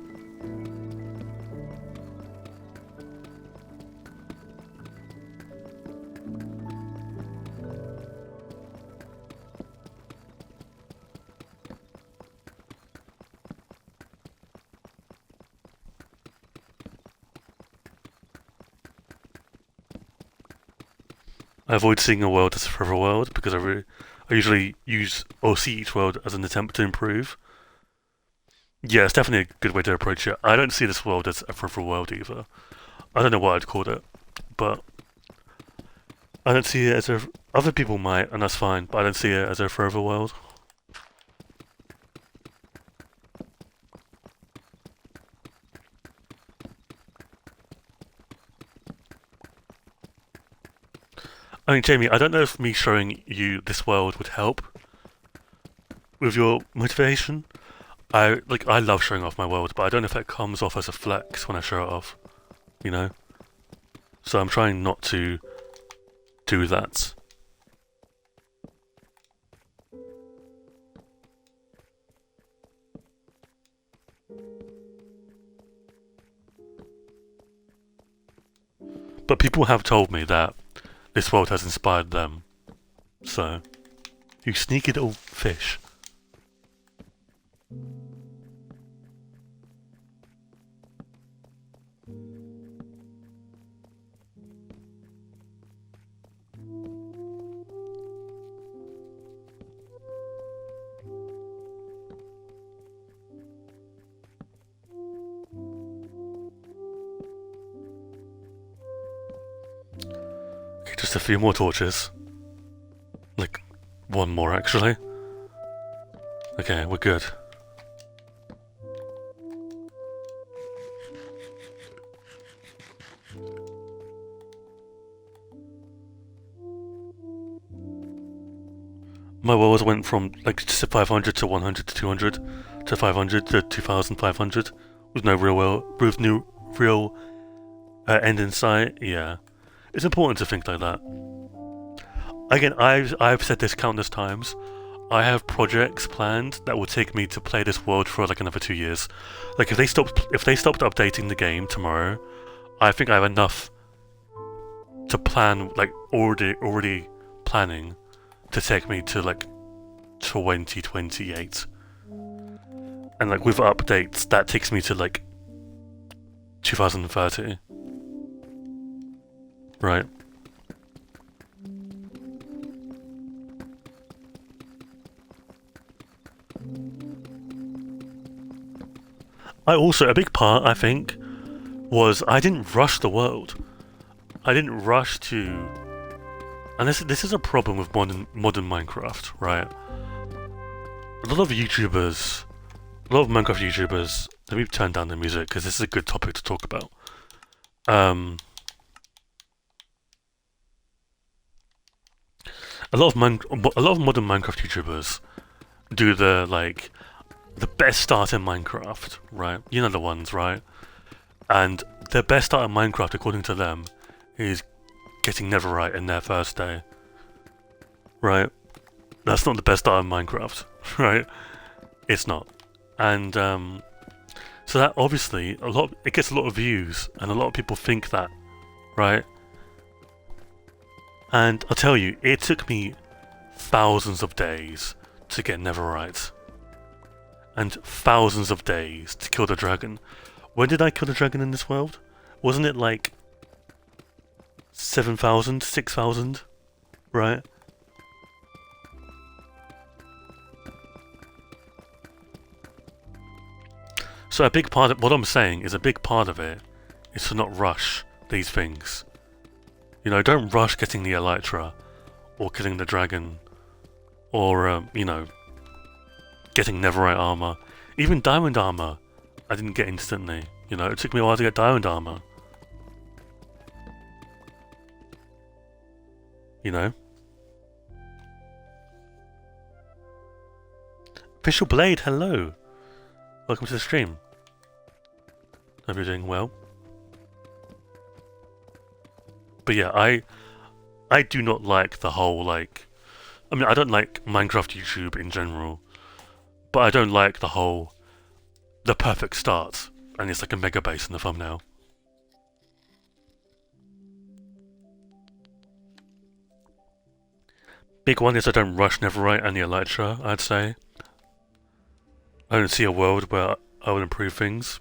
I avoid seeing a world as a forever world because I usually use or see each world as an attempt to improve. Yeah, it's definitely a good way to approach it. I don't see this world as a forever world either. I don't know what I'd call it, but I don't see it as a. Other people might, and that's fine, but I don't see it as a forever world. I mean, Jamie, I don't know if me showing you this world would help with your motivation. I love showing off my world, but I don't know if it comes off as a flex when I show it off. You know? So I'm trying not to do that. But people have told me that this world has inspired them. So, you sneaky little fish. Okay, just a few more torches. Like, one more actually. Okay, we're good. My worlds went from like 500 to 100 to 200 to 500 to 2,500 with no real end in sight. Yeah, it's important to think like that. Again, I've said this countless times. I have projects planned that will take me to play this world for like another 2 years. Like if they stopped updating the game tomorrow, I think I have enough to plan, like already planning to take me to like 2028. And like with updates that takes me to like 2030. Right. A big part, I think, was I didn't rush the world. I didn't rush to, and this is a problem with modern Minecraft, right? A lot of Minecraft YouTubers. Let me turn down the music because this is a good topic to talk about. A lot of modern Minecraft YouTubers do the like, the best start in Minecraft, right? You know the ones, right? And the best start in Minecraft, according to them, is getting Netherite in their first day, right? That's not the best start in Minecraft, right? It's not. And so that obviously it gets a lot of views, and a lot of people think that, right? And I'll tell you, it took me thousands of days to get Netherite, and thousands of days to kill the dragon. When did I kill the dragon in this world? Wasn't it like 7,000, 6,000, right? So a big part of what I'm saying is a big part of it is to not rush these things. You know, don't rush getting the elytra or killing the dragon or you know, getting netherite armor. Even diamond armor I didn't get instantly. You know, it took me a while to get diamond armor. You know? Official Blade, hello! Welcome to the stream. Hope you're doing well. But yeah, I do not like the whole, like... I mean, I don't like Minecraft YouTube in general. But I don't like the whole... the perfect start. And it's like a mega base in the thumbnail. Big one is I don't rush Netherite and the elytra, I'd say. I don't see a world where I would improve things.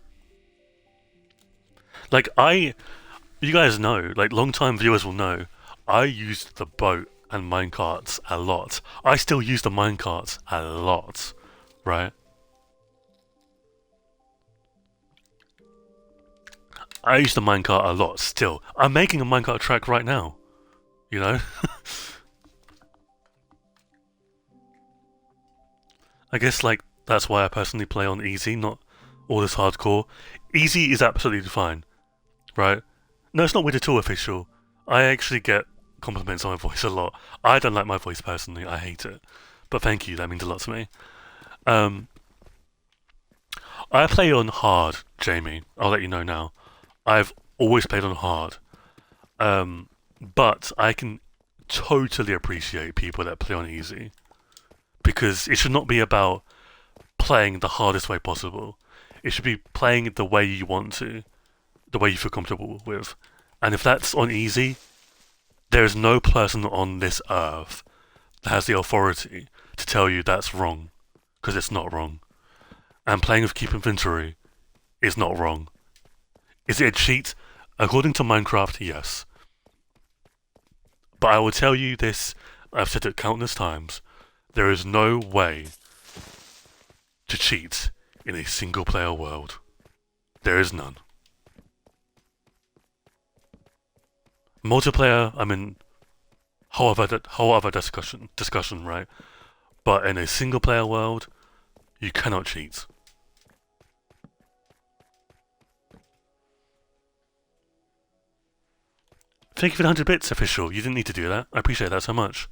Like, you guys know, like, long-time viewers will know, I used the boat and minecarts a lot. I still use the minecarts a lot, right? I use the minecart a lot still. I'm making a minecart track right now, you know? I guess, like, that's why I personally play on easy, not all this hardcore. Easy is absolutely fine, right? No, it's not weird at all, official. I actually get compliments on my voice a lot. I don't like my voice personally, I hate it. But thank you, that means a lot to me. I play on hard, Jamie. I'll let you know now. I've always played on hard. But I can totally appreciate people that play on easy. Because it should not be about playing the hardest way possible. It should be playing the way you want to, the way you feel comfortable with. And if that's on easy, there is no person on this earth that has the authority to tell you that's wrong, because it's not wrong. And playing with keep inventory is not wrong. Is it a cheat? According to Minecraft, yes. But I will tell you this, I've said it countless times, there is no way to cheat in a single player world. There is none. Multiplayer, I mean, whole other discussion, right? But in a single player world, you cannot cheat. Thank you for the 100 bits, official. You didn't need to do that. I appreciate that so much.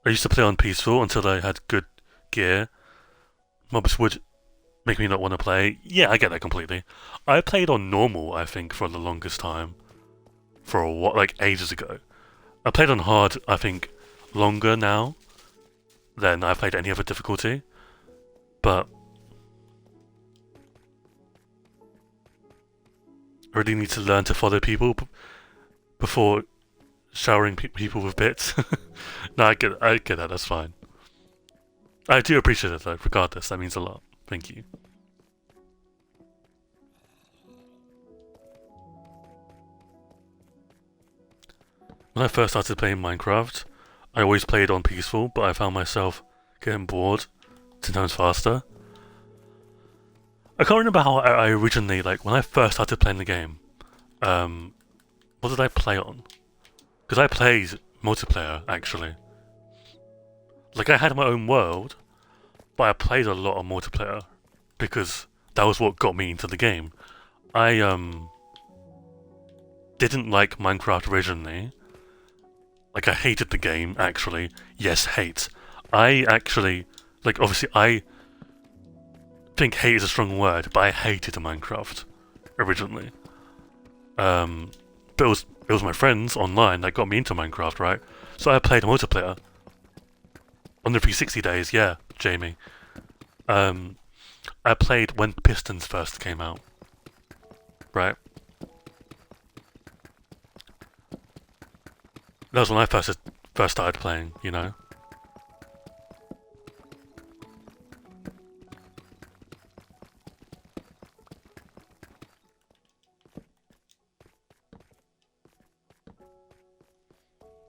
I used to play on peaceful until I had good gear. Mobs would make me not want to play. Yeah, I get that completely. I played on normal, I think, for the longest time. For a while, like ages ago. I played on hard, I think, longer now than I've played any other difficulty. But I really need to learn to follow people before showering people with bits. No, I get that, that's fine. I do appreciate it though, regardless, that means a lot. Thank you. When I first started playing Minecraft, I always played on peaceful, but I found myself getting bored 10 times faster. I can't remember how I originally, like, when I first started playing the game, what did I play on? Because I played multiplayer, actually. Like, I had my own world, but I played a lot of multiplayer, because that was what got me into the game. I, didn't like Minecraft originally. Like, I hated the game, actually. Yes, hate. I actually, like, obviously, I think hate is a strong word, but I hated Minecraft originally. But it was my friends online that got me into Minecraft, right? So I played multiplayer on the 360 days. Yeah, Jamie. Um, I played when Pistons first came out, right? That was when I first started playing, you know.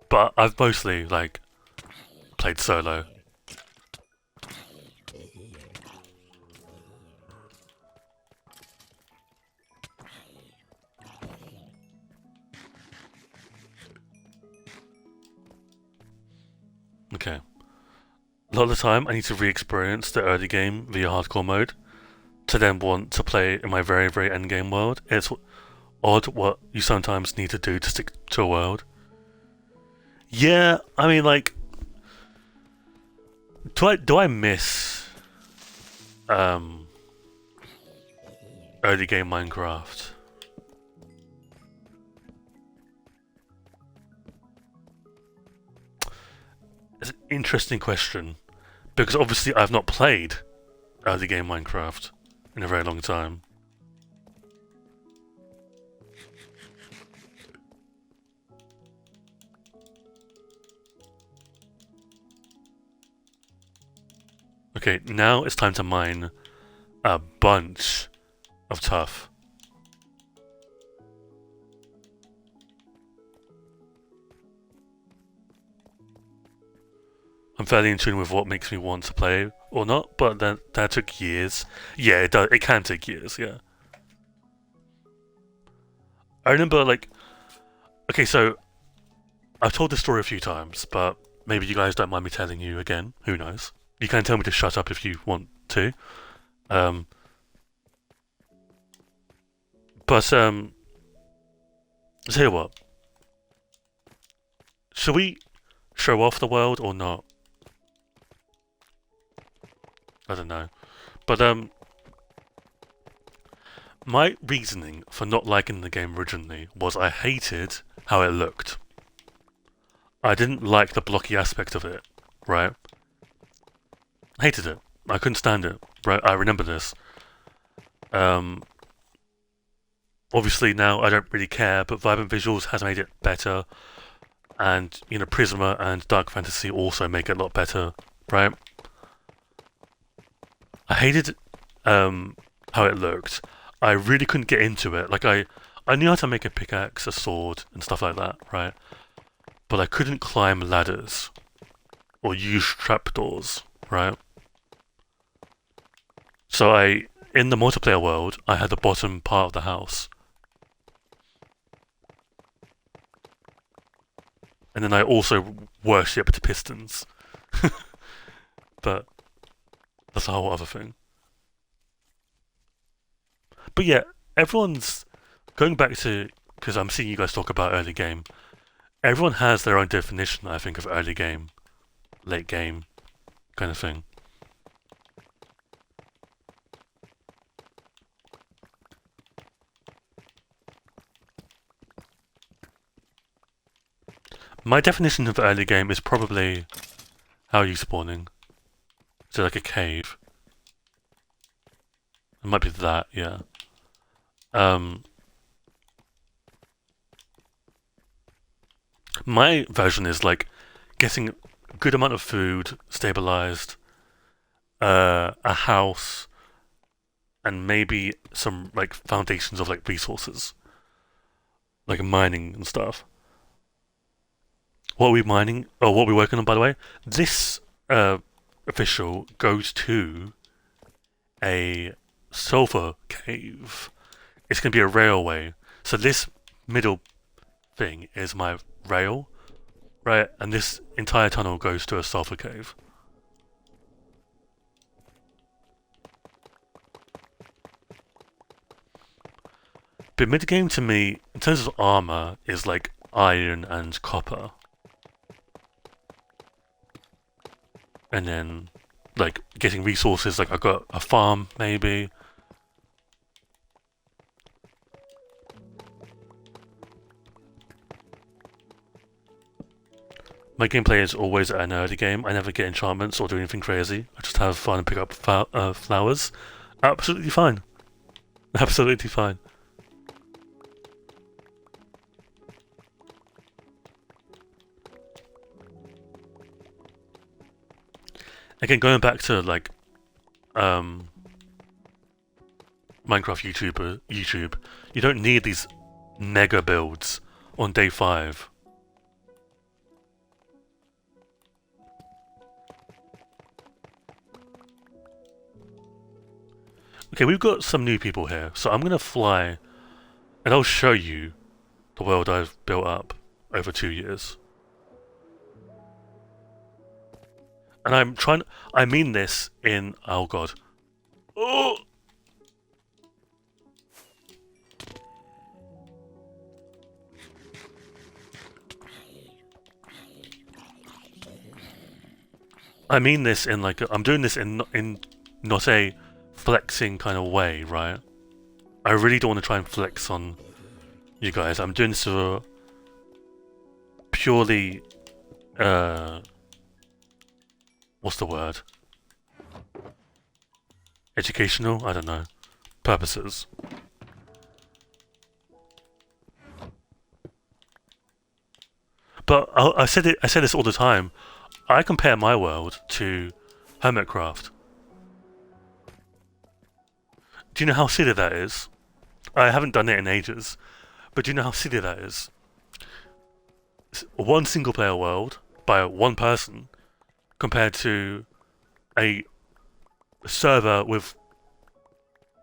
But I've mostly like played solo. Okay. A lot of the time, I need to re-experience the early game via hardcore mode to then want to play in my very, very end game world. It's odd what you sometimes need to do to stick to a world. Yeah, I mean, like, do I miss um early game Minecraft? It's an interesting question because obviously I've not played early game Minecraft in a very long time. Okay, now it's time to mine a bunch of tough. I'm fairly in tune with what makes me want to play or not, but that took years. Yeah, it does. It can take years. Yeah, I remember like. Okay, so I've told this story a few times, but maybe you guys don't mind me telling you again. Who knows? You can tell me to shut up if you want to. Um, but tell you what. Should we show off the world or not? I don't know. But my reasoning for not liking the game originally was I hated how it looked. I didn't like the blocky aspect of it, right? I hated it. I couldn't stand it, right? I remember this. Um, Obviously now I don't really care, but Vibrant Visuals has made it better, and you know Prisma and Dark Fantasy also make it a lot better, right? I hated how it looked. I really couldn't get into it. Like I knew how to make a pickaxe, a sword, and stuff like that, right? But I couldn't climb ladders or use trapdoors, right? So in the multiplayer world, I had the bottom part of the house. And then I also worshipped pistons. But that's a whole other thing. But yeah, everyone's going back to because I'm seeing you guys talk about early game. Everyone has their own definition, I think, of early game, late game, kind of thing. My definition of early game is probably how are you spawning? Is it like a cave? It might be that, yeah. My version is like getting a good amount of food, stabilized, a house, and maybe some like foundations of like resources, like mining and stuff. What are we mining? Oh, what are we working on, by the way? This official goes to a sulfur cave. It's going to be a railway. So this middle thing is my rail, right? And this entire tunnel goes to a sulfur cave. But mid game to me, in terms of armor, is like iron and copper. and then like getting resources. Like I got a farm, maybe. My gameplay is always an early game. I never get enchantments or do anything crazy. I just have fun and pick up flowers. Absolutely fine. Absolutely fine. Again, going back to like Minecraft YouTube, you don't need these mega builds on day 5. Okay, we've got some new people here, so I'm gonna fly and I'll show you the world I've built up over 2 years. And I mean this in, oh god. Oh! I mean this in like, I'm doing this in not a flexing kind of way, right? I really don't want to try and flex on you guys. I'm doing this for purely, what's the word? Educational? I don't know. Purposes. But I said this all the time. I compare my world to Hermitcraft. Do you know how silly that is? I haven't done it in ages, but do you know how silly that is? It's one single player world by one person compared to a server with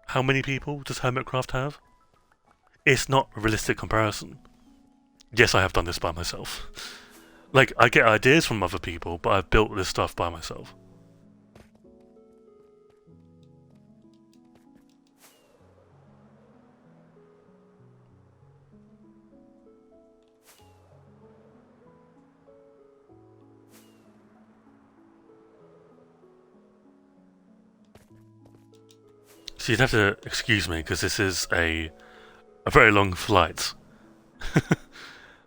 how many people does Hermitcraft have? It's not a realistic comparison. Yes, I have done this by myself. Like, I get ideas from other people, but I've built this stuff by myself. So you'd have to excuse me, because this is a very long flight.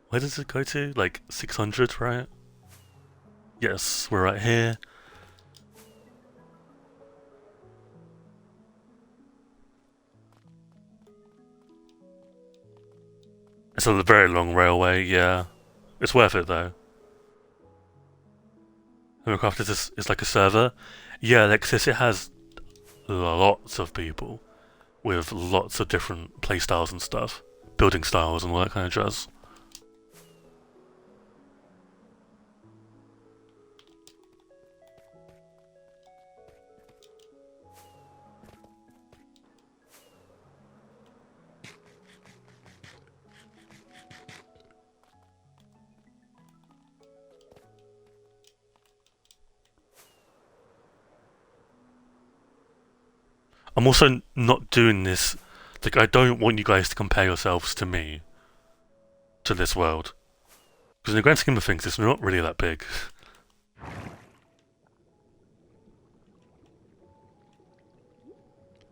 Where does it go to? Like 600, right? Yes, we're right here. It's a very long railway, yeah. It's worth it though. Hermitcraft is like a server. Yeah, like this, it has lots of people with lots of different playstyles and stuff. Building styles and all that kind of jazz. I'm also not doing this, like, I don't want you guys to compare yourselves to me, to this world. Because in the grand scheme of things, it's not really that big.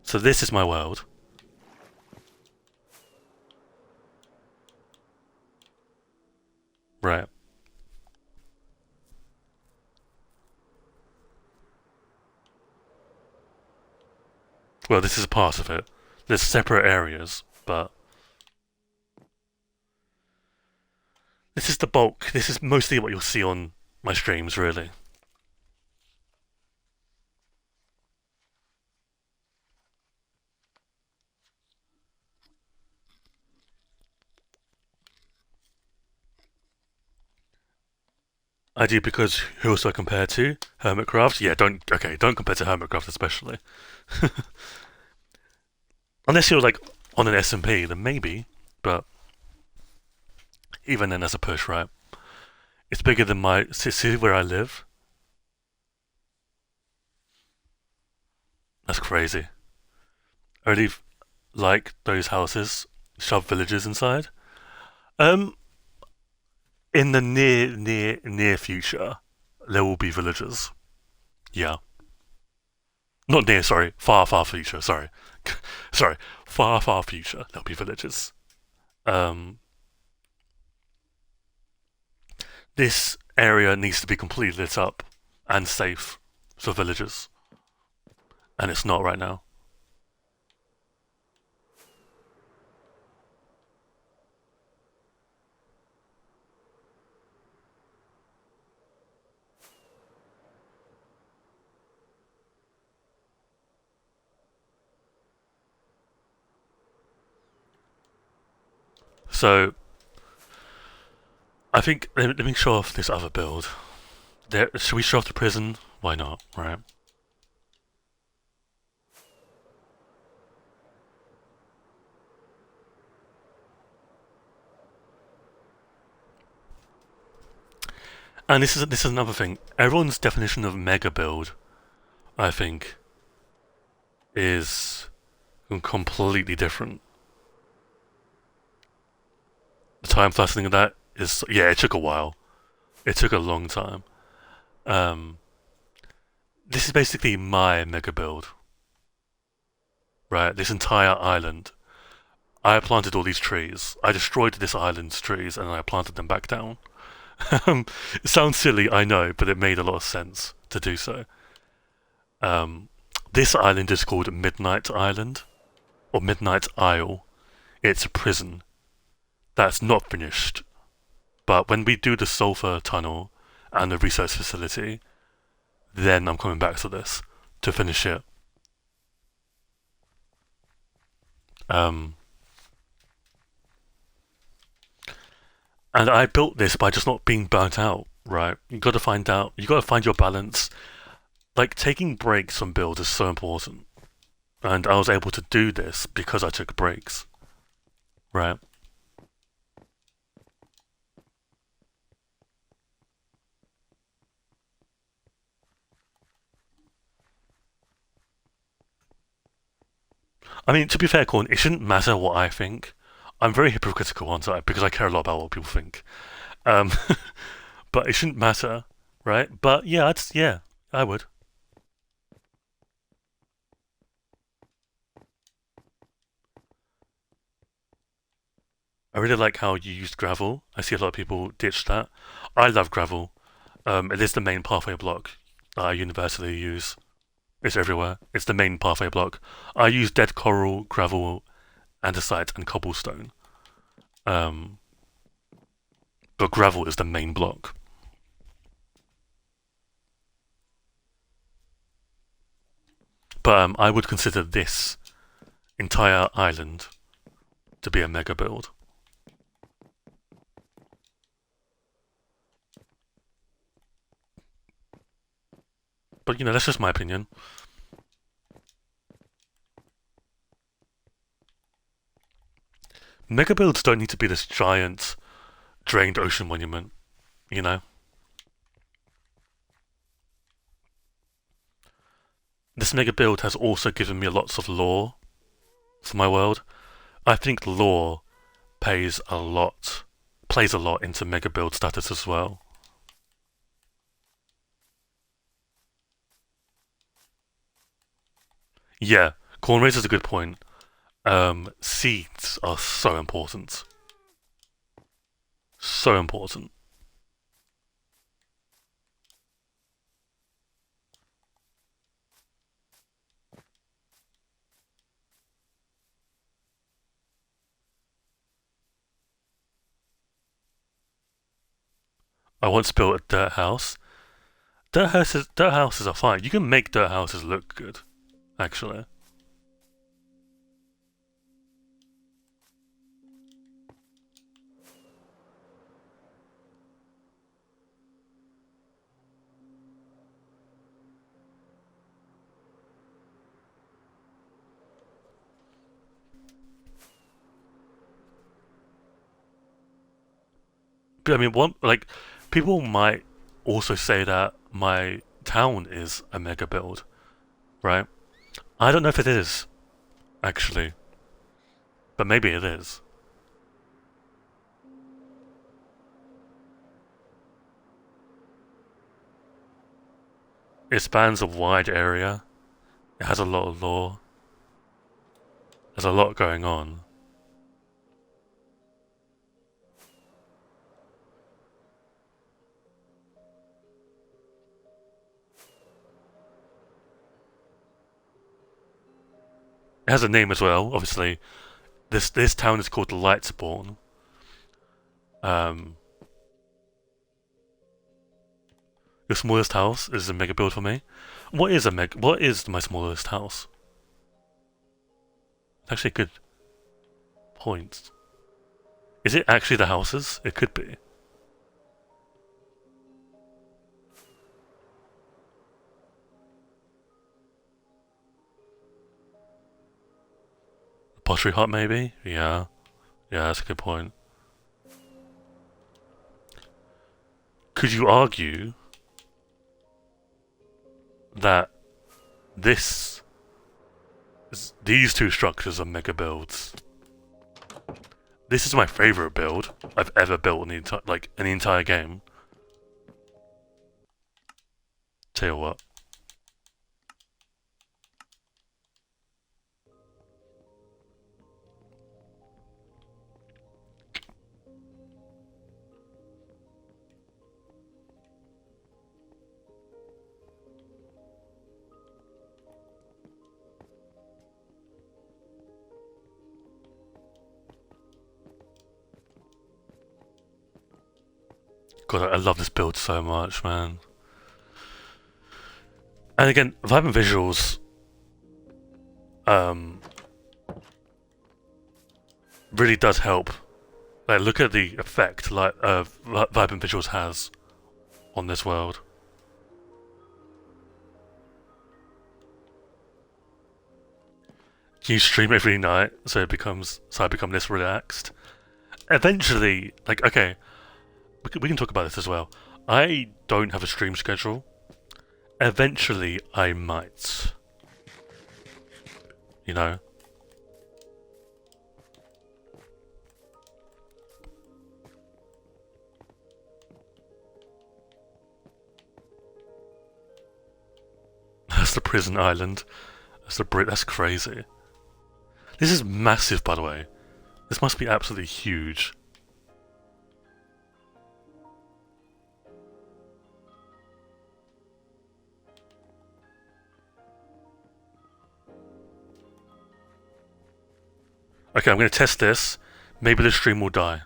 So this is my world. Right. Well, this is a part of it. There's separate areas, but this is the bulk. This is mostly what you'll see on my streams, really. I do because who else do I compare to? Hermitcraft? Yeah, don't compare to Hermitcraft especially. Unless you're like on an SMP, then maybe, but even then that's a push, right? It's bigger than my city where I live. That's crazy. I really like those houses, shove villages inside. Um, in the near future, there will be villages. Yeah. Not near, sorry. Far, far future, sorry. Sorry. Far, far future, there'll be villages. Um, this area needs to be completely lit up and safe for villagers. And it's not right now. So, I think, let me show off this other build. Should we show off the prison? Why not, right? And this is another thing. Everyone's definition of mega build, I think, is completely different. The time flattening of that is, yeah, it took a while. It took a long time. Um, this is basically my mega build, right? This entire island. I planted all these trees. I destroyed this island's trees and I planted them back down. It sounds silly, I know, but it made a lot of sense to do so. Um, this island is called Midnight Island, or Midnight Isle. It's a prison that's not finished. But when we do the sulfur tunnel and the research facility, then I'm coming back to this to finish it. Um, and I built this by just not being burnt out, right? You got to find out, you got to find your balance. Like taking breaks from build is so important, and I was able to do this because I took breaks, right? I mean, to be fair, Corn, it shouldn't matter what I think. I'm very hypocritical on that because I care a lot about what people think. Um, but it shouldn't matter, right? But yeah, yeah, I would. I really like how you used gravel. I see a lot of people ditch that. I love gravel. It is the main pathway block I universally use. It's everywhere. It's the main pathway block. I use dead coral, gravel, andesite, and cobblestone. Um, but gravel is the main block. But I would consider this entire island to be a mega build. But you know, that's just my opinion. Mega builds don't need to be this giant drained ocean monument, you know? This mega build has also given me lots of lore for my world. I think lore plays a lot into mega build status as well. Yeah, Corn raises a good point. Seeds are so important. So important. I once built a dirt house. Dirt houses are fine. You can make dirt houses look good, actually. But I mean, one like people might also say that my town is a mega build, right? I don't know if it is actually, but maybe it is. It spans a wide area. It has a lot of lore. There's a lot going on. It has a name as well, obviously. This town is called Lightspawn. Um, your smallest house is a mega build for me. What is my smallest house? Actually, a good point. Is it actually the houses? It could be. Pottery hut, maybe? Yeah. Yeah, that's a good point. Could you argue that these two structures are mega builds? This is my favorite build I've ever built in the entire game. Tell you what. God, I love this build so much, man. And again, vibrant visuals really does help. Like, look at the effect like vibrant visuals has on this world. You stream every night, so I become this relaxed. Eventually, like, okay, we can talk about this as well. I don't have a stream schedule. Eventually, I might. You know? That's the prison island. That's crazy. This is massive, by the way. This must be absolutely huge. Okay, I'm going to test this. Maybe the stream will die.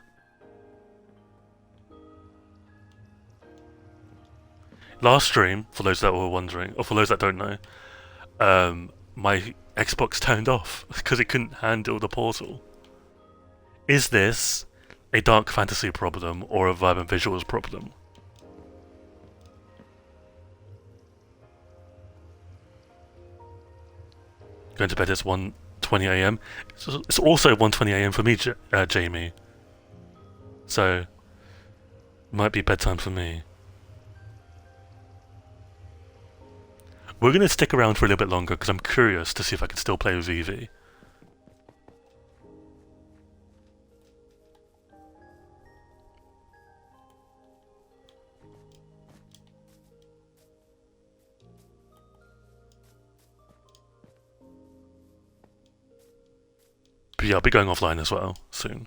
Last stream, for those that were wondering, or for those that don't know, my Xbox turned off because it couldn't handle the portal. Is this a dark fantasy problem or a vibrant visuals problem? Going to bed at 1:20 a.m. It's also 1:20 a.m. for me, Jamie. So, might be bedtime for me. We're going to stick around for a little bit longer because I'm curious to see if I can still play with Evie. But yeah, I'll be going offline as well soon.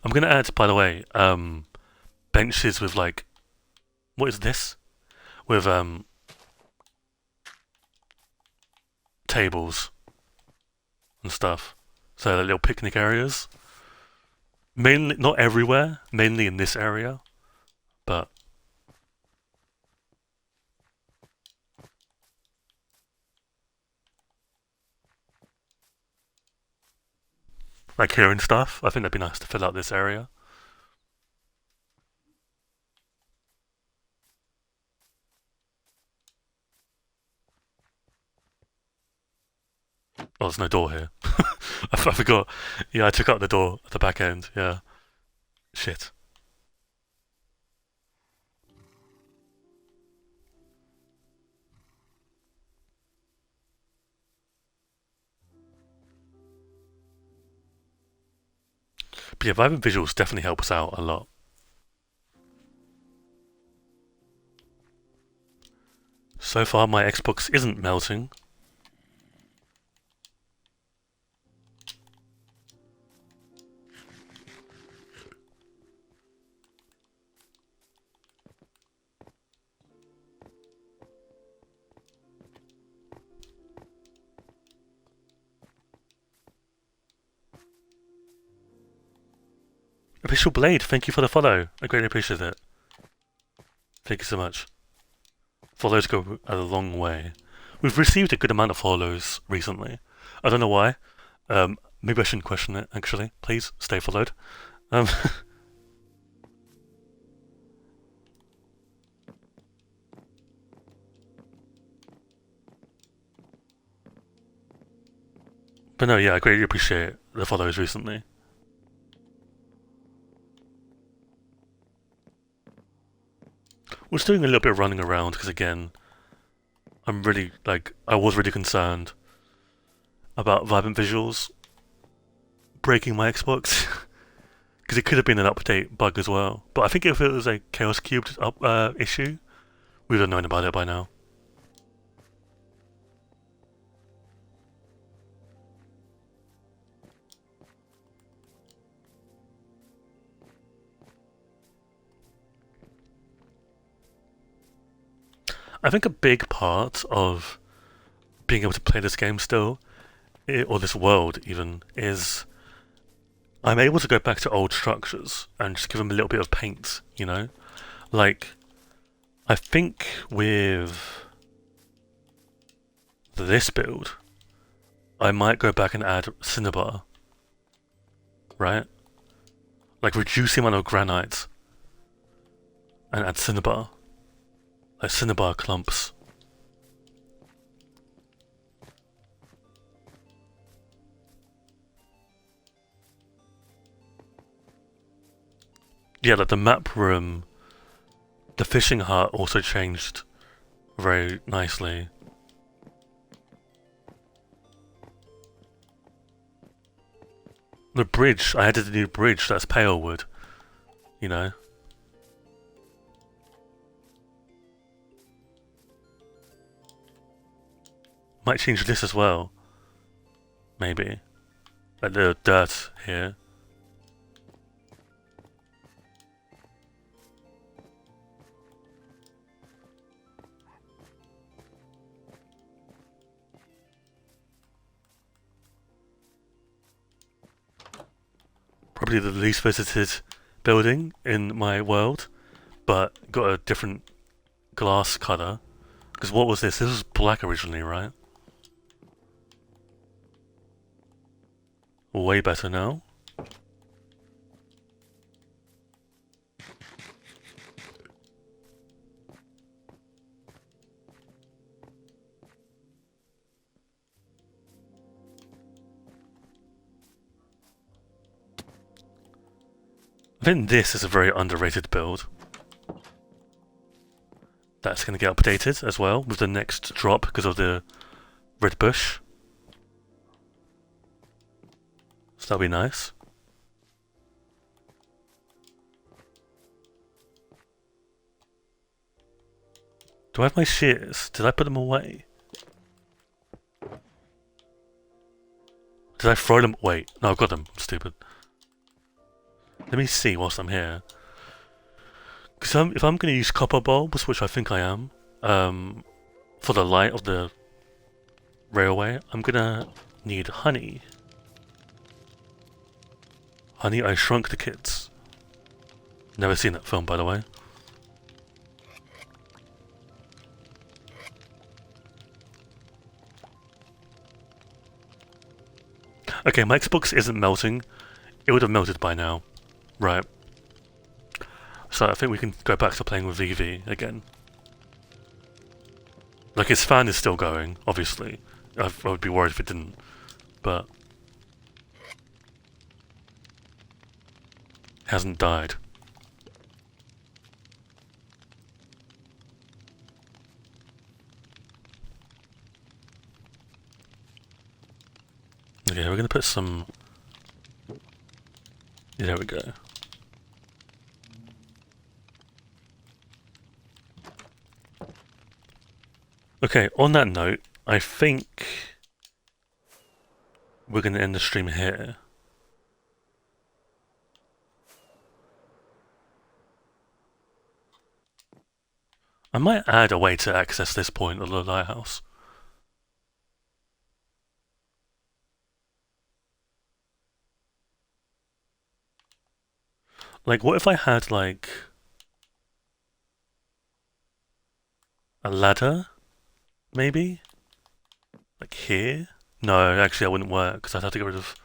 I'm going to add, by the way, benches with like... What is this? With tables and stuff. So like little picnic areas. Mainly, not everywhere, mainly in this area, but like here and stuff. I think that'd be nice to fill out this area. Oh, there's no door here. I forgot. Yeah, I took out the door at the back end. Yeah. Shit. But yeah, vibrant visuals definitely help us out a lot. So far, my Xbox isn't melting. Official Blade, thank you for the follow. I greatly appreciate it. Thank you so much. Follows go a long way. We've received a good amount of follows recently. I don't know why. Maybe I shouldn't question it, actually. Please, stay followed. Um, but no, yeah, I greatly appreciate the follows recently. We're just doing a little bit of running around, because again, I was really concerned about vibrant visuals breaking my Xbox. Because it could have been an update bug as well. But I think if it was a Chaos Cubed issue, we would have known about it by now. I think a big part of being able to play this game still, or this world even, is I'm able to go back to old structures and just give them a little bit of paint, you know? Like, I think with this build, I might go back and add Cinnabar, right? Like, reduce the amount of granite and add Cinnabar. Like, Cinnabar clumps. Yeah, like the map room, the fishing hut also changed very nicely. The bridge, I added a new bridge that's pale wood, you know? Might change this as well. Maybe. Like the dirt here. Probably the least visited building in my world, but got a different glass colour. Because what was this? This was black originally, right? Way better now. I think this is a very underrated build. That's going to get updated as well with the next drop because of the red bush. So that'll be nice. Do I have my shears? Did I put them away? Did I throw them? Wait, no, I've got them. I'm stupid. Let me see whilst I'm here. Because if I'm going to use copper bulbs, which I think I am, for the light of the railway, I'm going to need honey. Honey, I Shrunk the Kids. Never seen that film, by the way. Okay, my Xbox isn't melting. It would have melted by now. Right. So I think we can go back to playing with VV again. Like, his fan is still going, obviously. I would be worried if it didn't. But... hasn't died. Okay, we're gonna put some... There we go. Okay, on that note, I think we're going to end the stream here. I might add a way to access this point of the lighthouse. Like, what if I had, like, a ladder? Maybe? Like here? No, actually that wouldn't work, because I'd have to get rid of...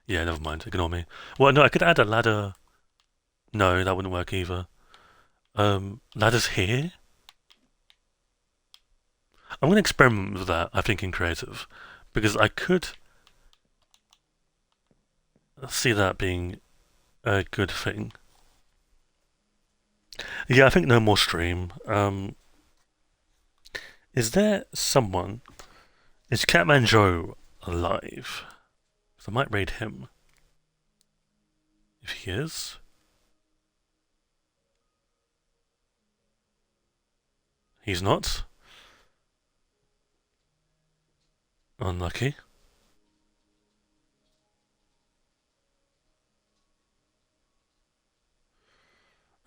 Yeah, never mind, ignore me. Well, no, I could add a ladder... No, that wouldn't work either. Ladders here? I'm going to experiment with that, I think, in creative. Because I could see that being a good thing. Yeah, I think no more stream. Is there someone... Is Catman Joe alive? So I might raid him. If he is... He's not. Unlucky.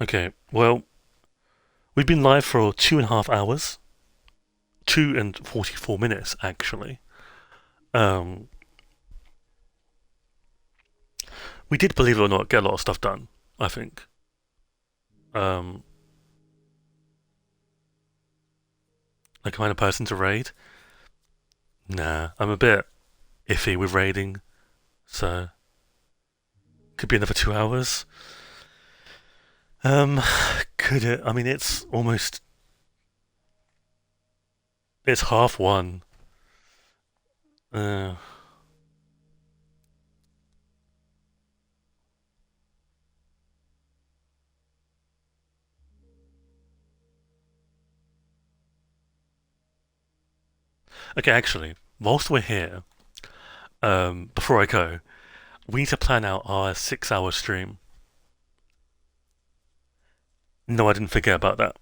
Okay, well, we've been live for 2.5 hours. 2 and 44 minutes, actually. We did, believe it or not, get a lot of stuff done, I think. Like, kind of person to raid? Nah, I'm a bit iffy with raiding, so could be another 2 hours. Could it? I mean, it's almost... It's 1:30. Okay, actually, whilst we're here, before I go, we need to plan out our 6-hour stream. No, I didn't forget about that.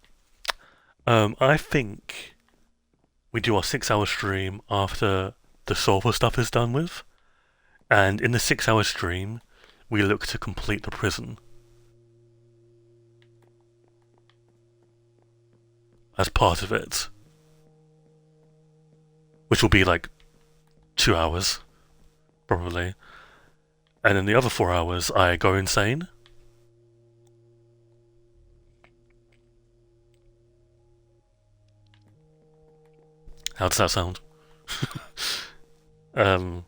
I think we do our 6-hour stream after the solver stuff is done with, and in the 6-hour stream, we look to complete the prison. As part of it. Which will be like 2 hours, probably. And in the other 4 hours, I go insane. How does that sound? But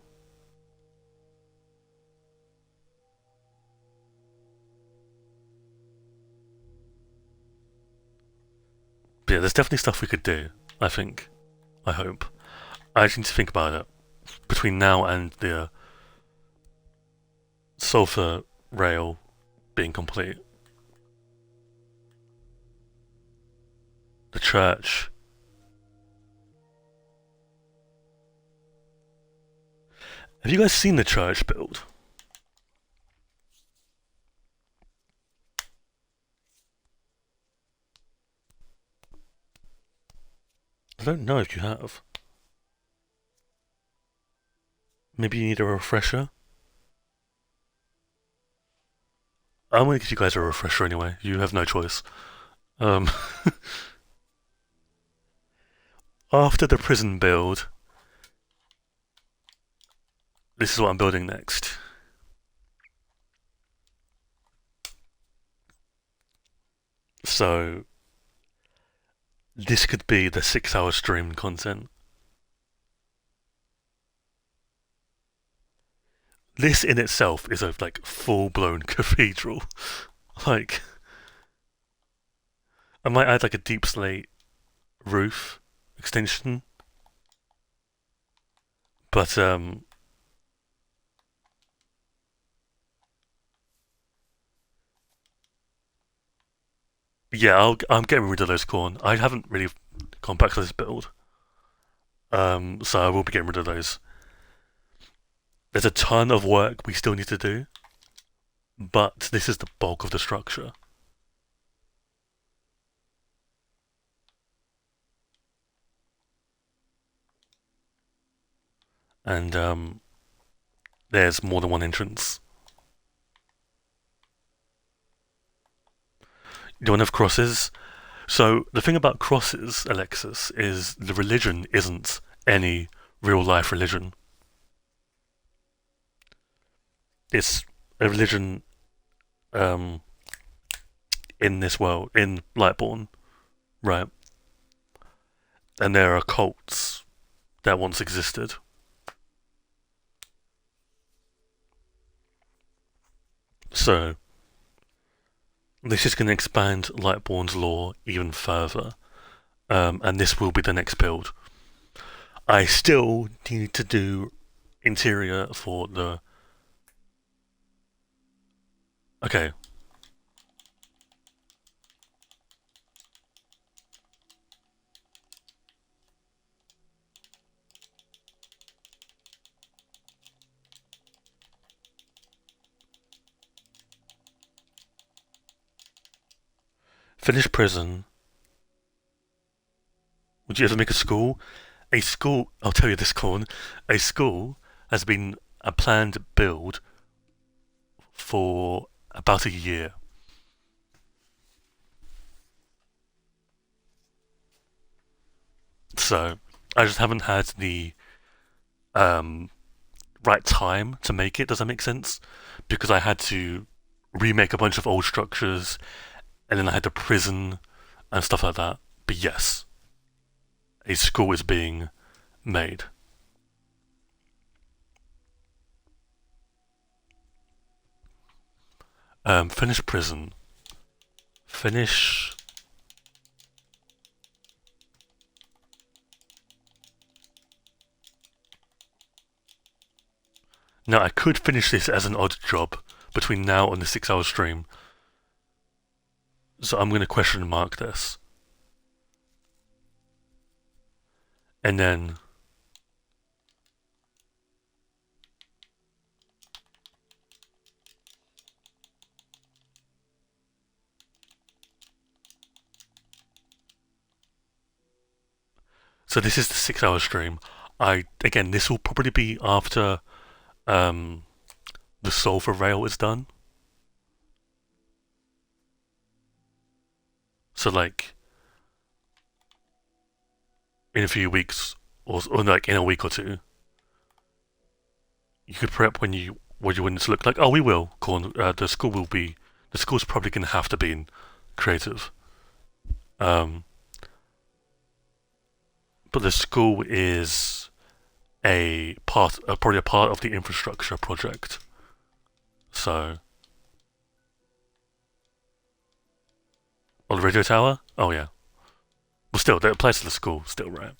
yeah, there's definitely stuff we could do, I think. I hope. I just need to think about it. Between now and the sulfur rail being complete. The church. Have you guys seen the church build? I don't know if you have. Maybe you need a refresher? I'm gonna give you guys a refresher anyway. You have no choice. After the prison build, this is what I'm building next. So, this could be the 6-hour stream content. This in itself is a like full-blown cathedral. Like, I might add like a deep slate roof extension, but yeah, I'm getting rid of those corn. I haven't really gone back to this build, so I will be getting rid of those. There's a ton of work we still need to do. but this is the bulk of the structure. And there's more than one entrance. You don't have crosses. So the thing about crosses, Alexis, is the religion isn't any real life religion. It's a religion um, in this world, in Lightborn, right? And there are cults that once existed. So this is going to expand Lightborn's lore even further, and this will be the next build. I still need to do interior for the. Okay. Finish prison. Would you ever make a school? A school, I'll tell you this, Corn. A school has been a planned build for about a year. So I just haven't had the um, right time to make it. Does that make sense? Because I had to remake a bunch of old structures, and then I had the prison and stuff like that. But yes, a school is being made. Finish prison. Finish. Now I could finish this as an odd job between now and the 6-hour stream. So I'm going to question mark this. And then so this is the 6-hour stream. Again, this will probably be after the Sulfur Rail is done. So like in a few weeks, or like in a week or two, you could prep when you what you want it to look like. Oh, we will. Corn. The school's probably going to have to be in creative. Um, but the school is probably a part of the infrastructure project. So, the radio tower. Oh yeah. Well, still, that applies to the school. Still, right?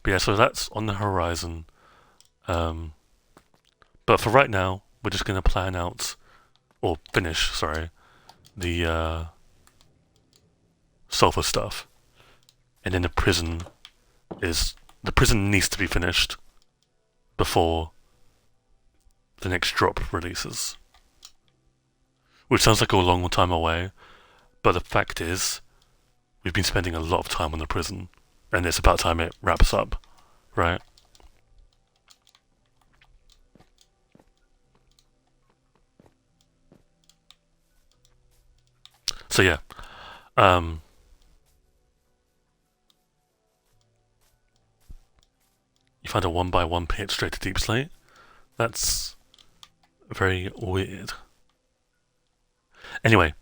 But yeah, so that's on the horizon. Um, but for right now, we're just going to plan out or finish. Sorry, the sulfur stuff, and then the prison needs to be finished before the next drop releases, which sounds like a long time away, but the fact is we've been spending a lot of time on the prison, and it's about time it wraps up, right? So yeah, you find a 1x1 pit straight to Deep Slate. That's very weird. Anyway,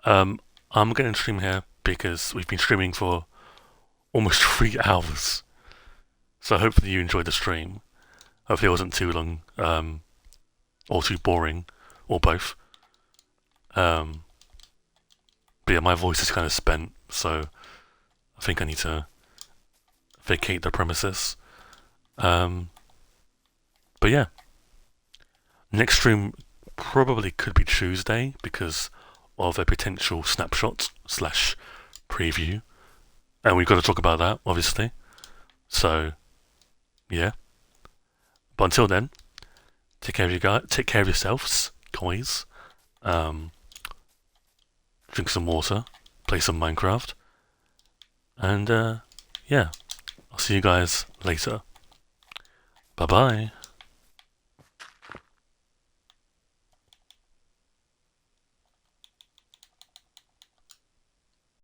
I'm going to stream here because we've been streaming for almost 3 hours. So hopefully you enjoyed the stream. Hopefully it wasn't too long, or too boring, or both. But yeah, my voice is kind of spent, so I think I need to vacate the premises. But yeah, next stream probably could be Tuesday because of a potential snapshot / preview, and we've got to talk about that, obviously. So, yeah. But until then, take care of you guys. Take care of yourselves, guys. Drink some water, play some Minecraft, and yeah, I'll see you guys later. Bye bye.